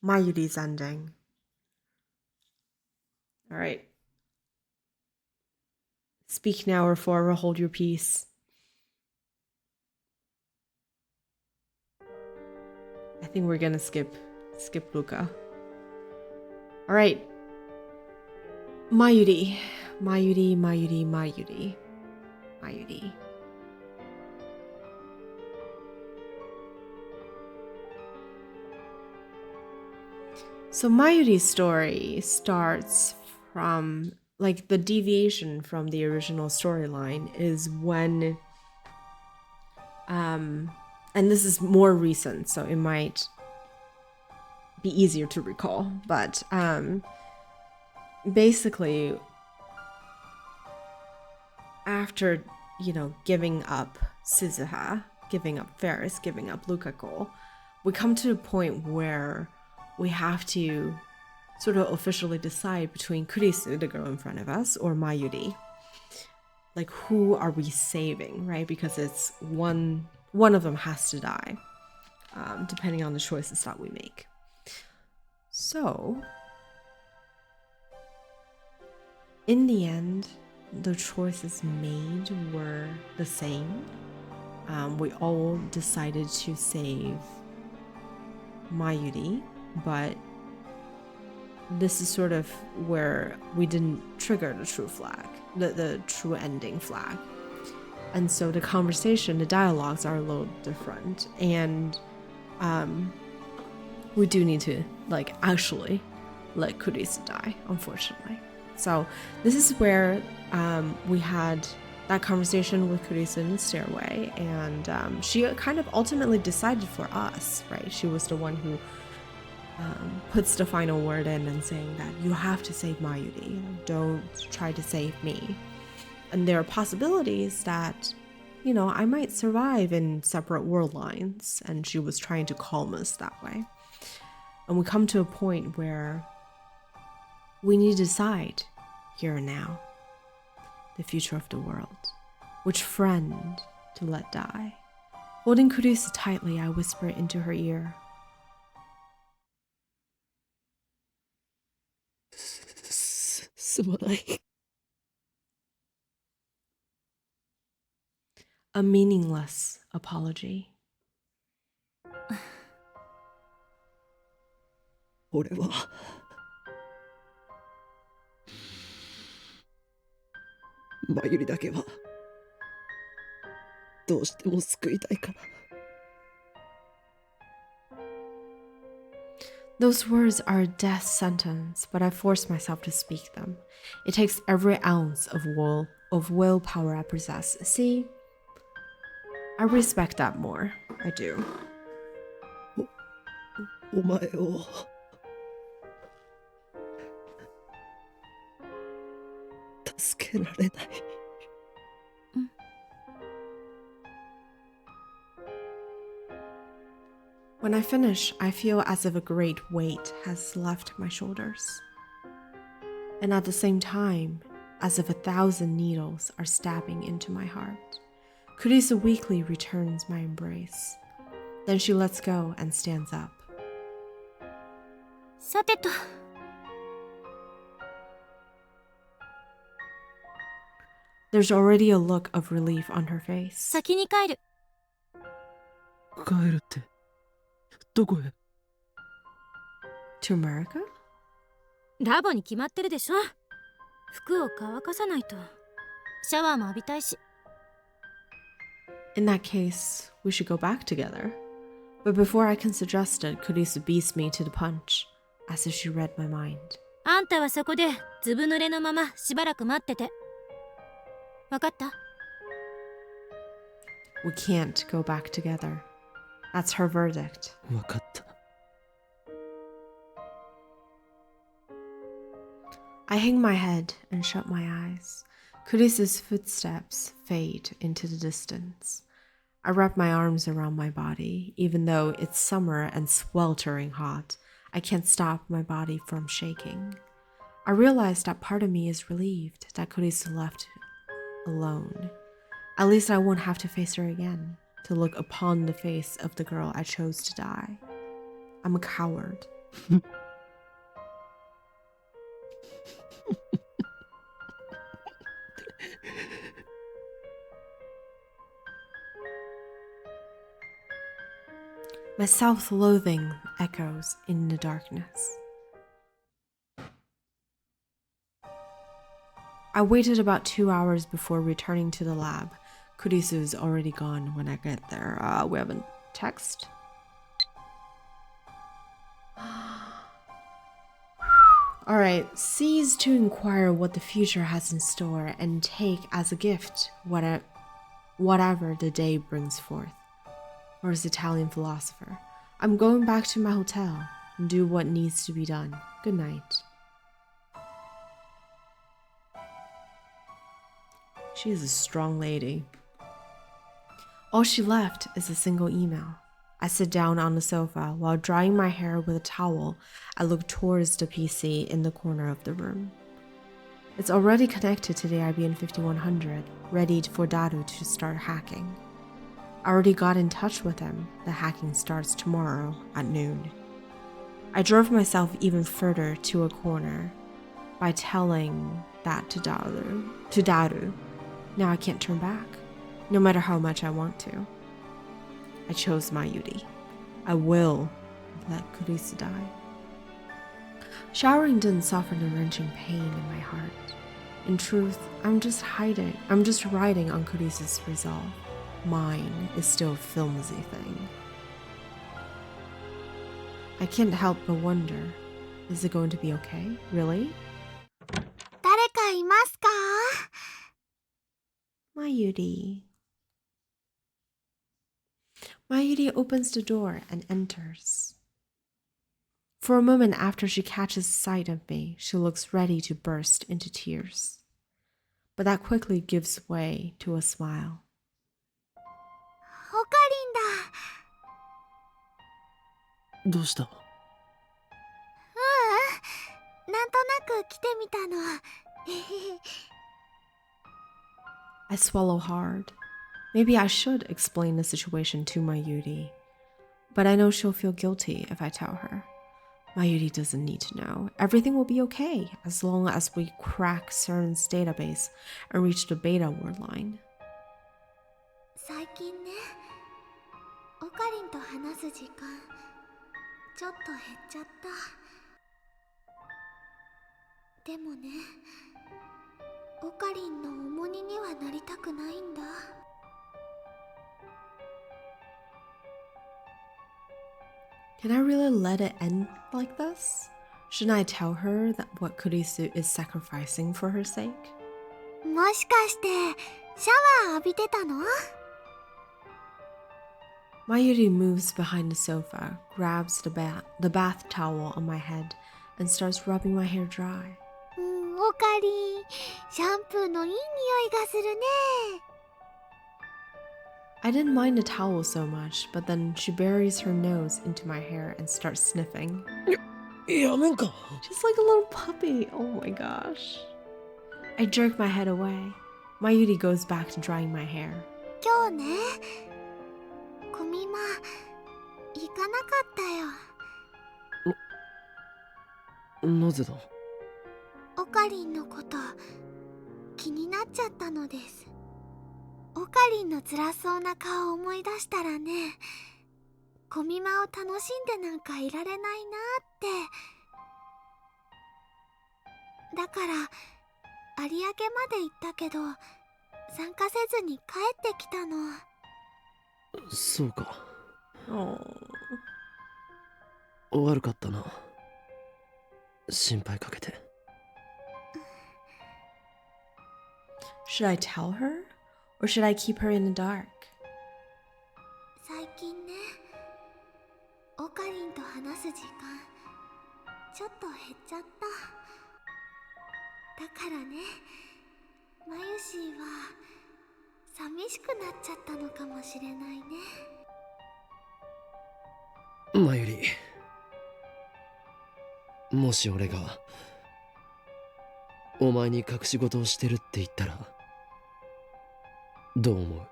Mayuri's ending. Alright. Speak now or forever hold your peace. I think we're gonna skip Luca. Alright. Mayuri. So Mayuri's story starts from, like, the deviation from the original storyline is when and this is more recent, so it might be easier to recall, but basically after, giving up Suzuha, giving up Ferris, giving up Lukako, we come to a point where we have to sort of officially decide between Kurisu, the girl in front of us, or Mayuri. Like, who are we saving, right? Because it's one of them has to die, depending on the choices that we make. So, in the end, the choices made were the same. We all decided to save Mayuri, but this is sort of where we didn't trigger the true flag, the true ending flag. And so the conversation, the dialogues are a little different. And we do need to, actually let Kurisu die, unfortunately. So this is where we had that conversation with Kurisu in the stairway. And she kind of ultimately decided for us, right? She was the one who puts the final word in and saying that you have to save Mayuri, don't try to save me. And there are possibilities that, I might survive in separate world lines, and she was trying to calm us that way. And we come to a point where we need to decide here and now the future of the world, which friend to let die. Holding Kurisu tightly, I whisper into her ear. A meaningless apology. 俺はまゆりだけはどうしても救いたいから。 Those words are a death sentence, but I force myself to speak them. It takes every ounce of willpower I possess. See, I respect that more. I do. お前を助けられない。When I finish, I feel as if a great weight has left my shoulders. And at the same time, as if 1,000 needles are stabbing into my heart. Kurisu weakly returns my embrace. Then she lets go and stands up. さてと。There's already a look of relief on her face. 先に帰る。帰るってどこへ？ To America? ラボに決まってるでしょ。服を乾かさないと。シャワーも浴びたいし。In that case, we should go back together. But before I can suggest it, Kurisu beats me to the punch, as if she read my mind. あんたはそこでずぶ濡れのまましばらく待ってて。わかった？ We can't go back together. That's her verdict. わかった。 I hang my head and shut my eyes. Kurisu's footsteps fade into the distance. I wrap my arms around my body. Even though it's summer and sweltering hot, I can't stop my body from shaking. I realize that part of me is relieved that Kurisu left alone. At least I won't have to face her again, to look upon the face of the girl I chose to die. I'm a coward. My self-loathing echoes in the darkness. I waited about 2 hours before returning to the lab. Kurisu is already gone when I get there. We have a text? Alright, cease to inquire what the future has in store and take as a gift whatever the day brings forth. Or as Italian philosopher, I'm going back to my hotel and do what needs to be done. Good night. She is a strong lady. All she left is a single email. I sit down on the sofa while drying my hair with a towel. I look towards the PC in the corner of the room. It's already connected to the IBM 5100, ready for Daru to start hacking. I already got in touch with him. The hacking starts tomorrow at noon. I drove myself even further to a corner by telling that to Daru. Now I can't turn back, no matter how much I want to. I chose Mayuri. I will let Kurisu die. Showering didn't soften the wrenching pain in my heart. In truth, I'm just riding on Kurisu's resolve. Mine is still a flimsy thing. I can't help but wonder, is it going to be okay? Really? 誰かいますか？ Mayuri. Mayuri opens the door and enters. For a moment after she catches sight of me, she looks ready to burst into tears. But that quickly gives way to a smile. オカリンだ。どうした？ううん。なんとなく来てみたの。I swallow hard. Maybe I should explain the situation to Mayuri. But I know she'll feel guilty if I tell her. Mayuri doesn't need to know. Everything will be okay as long as we crack CERN's database and reach the beta word line. 最近ね、オカリンと話す時間ちょっと減っちゃった。でもね、オカリンの重荷にはなりたくないんだ。Can I really let it end like this? Shouldn't I tell her that what Kurisu is sacrificing for her sake? もしかしてシャワー浴びてたの？ Mayuri moves behind the sofa, grabs the bath towel on my head, and starts rubbing my hair dry. オカリン、シャンプーのいい匂いがするね。I didn't mind the towel so much, but then she buries her nose into my hair and starts sniffing. やめんか。 Just like a little puppy. Oh my gosh. I jerk my head away. Mayuri goes back to drying my hair. 今日ね、コミマ行かなかったよ。なぜだ？オカリンのこと気になっちゃったのです。オカリンの辛そうな顔を思い出したらね、コミマを楽しんでなんかいられないなって。だから有明まで行ったけど参加せずに帰ってきたの。そうか。 Oh. 悪かったな。心配かけて。Should I tell her? Or should I keep her in the dark? 最近ね、オカリンと話す時間ちょっと減っちゃった。だからね、マユシーは寂しくなっちゃったのかもしれないね。マユリ、もし俺がお前に隠し事をしてるって言ったらどう思う？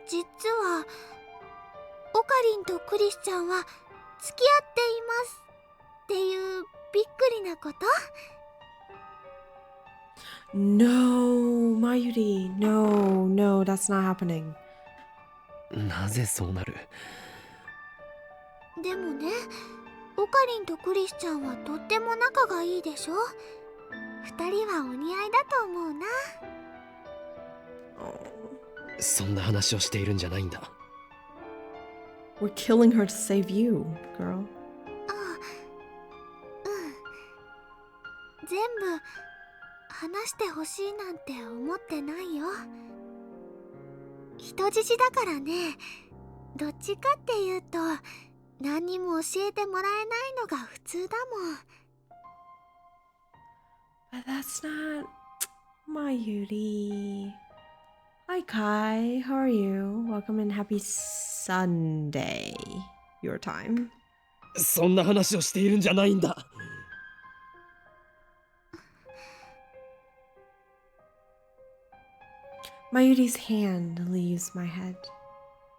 実はオカリンとクリスちゃんは付き合っていますっていうびっくりなこと？ No, Mayuri. No, no, that's not happening. なぜそうなる？でもね、オカリンとクリスちゃんはとっても仲がいいでしょ。二人はお似合いだと思うな。そんな話をしているんじゃないんだ。 We're killing her to save you, girl. ああ、うん。全部話してほしいなんて思ってないよ。人質だからね。どっちかっていうと何にも教えてもらえないのが普通だもん。 But that's not Mayuri. Hi Kai, how are you? Welcome and happy Sunday. Your time. そんな話をしているんじゃないんだ。Mayuri's hand leaves my head.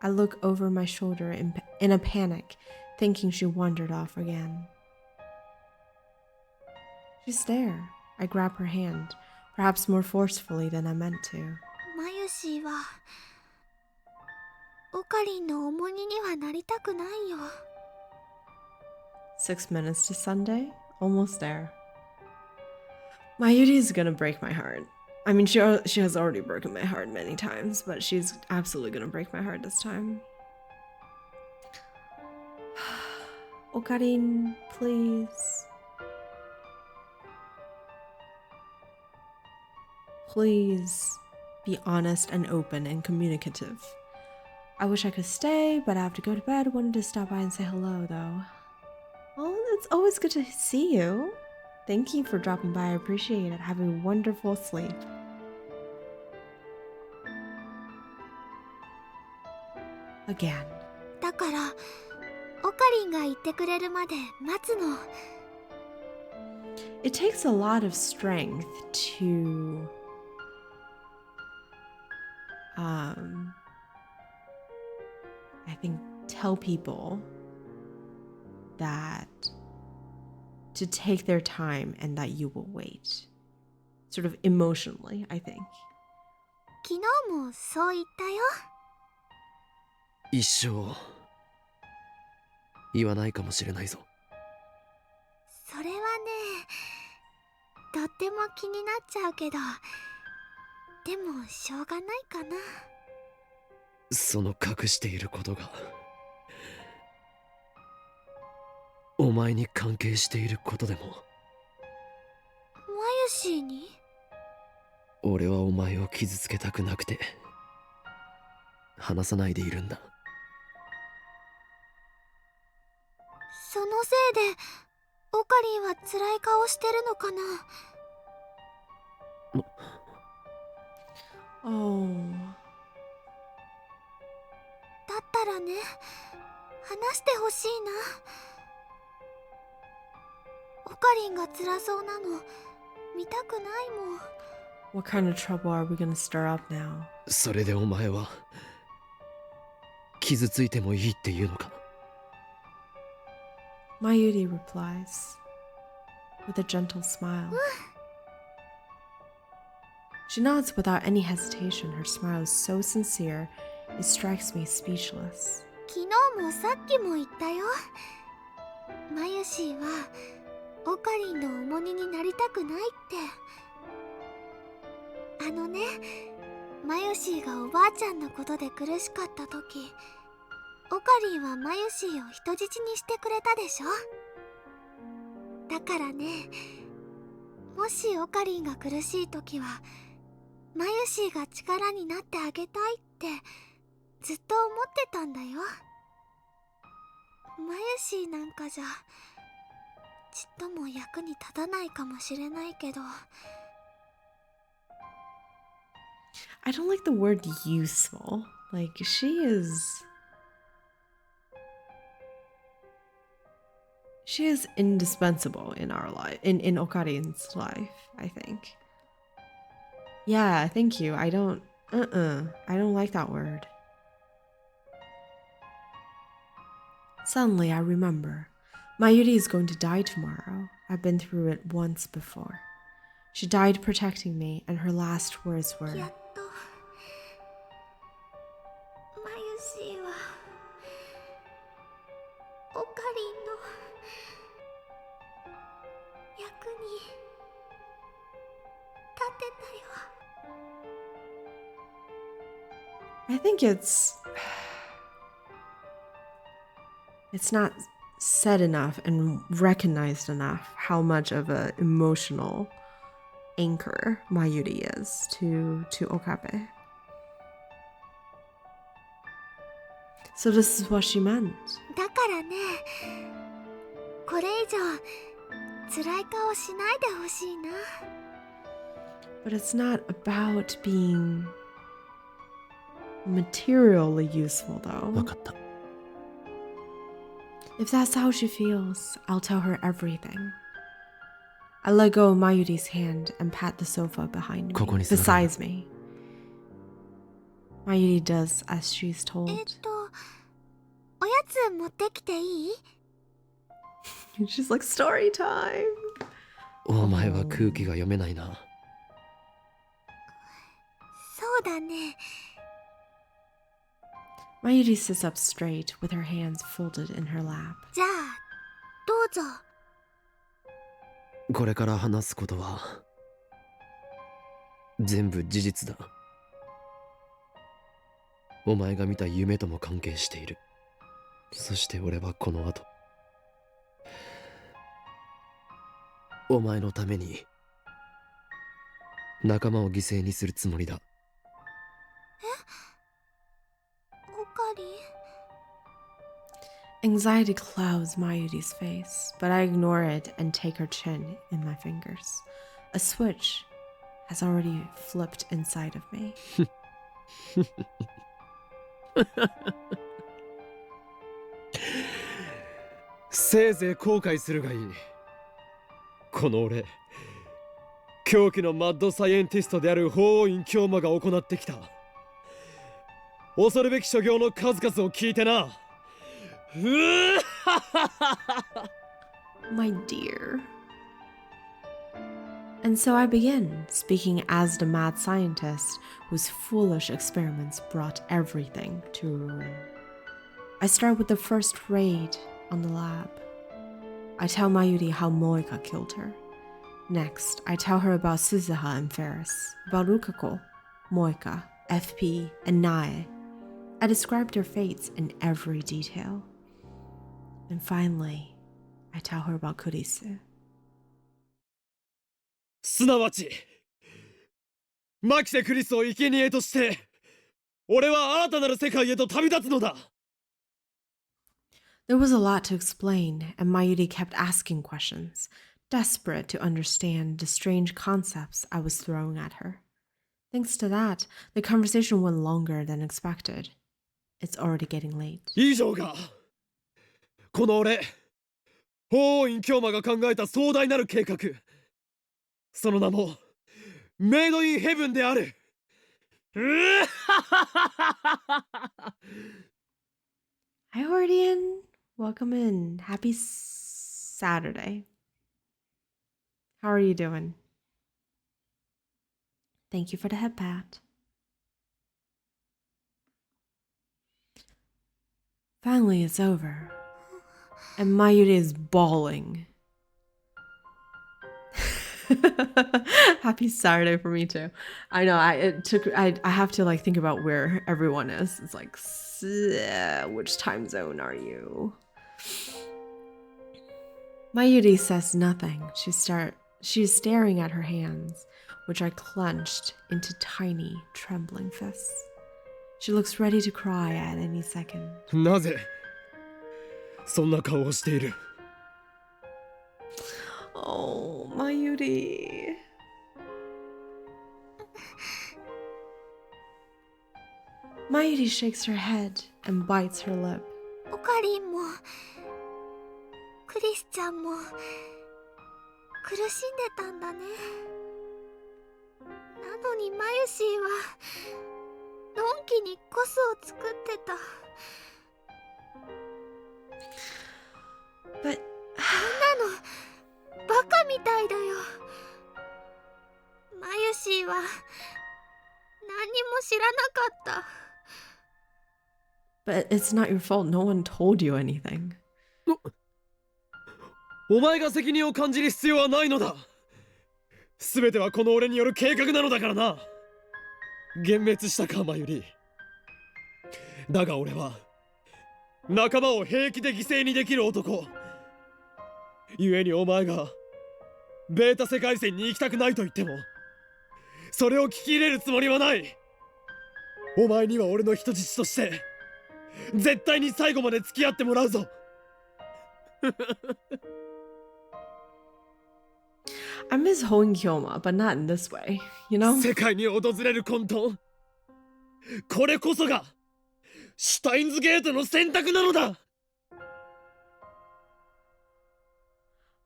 I look over my shoulder in a panic, thinking she wandered off again. She's there. I grab her hand, perhaps more forcefully than I meant to. マユシーはオカリンの重荷にはなりたくないよ。 6 minutes to Sunday? Almost there. Mayuri is gonna break my heart. I mean, she has already broken my heart many times, but she's absolutely gonna break my heart this time. Okarin, please. Please be honest and open and communicative. I wish I could stay, but I have to go to bed. Wanted to stop by and say hello, though. Well, it's always good to see you. Thank you for dropping by. I appreciate it. Have a wonderful sleep. Again. だからオカリンが言ってくれるまで待つの。 It takes a lot of strength to I think tell people that to take their time and that you will wait. Sort of emotionally, I think. 昨日もそう言ったよ。一生言わないかもしれないぞ。それはね、とっても気になっちゃうけど、でもしょうがないかな。その隠していることがお前に関係していることでも。マユシーに？俺はお前を傷つけたくなくて話さないでいるんだ。そのせいでオカリンは辛い顔してるのかな。Oh. だったらね、話してほしいな。オカリンが辛そうなの見たくないもん。What kind of trouble are we gonna stir up now? それでお前は傷ついてもいいって言うのか。Mayuri replies with a gentle smile. She nods without any hesitation. Her smile is so sincere, it strikes me speechless. 昨日もさっきも言ったよ。マユシーはオカリンの重荷になりたくないって。マユシーがおばあちゃんのことで苦しかった時、オカリンはマユシーを人質にしてくれたでしょ。だからね、もしオカリンが苦しい時はマユシーが力になってあげたいってずっと思ってたんだよ。マユシーなんかじゃちっとも役に立たないかもしれないけど。I don't like the word useful. Like, she is indispensable in our life, in Okarin's life, I think. Yeah, thank you. I don't like that word. Suddenly I remember. Mayuri is going to die tomorrow. I've been through it once before. She died protecting me, and her last words were, やっとマユシーはオカリンの役に立てたよ。I think it's not said enough and recognized enough how much of an emotional anchor Mayuri is to Okabe. So this is what she meant. だからね、これ以上辛い顔しないでほしいな。 But it's not about being materially useful, though. 分かった。 If that's how she feels, I'll tell her everything. I let go of Mayuri's hand and pat the sofa behind me, besides me. Mayuri does as she's told. おやつ持ってきていい？ She's like, story time. お前は空気が読めないな。そうだね。Mayuri sits up straight with her hands folded in her lap. じゃあどうぞ。これから話すことは全部事実だ。お前が見た夢とも関係している。そして俺はこの後お前のために仲間を犠牲にするつもりだ。え？オカリン？ Anxiety clouds Mayuri's face, but I ignore it and take her chin in my fingers. A switch has already flipped inside of me. せいぜい後悔するがいい。この俺、狂気のマッドサイエンティストである法王院京馬が行ってきた恐るべき所業の数々を聞いてな。My dear. And so I begin, speaking as the mad scientist whose foolish experiments brought everything to ruin. I start with the first raid on the lab. I tell Mayuri how Moika killed her. Next, I tell her about Suzuha and Ferris, about Rukako, Moika, FP, and Nae. I describe their fates in every detail. And finally, I tell her about Kurisu. すなわちマキセ・クリスを生贄として俺は新たなる世界へと旅立つのだ。 There was a lot to explain, and Mayuri kept asking questions, desperate to understand the strange concepts I was throwing at her. Thanks to that, the conversation went longer than expected. It's already getting late. 以上がこの俺法王院京馬が考えた壮大なる計画、その名もメイドインヘブンである。Hi, Hordian. Welcome in. Happy Saturday. How are you doing? Thank you for the head pat. Finally, it's over. And Mayuri is bawling. Happy Saturday for me too. I know. I have to like think about where everyone is. It's like, which time zone are you? Mayuri says nothing. She's staring at her hands, which are clenched into tiny, trembling fists. She looks ready to cry at any second. なぜそんな顔をしている？ Oh, Mayuri. Mayuri shakes her head and bites her lip. オカリンもクリスちゃんも苦しんでたんだね。なのにマユシーはのんきにコスを作ってた。 But そんなのバカみたいだよ。マユシーは何にも知らなかった。 But it's not your fault. No one told you anything. お前が責任を感じる必要はないのだ。すべてはこの俺による計画なのだからな。幻滅したか、マユリ。だが俺は仲間を平気で犠牲にできる男。故にお前がベータ世界線に行きたくないと言ってもそれを聞き入れるつもりはない。お前には俺の人質として絶対に最後まで付き合ってもらうぞ。I miss Honkyoma, but not in this way, you know? 世界に訪れる混沌、これこそがシュタインズゲートの選択なのだ。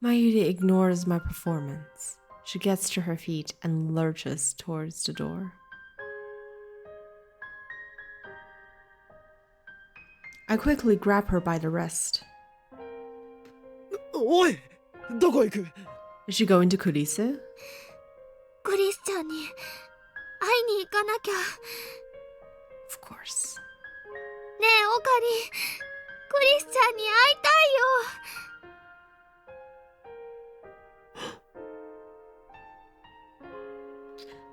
Mayuri ignores my performance. She gets to her feet and lurches towards the door. I quickly grab her by the wrist. おい、どこ行く？ Is she going to Kurisu? クリスちゃんに会いに行かなきゃ。 Of course. ねえオカリン、クリスちゃんに会いたいよ。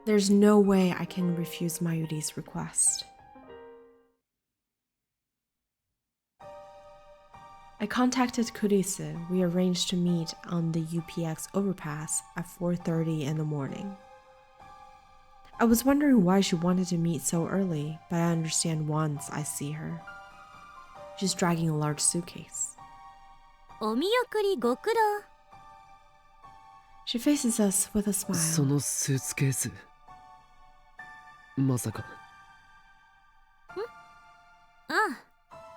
There's no way I can refuse Mayuri's request. I contacted Kurisu. We arranged to meet on the UPX overpass at 4:30 in the morning. I was wondering why she wanted to meet so early, but I understand once I see her. She's dragging a large suitcase. お見送りご苦労。 She faces us with a そ smile. のスーツケースまさか。ああ、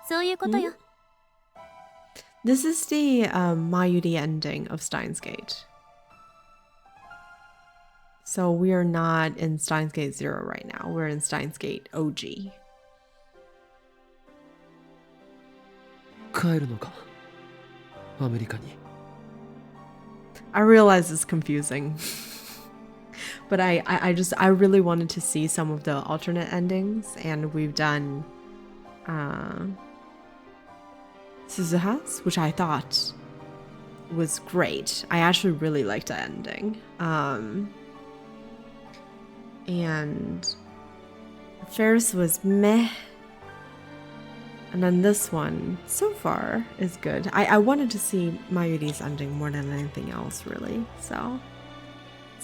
そういうことよ。 This is the Mayuri ending of Steins Gate. So we are not in Steins Gate 0 right now. We're in Steins Gate OG. 帰るのか、アメリカに。 I realize it's confusing. But I really wanted to see some of the alternate endings, and we've done Suzuha's, which I thought was great. I actually really liked the ending. And Ferris was meh. And then this one, so far, is good. I wanted to see Mayuri's ending more than anything else, really. So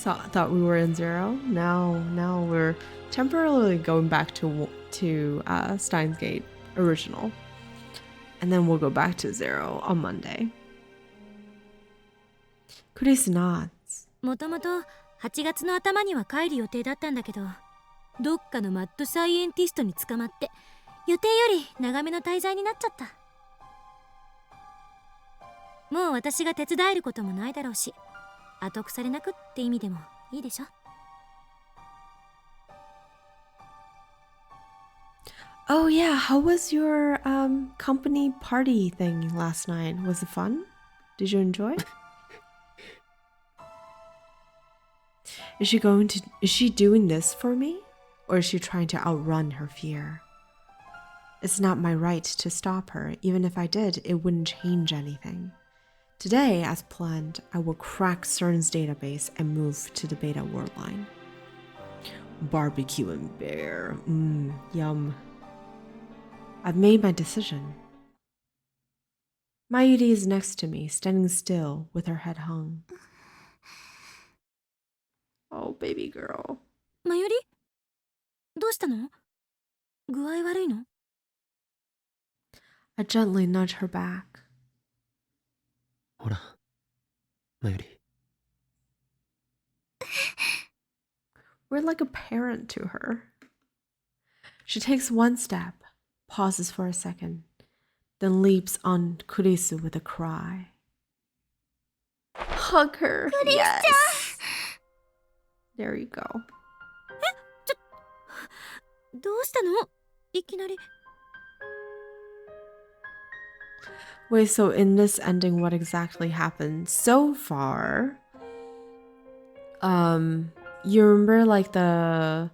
I thought we were in Zero. Now we're temporarily going back to Steins Gate original. And then we'll go back to Zero on Monday. Chris nods. もともと8月の頭には帰る予定だったんだけど、どっかのマッドサイエンティストに捕まって予定より長めの滞在になっちゃった。もう私が手伝えることもないだろうし、後腐れなくって意味でもいいでしょ。Oh yeah, how was your company party thing last night? Was it fun? Did you enjoy? Is she doing this for me? Or is she trying to outrun her fear? It's not my right to stop her. Even if I did, it wouldn't change anything. Today, as planned, I will crack CERN's database and move to the beta world line. Barbecue and bear. Yum. I've made my decision. Mayuri is next to me, standing still with her head hung. Oh, baby girl. マユリ？どうしたの？具合悪いの？ I gently nudge her back. ほら、マユリ。We're like a parent to her. She takes one step, pauses for a second, then leaps on Kurisu with a cry. Hug her. Yes. There you go. どうしたの？いきなり。Wait, so in this ending, what exactly happened? So far, you remember like the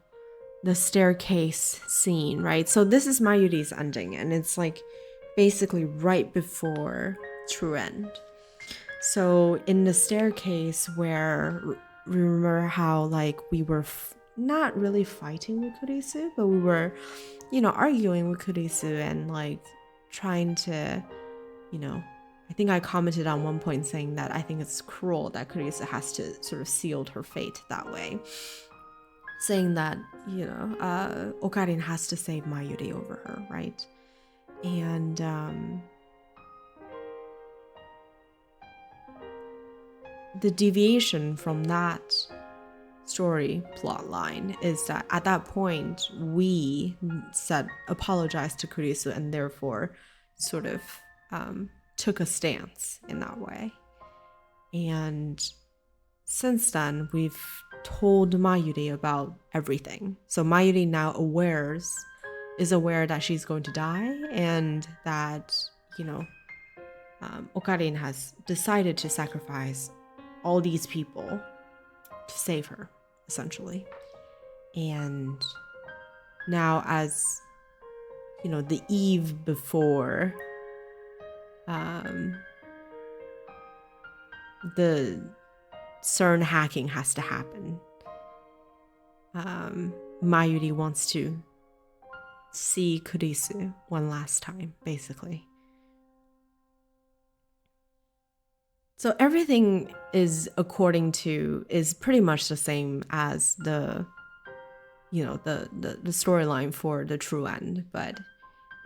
staircase scene, right? So this is Mayuri's ending, and it's like basically right before True End. So in the staircase where, remember how like we were not really fighting with Kurisu, but we were, arguing with Kurisu and like trying to, I think I commented on one point saying that I think it's cruel that Kurisu has to sort of seal her fate that way. Saying that, Okarin has to save Mayuri over her, right? And the deviation from that story plot line is that at that point we apologized to Kurisu and therefore sort of took a stance in that way. And since then we've told Mayuri about everything. So Mayuri now is aware that she's going to die and that, Okarin has decided to sacrifice all these people to save her, essentially. And now as, the eve before the CERN hacking has to happen, Mayuri wants to see Kurisu one last time, basically. So everything is pretty much the same as the storyline for the True End, but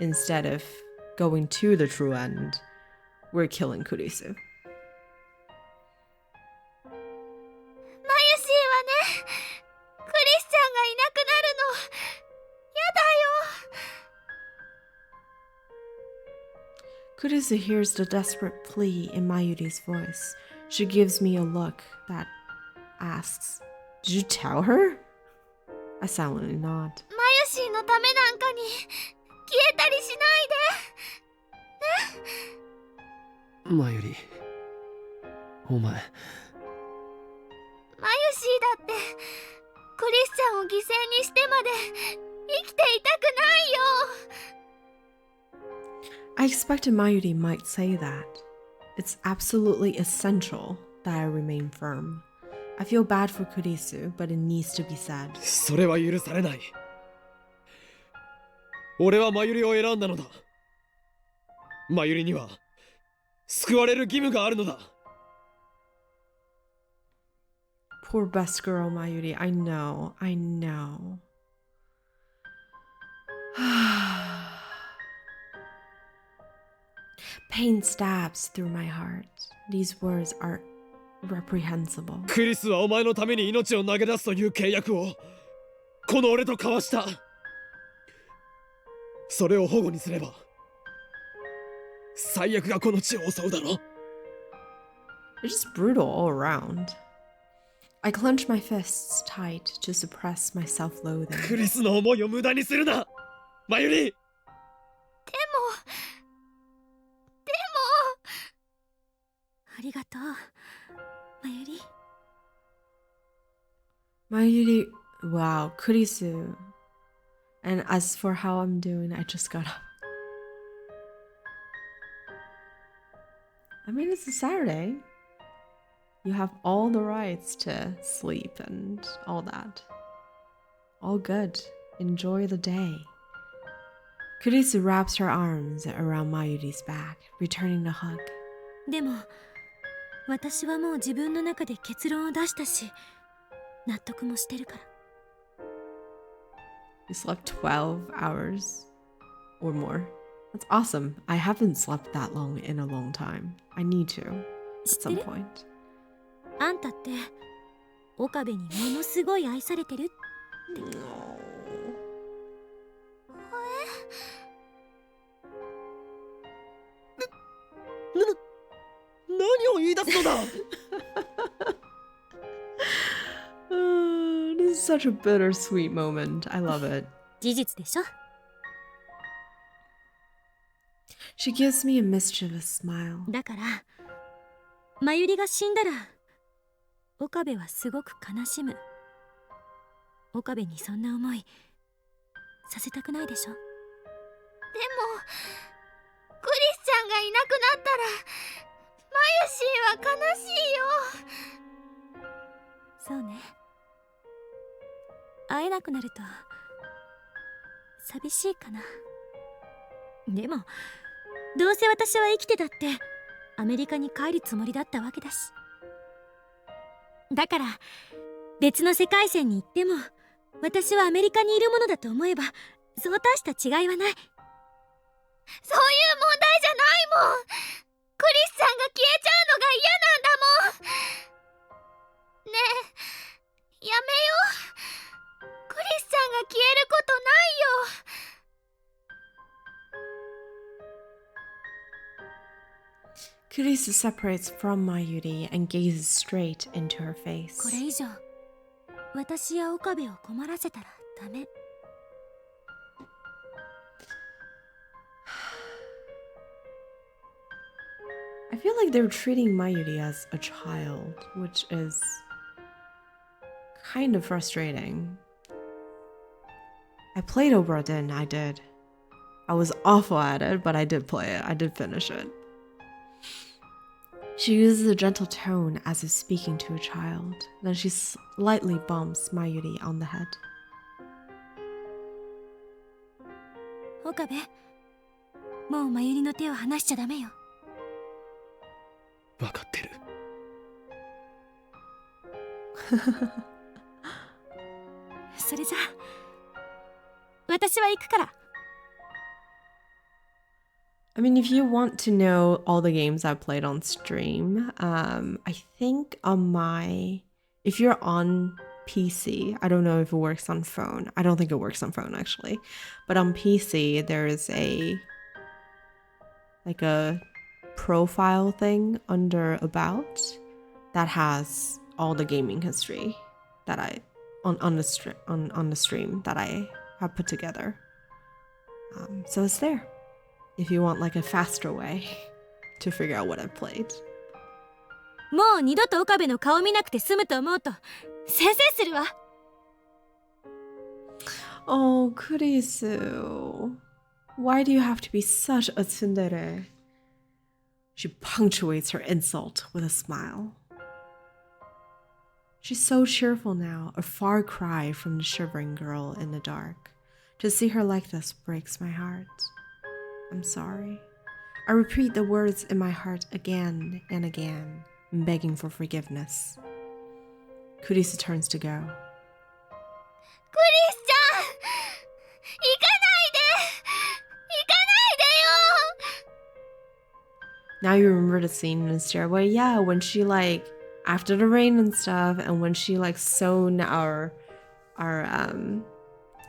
instead of going to the True End, we're killing Kurisu. マユシーはね、クリスチャンがいなくなるの。やだよ。 Kurisu hears the desperate plea in Mayuri's voice. She gives me a look that asks, "Did you tell her?" I silently nod. マユシーのためなんかに消えたりしないで。ね。マユリ、お前。マユシーだってクリスチャンを犠牲にしてまで生きていたくないよ。 I expected Mayuri might say that. It's absolutely essential that I remain firm. I feel bad for Kurisu, but it needs to be said. それは許されない。俺はマユリを選んだのだ。マユリには救われる義務があるのだ。Poor best girl Mayuri. I know. Pain stabs through my heart. These words are reprehensible. クリスはお前のために命を投げ出すという契約をこの俺と交わした。それを保護にすれば最悪がこの地を襲うだろ。 It's just brutal all around. I clench my fists tight to suppress my self-loathing. クリスの思いを無駄にするな、マユリ。ありがとう、マユリ。Mayuri, wow, Kurisu. And as for how I'm doing, I just got up. I mean, it's a Saturday. You have all the rights to sleep and all that. All good. Enjoy the day. Kurisu wraps her arms around Mayuri's back, returning the hug. でも私はもう自分の中で結論を出したし、納得もしてるから。You slept 12 hours or more. That's awesome. I haven't slept that long in a long time. I need to at some point. あんたって岡部にものすごい愛されてるって。何を言い出すのだ。This is such a bittersweet moment. I love it. 事実でしょ。She gives me a mischievous smile. だからマユリが死んだら岡部はすごく悲しむ。岡部にそんな思いさせたくないでしょ。でもクリスチャンがいなくなったらマユシーは悲しいよ。そうね。会えなくなると寂しいかな。でもどうせ私は生きてたってアメリカに帰るつもりだったわけだし。だから別の世界線に行っても私はアメリカにいるものだと思えばそう大した違いはない。そういう問題じゃないもん。クリスチャンが消えちゃうのが嫌なんだもん。ねえ、やめよう。クリスチャンが消えることないよ。Kurisu separates from Mayuri and gazes straight into her face. これ以上私や岡部を困らせたらダメ。I feel like they're treating Mayuri as a child, which is kind of frustrating. I played Obra Dinn, I did. I was awful at it, but I did play it. I did finish it. She uses a gentle tone as if speaking to a child. Then she slightly bumps Mayuri on the head. 岡部、もうマユリの手を離しちゃダメよ。分かってる。それじゃ私は行くから。I mean, if you want to know all the games I've played on stream, I think on if you're on PC, I don't know if it works on phone. I don't think it works on phone actually. But on PC, there is like a profile thing under About that has all the gaming history that I on the stream that I have put together. So it's there. If you want like a faster way to figure out what I've played. もう二度と岡部の顔見なくて済むと思うと先生するわ。 Oh, Kurisu. Why do you have to be such a tsundere? She punctuates her insult with a smile. She's so cheerful now, a far cry from the shivering girl in the dark. To see her like this breaks my heart. I'm sorry. I repeat the words in my heart again and again, begging for forgiveness. Kurisu turns to go. クリスちゃん、行かないで、行かないでよ。 Now you remember the scene in the stairway? Yeah, when she like after the rain and stuff, and when she like sewn our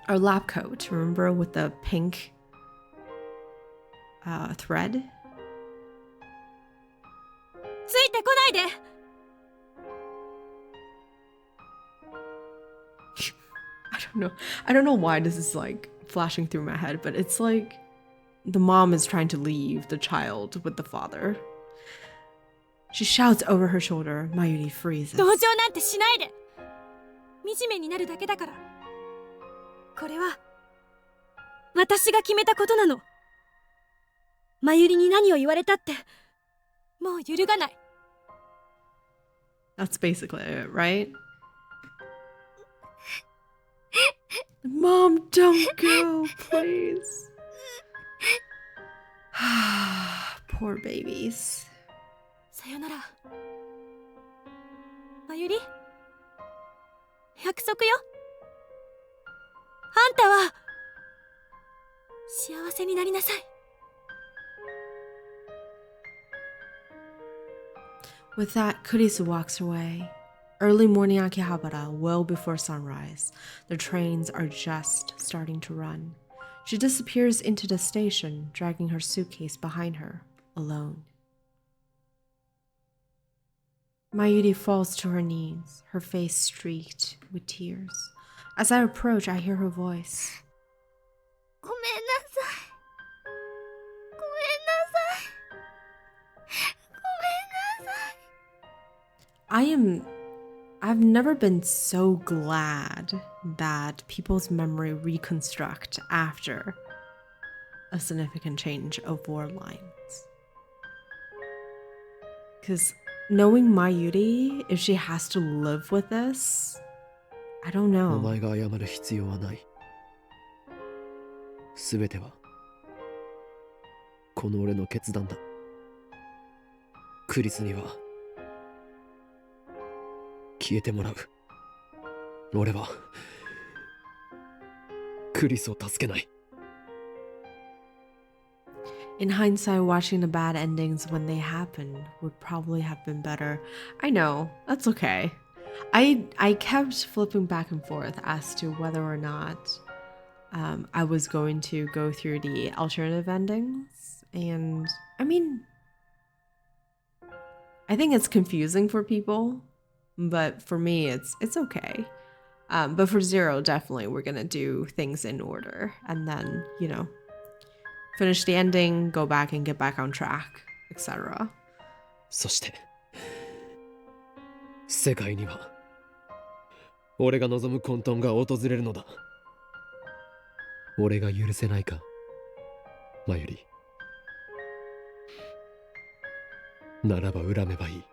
lab coat, remember, with the pink thread? ついてこないで。 I don't know why this is like flashing through my head, but it's like the mom is trying to leave the child with the father. She shouts over her shoulder. Mayuri freezes. 同情なんてしないで。惨めになるだけだから。これは私が決めたことなの。まゆりに何を言われたってもう揺るがない。 That's basically it, right? Mom, don't go, please. Poor babies. さよなら。まゆり、約束よ。あんたは幸せになりなさい。 With that, Kurisu walks away. Early morning Akihabara, well before sunrise. The trains are just starting to run. She disappears into the station, dragging her suitcase behind her, alone. Mayuri falls to her knees, her face streaked with tears. As I approach, I hear her voice. ごめんなさい。ごめんなさい。ごめんなさい。 I've never been so glad that people's memory reconstruct after a significant change of worldlines. Because knowing Mayuri, if she has to live with this, I don't お know. 前が謝る必要はない。すべてはこの俺の決断だ。クリスには消えてもらう。俺はクリスを助けない。 In hindsight, watching the bad endings when they happen would probably have been better. I know, that's okay. I kept flipping back and forth as to whether or not I was going to go through the alternative endings. And I mean, I think it's confusing for people, but for me, it's okay. But for Zero, definitely, we're gonna do things in order, and then, you know, finish the ending, go back and get back on track, etc. そして世界には俺が望む混沌が訪れるのだ。俺が許せないか、マユリ。ならば恨めばいい。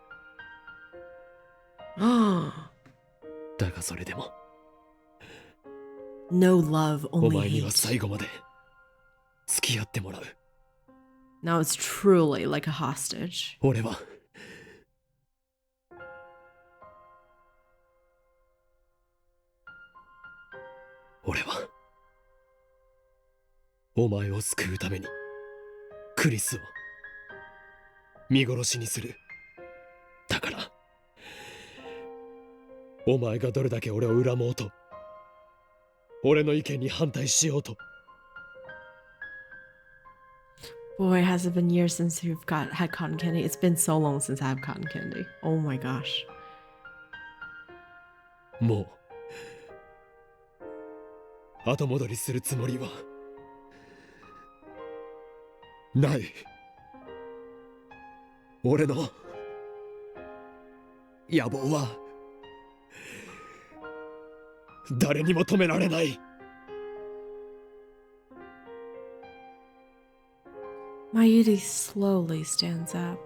だがそれでも No love, お only 前には hate. 最後まで付き合ってもらう。 Now it's truly like a hostage. 俺はお前を救うためにクリスを見殺しにする。だからお前がどれだけ俺を恨もうと、俺の意見に反対しようと、 Boy, has it been years since you've had cotton candy? It's been so long since I have cotton candy. Oh my gosh. もう後戻りするつもりはない。俺の野望は誰にも止められない。 Mayuri slowly stands up.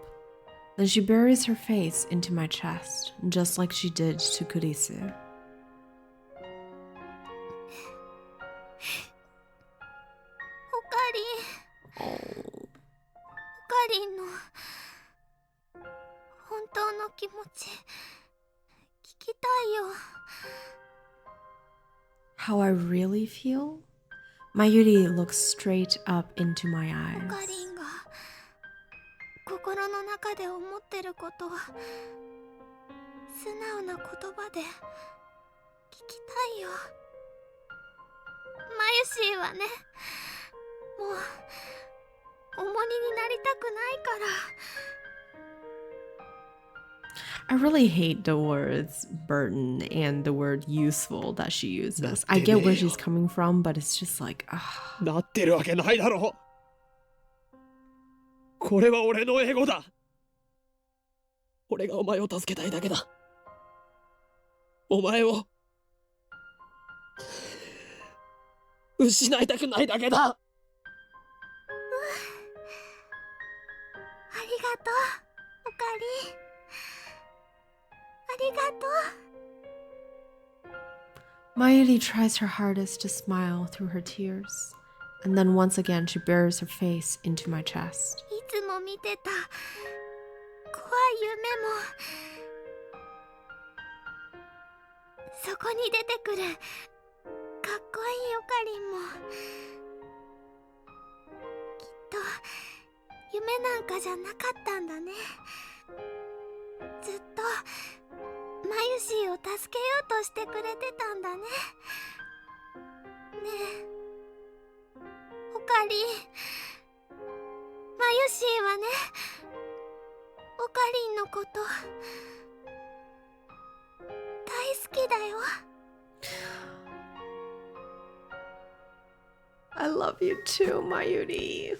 Then she buries her face into my chest, just like she did to Kurisu. オカリン、オカリンの本当の気持ち聞きたいよ。 How I really feel? Mayuri looks straight up into my オカ eyes. リンが心の中で思ってることは素直な言葉で聞きたいよ。マユシーはね、もう重荷になりたくないから。 I really hate the words burden and the word useful that she uses. I get where she's coming from, but it's just like, なってるわけないだろう。これは俺のエゴだ。俺がお前を助けたいだけだ。お前を失いたくないだけだ。ありがとう、オカリン。ありがとう。 Mayuri tries her hardest to smile through her tears, and then once again she buries her face into my chest. いつも見てた怖い夢もそこに出てくるかっこいいオカリンもきっと夢なんかじゃなかったんだね。ずっとマユシーを助けようとしてくれてたんだね。ねえオカリン、マユシーはね、オカリンのこと大好きだよ。 I love you too, Mayuri.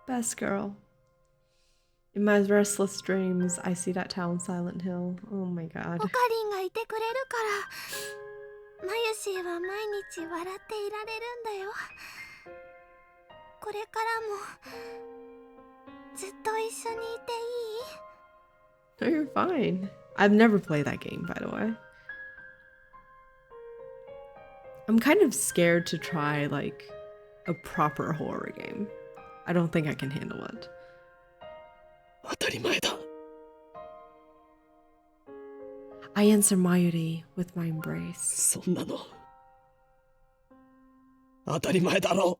Best girl. In my restless dreams, I see that town, Silent Hill. Oh my オ god. カリンがいてくれるからマユシーは毎日笑っていられるんだよ。これからもずっと一緒にいていい？ No, you're fine. I've never played that game, by the way. I'm kind of scared to try, like, a proper horror game. I don't think I can handle it. 当たり前だ。 I answer Mayuri with my embrace. そんなの当たり前だろ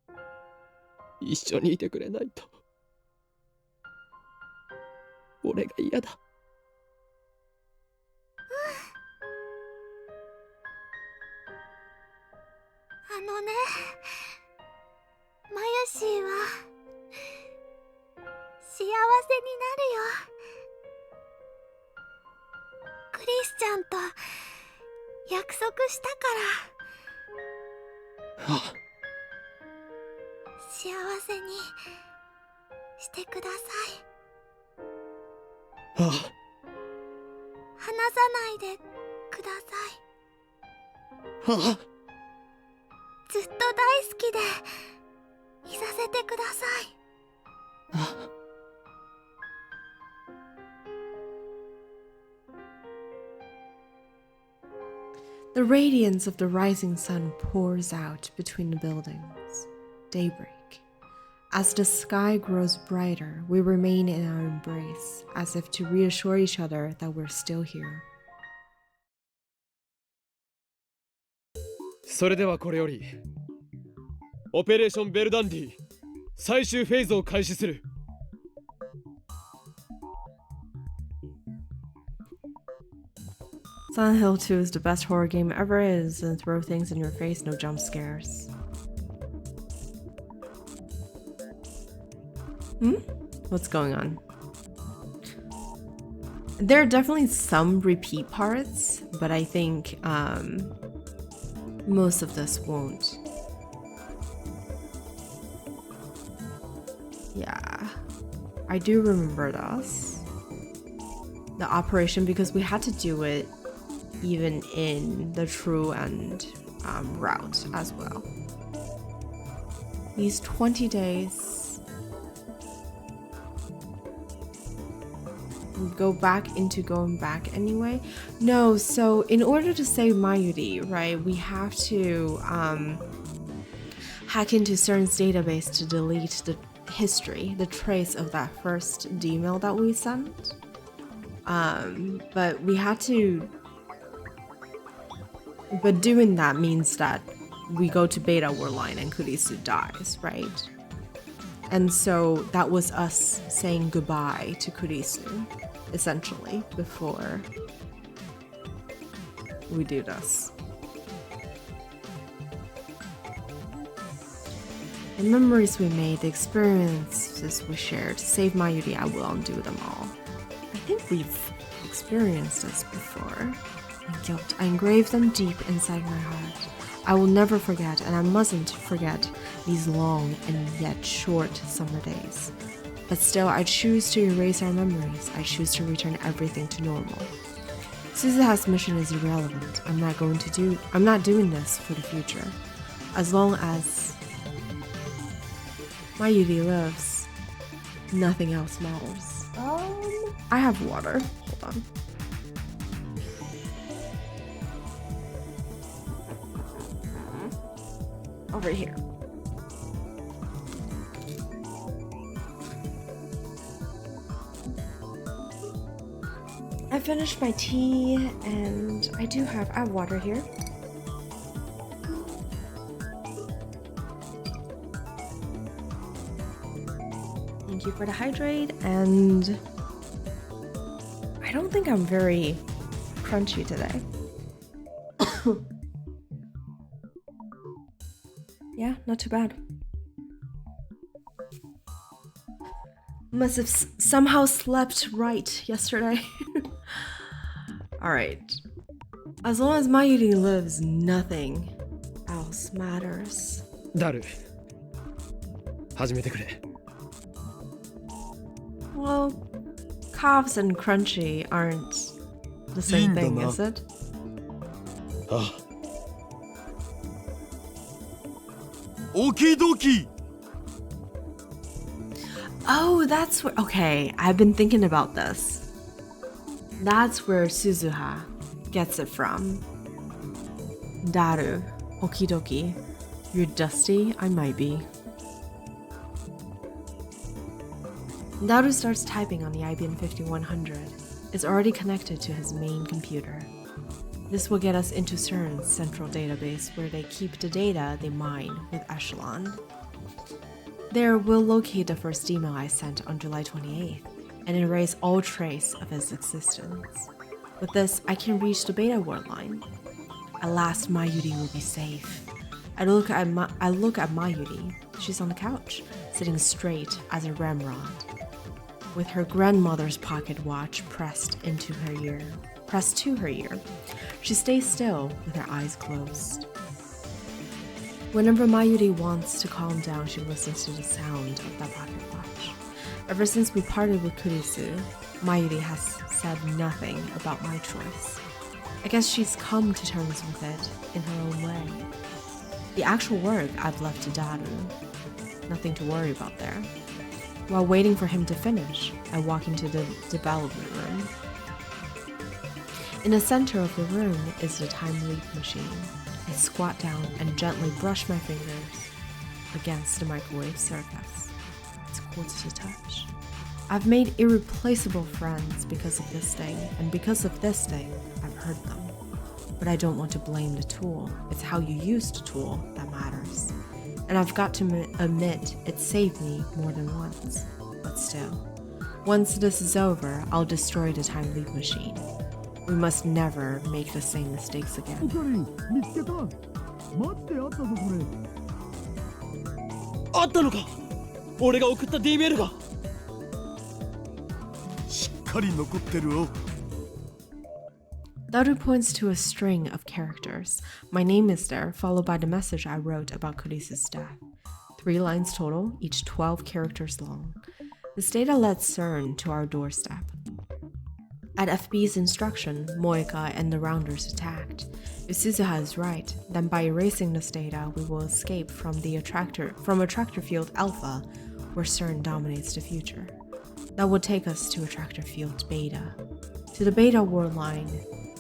う。一緒にいてくれないと俺が嫌だ。あのね、マユシーは幸せになるよ。クリスチャンと約束したからあ、幸せにしてください。ああ、離さないでください。ああ、ずっと大好きでいさせてください。ああ。The radiance of the rising sun pours out between the buildings. Daybreak. As the sky grows brighter, we remain in our embrace, as if to reassure each other that we're still here. それではこれよりオペレーションベルダンディ最終フェーズを開始する。Silent Hill 2 is the best horror game ever is, and throw things in your face, no jump scares. What's going on? There are definitely some repeat parts, but I think most of this won't. Yeah. I do remember this. The operation, because we had to do it even in the true end route as well. These 20 days we go back into going back anyway. No, so in order to save Mayuri, right, we have to hack into CERN's database to delete the history, the trace of that first email that we sent. But we had to. But doing that means that we go to Beta Worldline and Kurisu dies, right? And so that was us saying goodbye to Kurisu, essentially, before we do this. The memories we made, the experiences we shared, save Mayuri, I will undo them all. I think we've experienced this before. My guilt, I engraved them deep inside my heart. I will never forget, and I mustn't forget these long and yet short summer days. But still, I choose to erase our memories. I choose to return everything to normal. Suzuha's mission is irrelevant. I'm not doing this for the future. As long as Mayuri lives, nothing else matters. I have water. Hold on. Over here. I finished my tea and I have water here. Thank you for the hydrate, and I don't think I'm very crunchy today. Yeah, not too bad. Must have somehow slept right yesterday. Alright. As long as Mayuri lives, nothing else matters. ダル、始めてくれ。 Well, carbs and crunchy aren't the same thing, is it? ああ。 Okie dokie. Oh, that's where. Okay, I've been thinking about this. That's where Suzuha gets it from. Daru, okidoki. You're dusty, I might be. Daru starts typing on the IBM 5100. It's already connected to his main computer. This will get us into CERN's central database where they keep the data they mine with Echelon. There we'll locate the first email I sent on July 28th and erase all trace of its existence. With this, I can reach the Beta Worldline. At last, Mayuri will be safe. I look at Mayuri. She's on the couch, sitting straight as a ramrod, with her grandmother's pocket watch pressed to her ear. She stays still with her eyes closed. Whenever Mayuri wants to calm down, she listens to the sound of that pocket watch. Ever since we parted with Kurisu, Mayuri has said nothing about my choice. I guess she's come to terms with it in her own way. The actual work I've left to Daru. Nothing to worry about there. While waiting for him to finish, I walk into the development room. In the center of the room is the time leap machine. I squat down and gently brush my fingers against the microwave surface. It's cool to touch. I've made irreplaceable friends because of this thing, and because of this thing, I've hurt them. But I don't want to blame the tool. It's how you use the tool that matters. And I've got to admit, it saved me more than once. But still, once this is over, I'll destroy the time leap machine. We must never make the same mistakes again. あったのか。俺が送った D メールが。しっかり残ってるよ。 Daru points to a string of characters. My name is there, followed by the message I wrote about Kurisu's death. 3 lines total, each 12 characters long. This data led CERN to our doorstep. At FB's instruction, Moika and the Rounders attacked. If Suzuha is right, then by erasing this data, we will escape from attractor field Alpha, where CERN dominates the future. That would take us to attractor field Beta, to the Beta world line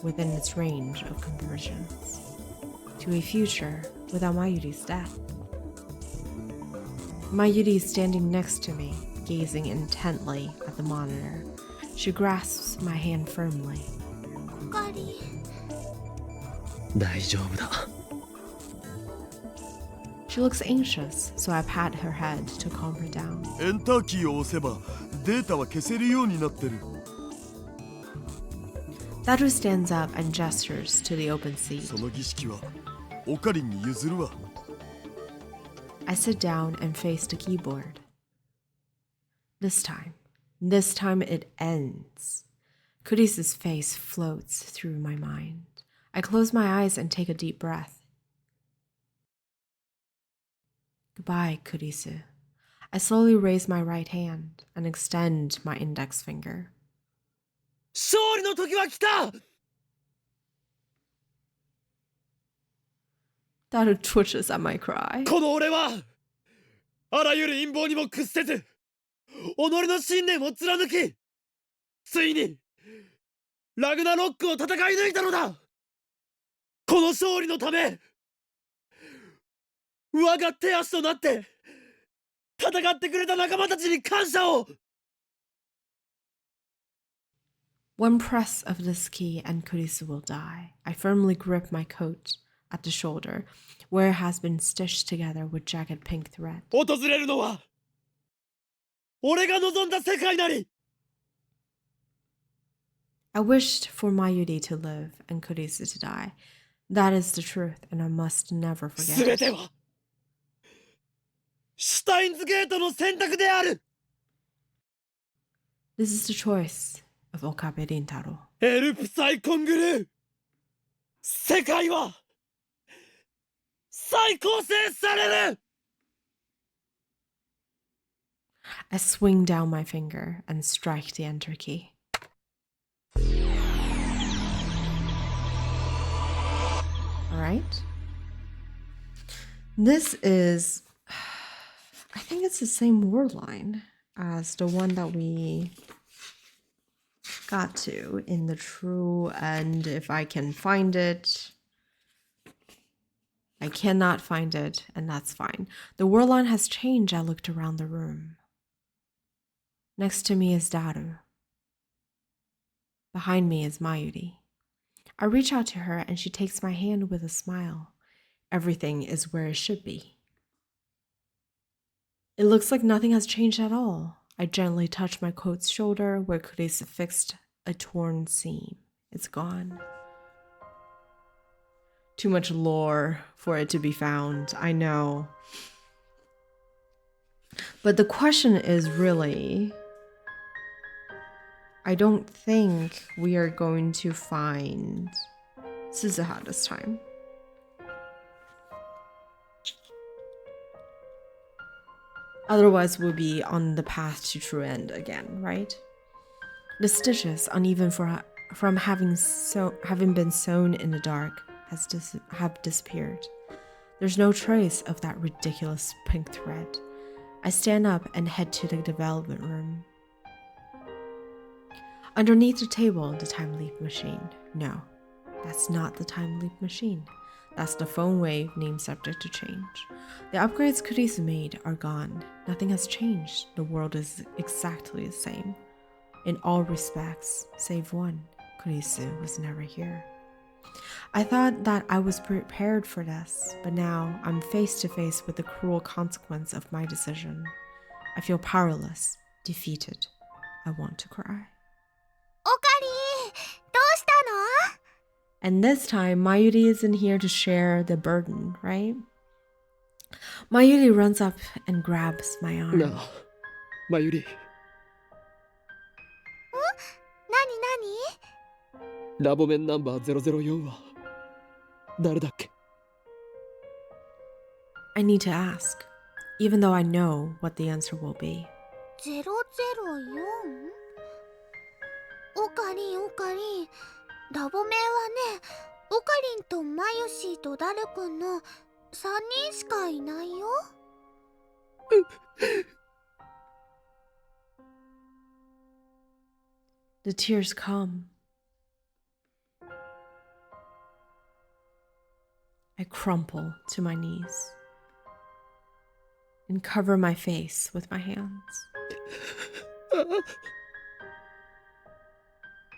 within its range of conversions, to a future without Mayuri's death. Mayuri is standing next to me, gazing intently at the monitor. She grasps my hand firmly. おかわり。大丈夫だ。 She looks anxious, so I pat her head to calm her down. エンターキーを押せばデータは消せるようになってる。 Daru stands up and gestures to the open seat. その儀式はオカリンに譲るわ。 I sit down and face the keyboard. This time it ends. Kurisa's face floats through my mind. I close my eyes and take a deep breath. Goodbye, Kurisu. I slowly raise my right hand and extend my index finger. 勝利の時は来た。 Daru twitches at my cry. この俺はあらゆる陰謀にも屈せず己の信念を貫きついにラグナロックを戦い抜いたのだ。この勝利のため我が手足となって戦ってくれた仲間たちに感謝を。 One press of this key and Kurisu will die. I firmly grip my coat at the shoulder, where it has been stitched together with jagged pink thread. 訪れるのは俺が望んだ世界なり。 I wished for Mayuri to live and Kurisu to die. That is the truth, and I must never forget 全 it. てはシュタインズゲートの選択である。 This is the choice of Okabe Rintaro. エルプサイコングルー世界は再構成される。 I swing down my finger and strike the enter key. Alright. This is... I think it's the same word line as the one that we got to in the true end. If I can find it... I cannot find it, and that's fine. The word line has changed. I looked around the room. Next to me is Daru. Behind me is Mayuri. I reach out to her and she takes my hand with a smile. Everything is where it should be. It looks like nothing has changed at all. I gently touch my coat's shoulder where Kurisu fixed a torn seam. It's gone. Too much lore for it to be found, I know. But the question is really, I don't think we are going to find Suzuha this time. Otherwise, we'll be on the path to true end again, right? The stitches, uneven from having been sewn in the dark, have disappeared. There's no trace of that ridiculous pink thread. I stand up and head to the development room. Underneath the table, the time leap machine. No, that's not the time leap machine. That's the phone wave named subject to change. The upgrades Kurisu made are gone. Nothing has changed. The world is exactly the same. In all respects, save one. Kurisu was never here. I thought that I was prepared for this, but now I'm face to face with the cruel consequence of my decision. I feel powerless, defeated. I want to cry. おかり、どうしたの？ And this time, Mayuri isn't here to share the burden, right? Mayuri runs up and grabs my arm. なあ、マユリ。なになに？ラボメンナンバー004は誰だっけ？ I need to ask, even though I know what the answer will be. 004? オカリンオカリン、ラボ名はね、オカリンとマユシーとダルくんの3人しかいないよ。The tears come. I crumple to my knees and cover my face with my hands.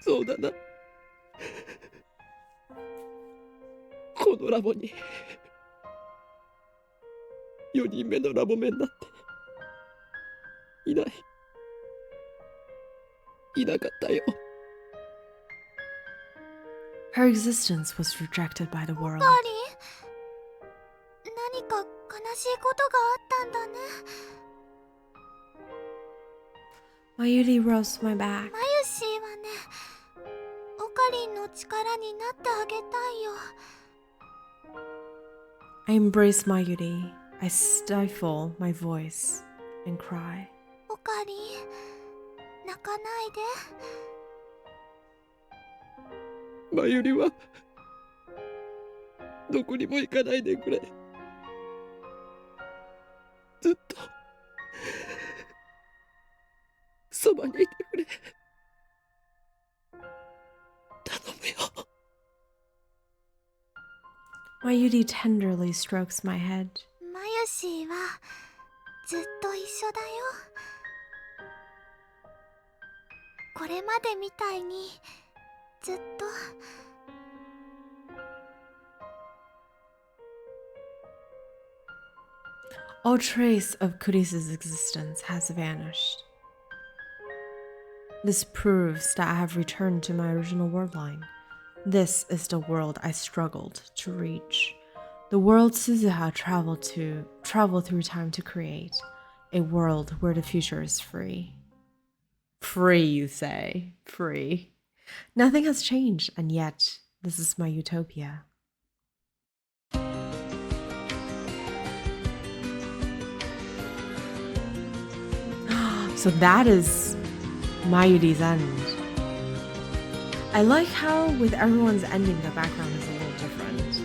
そうだな。このラボに4人目のラボメンなんていなかったよ。 Her existence was rejected by the オ world. カリン、何か悲しいことがあったんだね。Mayuri rose my back. マユシーはね、オカリンの力になってあげたいよ。I embrace Mayuri. I stifle my voice and cry. オカリン、泣かないで。マユリはどこにも行かないでくれ。ずっとそばにいてくれ。頼むよ。 Mayuri tenderly strokes my head. マユシーはずっと一緒だよ。これまでみたいにずっと。All trace of Kuris's existence has vanished. This proves that I have returned to my original world line. This is the world I struggled to reach. The world Suzuha traveled through time to create. A world where the future is free. Free, you say? Free. Nothing has changed, and yet this is my utopia. So that is Mayuri's end. I like how with everyone's ending the background is a little different.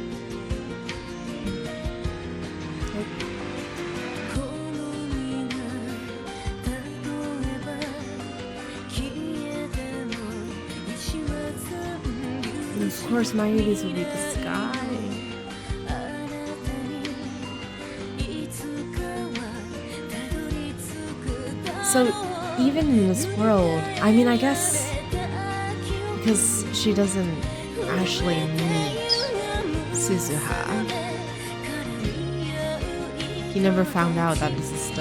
And of course Mayuri's will be the sky. So even in this world, I mean, I guess because she doesn't actually meet Suzuha, he never found out that this is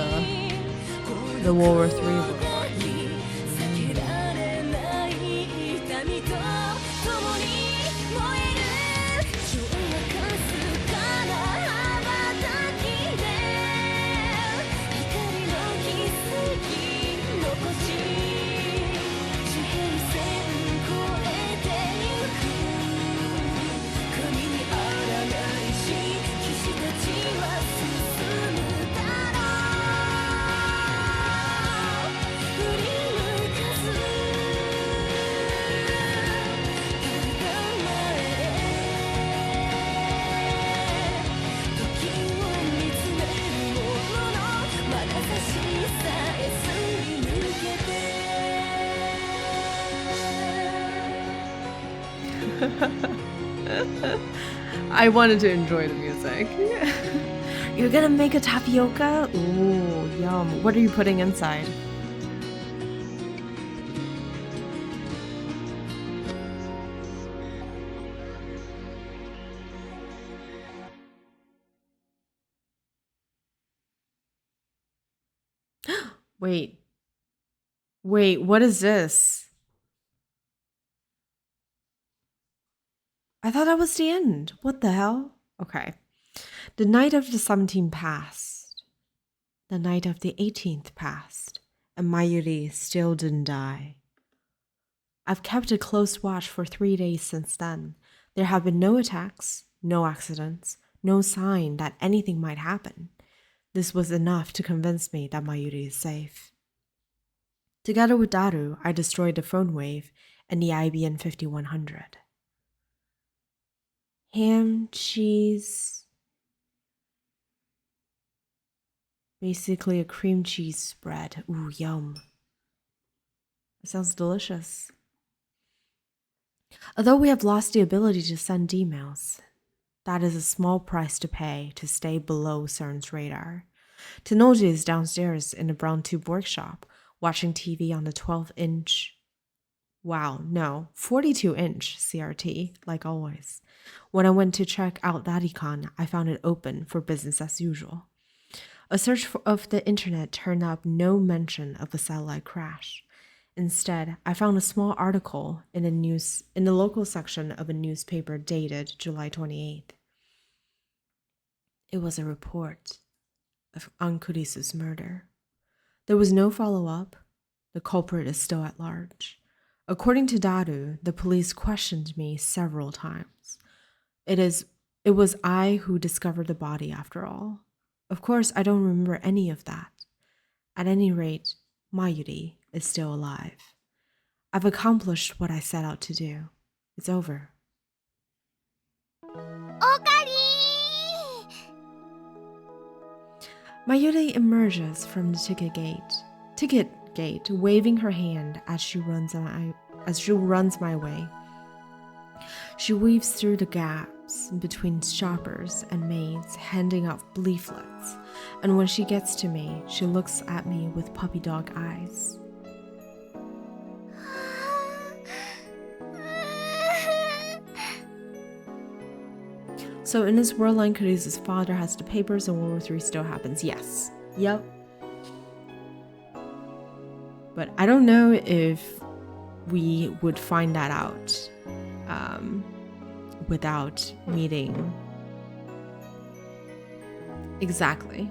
the World War III world line. I wanted to enjoy the music. You're gonna make a tapioca? Ooh, yum. What are you putting inside? Wait, what is this? I thought that was the end. What the hell? Okay. The night of the 17th passed. The night of the 18th passed. And Mayuri still didn't die. I've kept a close watch for 3 days since then. There have been no attacks, no accidents, no sign that anything might happen. This was enough to convince me that Mayuri is safe. Together with Daru, I destroyed the phone wave and the IBM 5100. Ham, cheese, basically a cream cheese spread. Ooh, yum. It sounds delicious. Although we have lost the ability to send emails, that is a small price to pay to stay below CERN's radar. Tenoji is downstairs in the brown tube workshop, watching TV on the 12-inch, 42-inch CRT, like always. When I went to check out that icon, I found it open for business as usual. A search of the internet turned up no mention of a satellite crash. Instead, I found a small article in the local section of a newspaper dated July 28th. It was a report on Kurisu's murder. There was no follow-up. The culprit is still at large. According to Daru, the police questioned me several times. It was I who discovered the body after all. Of course, I don't remember any of that. At any rate, Mayuri is still alive. I've accomplished what I set out to do. It's over. Okari! Mayuri emerges from the ticket gate, waving her hand as she runs my way. She weaves through the gaps between shoppers and maids, handing out leaflets. And when she gets to me, she looks at me with puppy dog eyes. So in this worldline, Kurisu's father has the papers and World War III still happens. Yes. Yep. But I don't know if we would find that out without meeting. Exactly.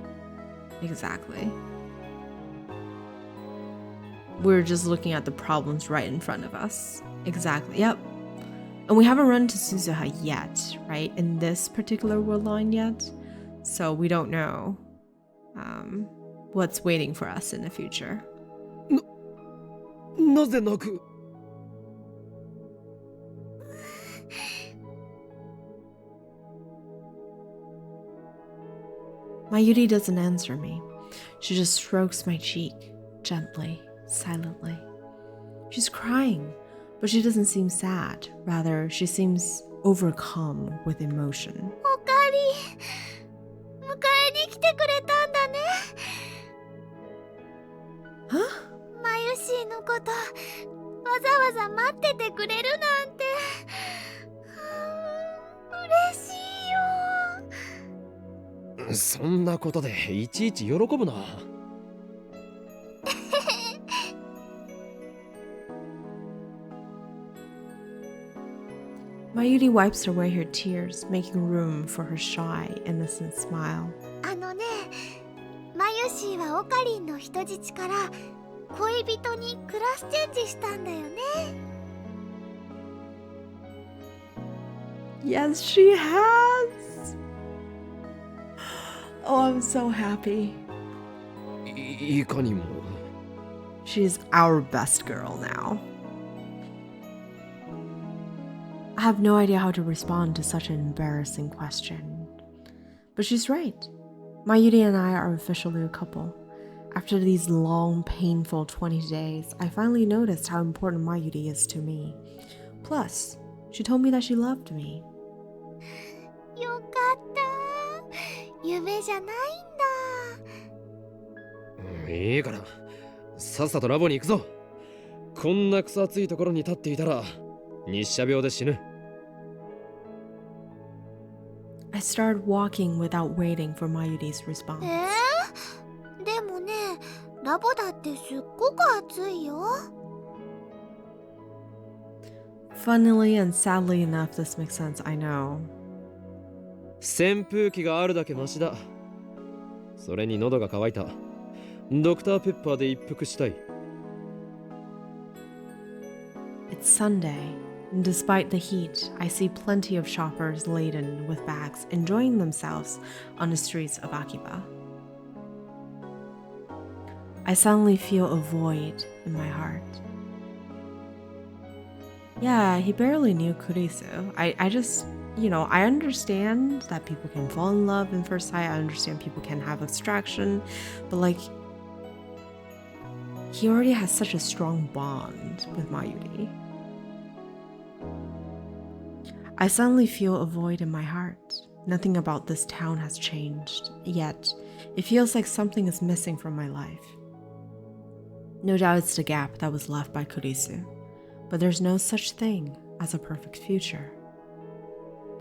We're just looking at the problems right in front of us. Exactly. Yep. And we haven't run to Suzuha yet, right? In this particular world line yet. So we don't know what's waiting for us in the future. なぜ泣く Mayuri doesn't answer me. She just strokes my cheek, gently, silently. She's crying, but she doesn't seem sad. Rather, she seems overcome with emotion. おかえり。迎えに来てくれたんだね。 Huh? マユシーのことわざわざ待っててくれるなんて。嬉しいよ。そんなことでいちいち喜ぶな。Mayuri wipes away her tears, making room for her shy, innocent smile. あのね、マユシーはオカリンの人質から恋人にクラスチェンジしたんだよね。 Yes, she has! Oh, I'm so happy. いかにも。 She's our best girl now. I have no idea how to respond to such an embarrassing question. But she's right. Mayuri and I are officially a couple. After these long, painful 20 days, I finally noticed how important Mayuri is to me. Plus, she told me that she loved me. よかった。夢じゃないんだ。いいからさっさとラボに行くぞ。こんな草暑いところに立っていたら日射病で死ぬ。 I started walking without waiting for Mayuri's response. でもね、ラボだってすっごく暑いよ。 Funnily and sadly enough, this makes sense, I know. 扇風機があるだけマシだ。それに喉が渇いた。ドクターペッパーで一服したい。 It's Sunday, and despite the heat, I see plenty of shoppers laden with bags enjoying themselves on the streets of Akiba. I suddenly feel a void in my heart. Yeah, he barely knew Kurisu. I just, I understand that people can fall in love in first sight. I understand people can have abstraction, but like, he already has such a strong bond with Mayuri. I suddenly feel a void in my heart. Nothing about this town has changed, yet it feels like something is missing from my life. No doubt it's the gap that was left by Kurisu, but there's no such thing as a perfect future.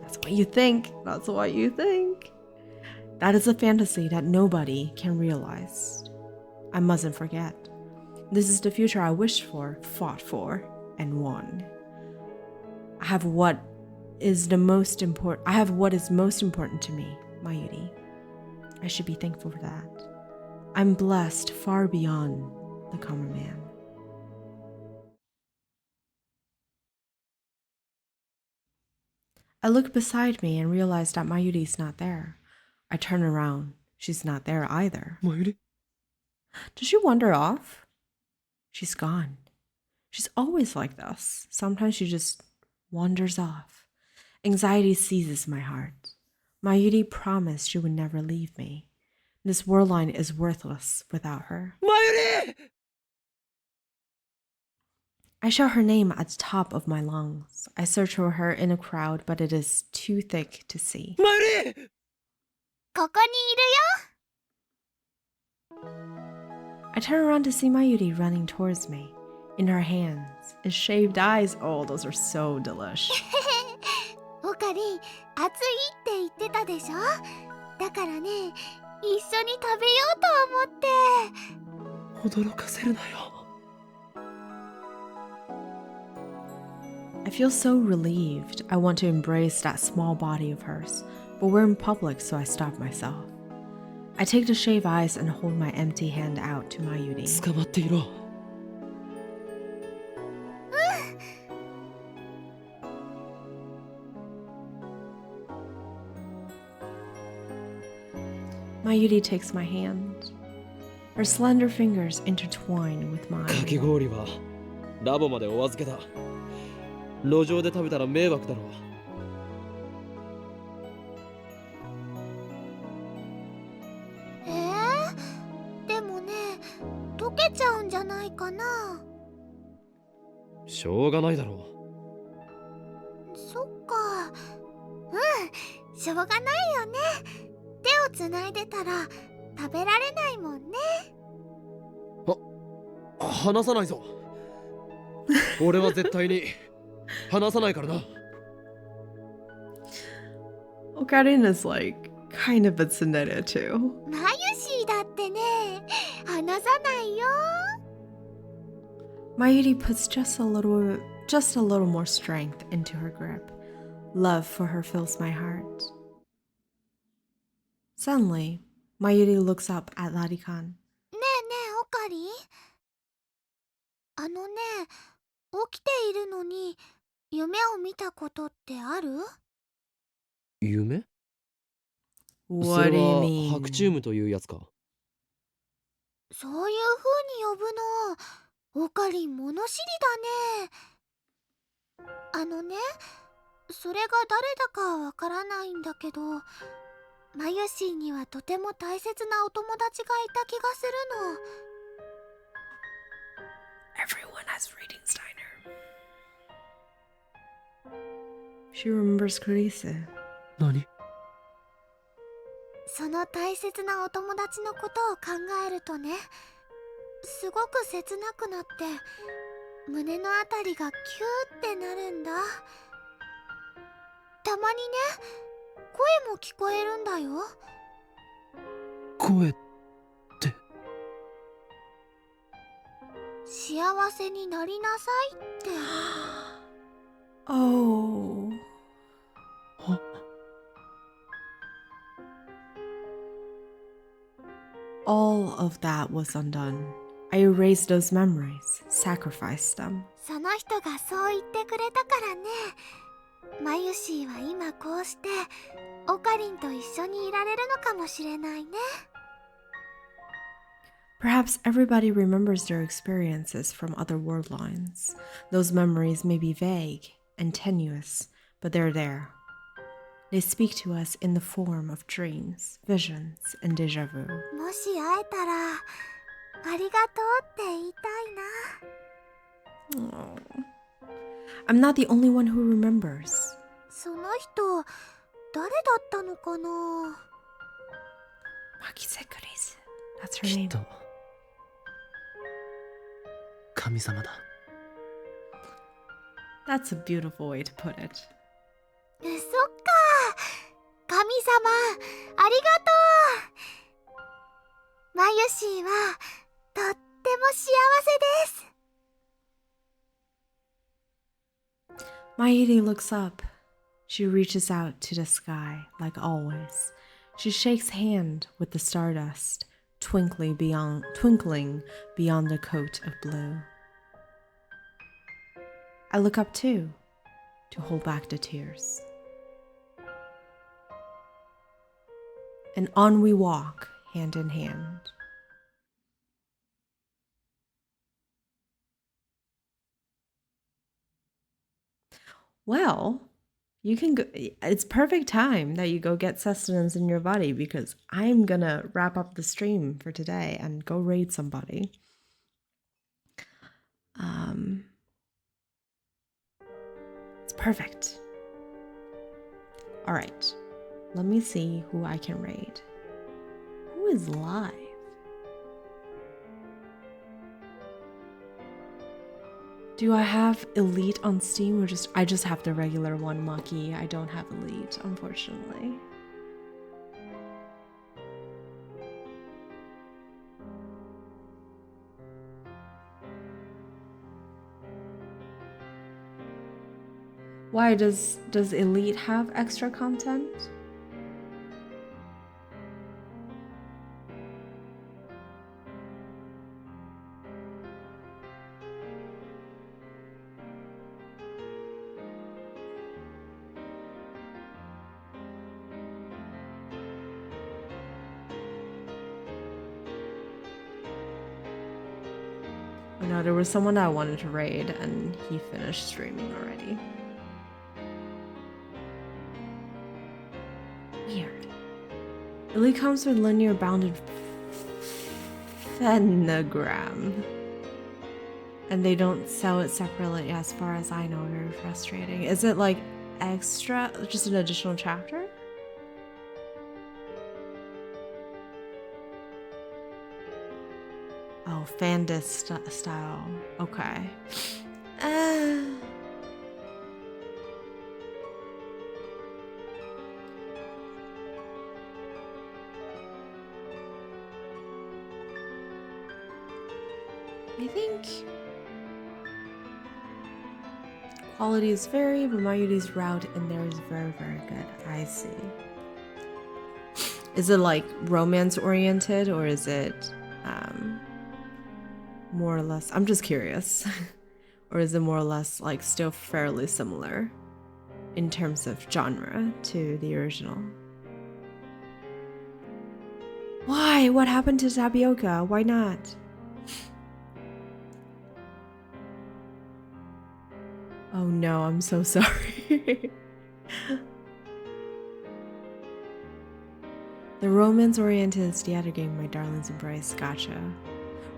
That's what you think. That's what you think. That is a fantasy that nobody can realize. I mustn't forget. This is the future I wished for, fought for, and won. I have what is most important to me, Mayuri. I should be thankful for that. I'm blessed far beyond the common man. I look beside me and realize that Mayuri's not there. I turn around. She's not there either. Mayuri? Did she wander off? She's gone. She's always like this. Sometimes she just wanders off. Anxiety seizes my heart. Mayuri promised she would never leave me. This worldline is worthless without her. Mayuri! I shout her name at the top of my lungs. I search for her in a crowd, but it is too thick to see. Mayuri! ここにいるよ。 I turn around to see Mayuri running towards me. In her hands is shaved eyes. Oh, those are so delish. オカリン、暑いって言ってたでしょ。だからね、一緒に食べようと思って。驚かせるなよ。I feel so relieved. I want to embrace that small body of hers, but we're in public, so I stop myself. I take the shaved eyes and hold my empty hand out to Mayuri. 捕まっていろ。Mayuri takes my hand. Her slender fingers intertwine with か mine. き氷はラボまでお預けだ。路上で食べたら迷惑だろう。でもね、溶けちゃうんじゃないかな。しょうがないだろそっか。しょうがないよね。手をつないでたら食べられないもんね。う。離さないぞ。俺は絶対に離さないからな。Okarin is like kind of a tsundere too. マユシーだってね、離さないよ。Mayuri puts just a little more strength into her grip. Love for her fills my heart. Suddenly, Mayuri looks up at Larikan. ねえねえ、オカリン。あのね、起きているのに夢を見たことってある？夢？そ What れ do you は mean? 白チュームというやつか。そういう風に呼ぶの。オカリン物知りだね。あのね、それが誰だかはわからないんだけど、マユシーにはとても大切なお友達がいた気がするの。Everyone has reading Steiner. She remembers Kurisu. 何？その大切なお友達のことを考えるとね、すごく切なくなって胸のあたりがキューってなるんだ。たまにね、声も聞こえるんだよ。声って。幸せになりなさいって。Oh. All of that was undone. I erased those memories, sacrificed them. その人がそう言ってくれたからね。マユシーは今こうしてオカリンと一緒にいられるのかもしれないね。Perhaps everybody remembers their experiences from other worldlines. Those memories may be vague and tenuous, but they're there. They speak to us in the form of dreams, visions, and déjà vu. もし会えたらありがとうって言いたいな。 Oh. I'm not the only one who remembers. その人誰だったのかな。 Makisekuri's. That's her きっ name. と神様だ。 That's a beautiful way to put it. そっか、神様ありがとう。マユシーはとっても幸せです。 Mayuri looks up. She reaches out to the sky, like always. She shakes hand with the stardust, twinkling beyond the coat of blue. I look up too, to hold back the tears. And on we walk, hand in hand. Well, you can go. It's perfect time that you go get sustenance in your body because I'm gonna wrap up the stream for today and go raid somebody. It's perfect. All right, let me see who I can raid. Who is live? Do I have Elite on Steam or I just have the regular one, Maki? I don't have Elite, unfortunately. Why does Elite have extra content? Oh no, there was someone I wanted to raid and he finished streaming already. Weird. Elite comes with linear bounded phenogram. And they don't sell it separately as far as I know. Very frustrating. Is it like extra, just an additional chapter? Oh, Fandis style. Okay. I think qualities vary, but Mayuri's route in there is very, very good. I see. Is it like romance oriented or is it more or less? I'm just curious. Or is it more or less like still fairly similar in terms of genre to the original? Why? What happened to Tapioca? Why not? Oh no, I'm so sorry. The romance-oriented is the other game my darlings embrace. Gotcha.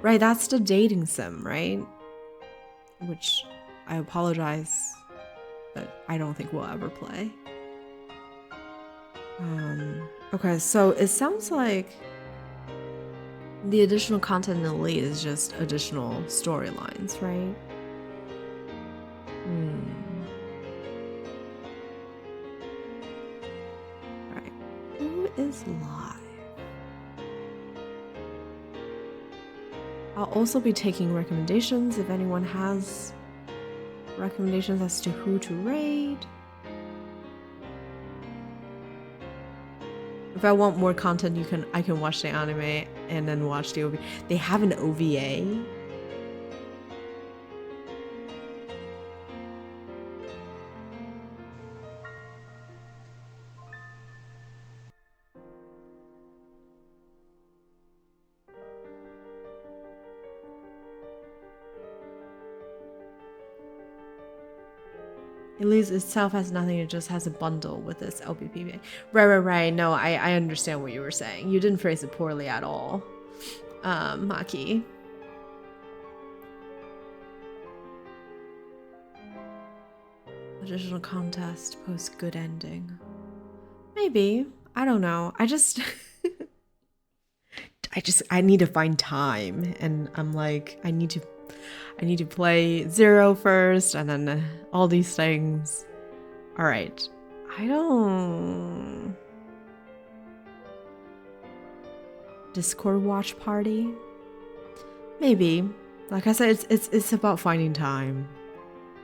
Right, that's the dating sim, right? Which I apologize, but I don't think we'll ever play. Okay, so it sounds like the additional content in Elite is just additional storylines, right? Right. Who is live? I'll also be taking recommendations if anyone has recommendations as to who to raid. If I want more content, I can watch the anime and then watch the OVA. They have an OVA. Elise itself has nothing, it just has a bundle with this LPPA. Right. No, I understand what you were saying. You didn't phrase it poorly at all. Maki. Additional contest, post good ending. Maybe. I don't know. I need to find time, and I'm like, I need to play 0 first, and then all these things. All right. Discord watch party? Maybe. Like I said, it's about finding time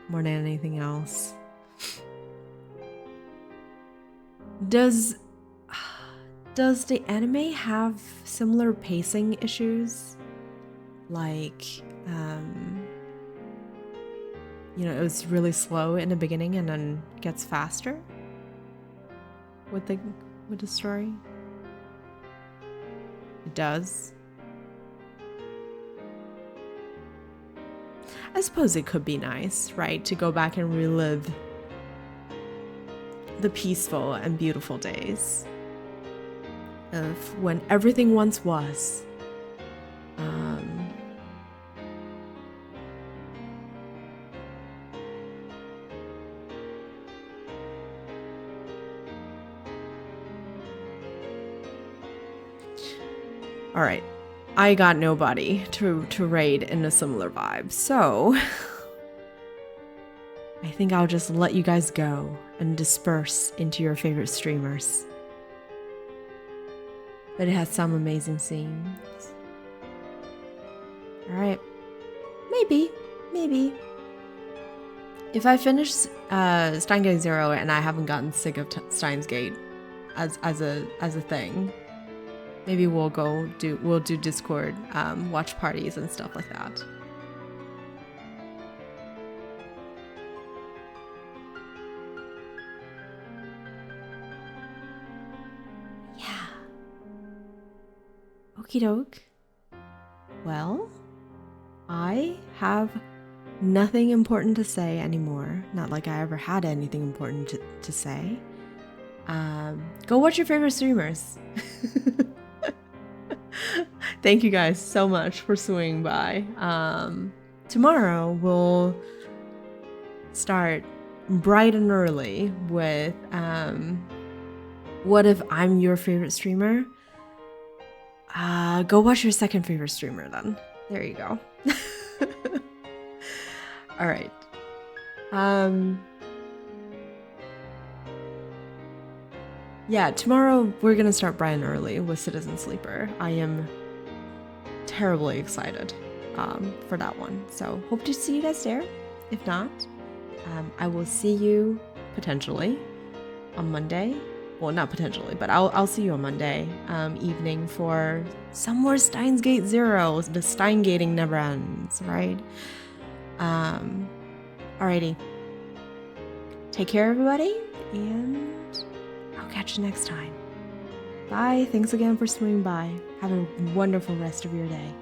more than anything else. Does the anime have similar pacing issues? Like, it was really slow in the beginning and then gets faster with the story? It does. I suppose it could be nice, right? To go back and relive the peaceful and beautiful days of when everything once was. All right, I got nobody to raid in a similar vibe, so I think I'll just let you guys go and disperse into your favorite streamers. But it has some amazing scenes. All right, maybe. If I finish Steins Gate 0 and I haven't gotten sick of Steins Gate as a thing, maybe we'll do Discord watch parties and stuff like that. Yeah. Okie doke. Well, I have nothing important to say anymore. Not like I ever had anything important to say. Go watch your favorite streamers. Thank you guys so much for swinging by. Tomorrow we'll start bright and early with what if I'm your favorite streamer? Go watch your second favorite streamer then. There you go. All right. Yeah, tomorrow we're gonna start bright and early with Citizen Sleeper. I am terribly excited for that one. So hope to see you guys there. If not, I will see you potentially on Monday. Well, not potentially, but I'll see you on Monday evening for some more Steins Gate 0. The Stein gating never ends, right? Alrighty. Take care, everybody, and I'll catch you next time. Bye. Thanks again for swinging by. Have a wonderful rest of your day.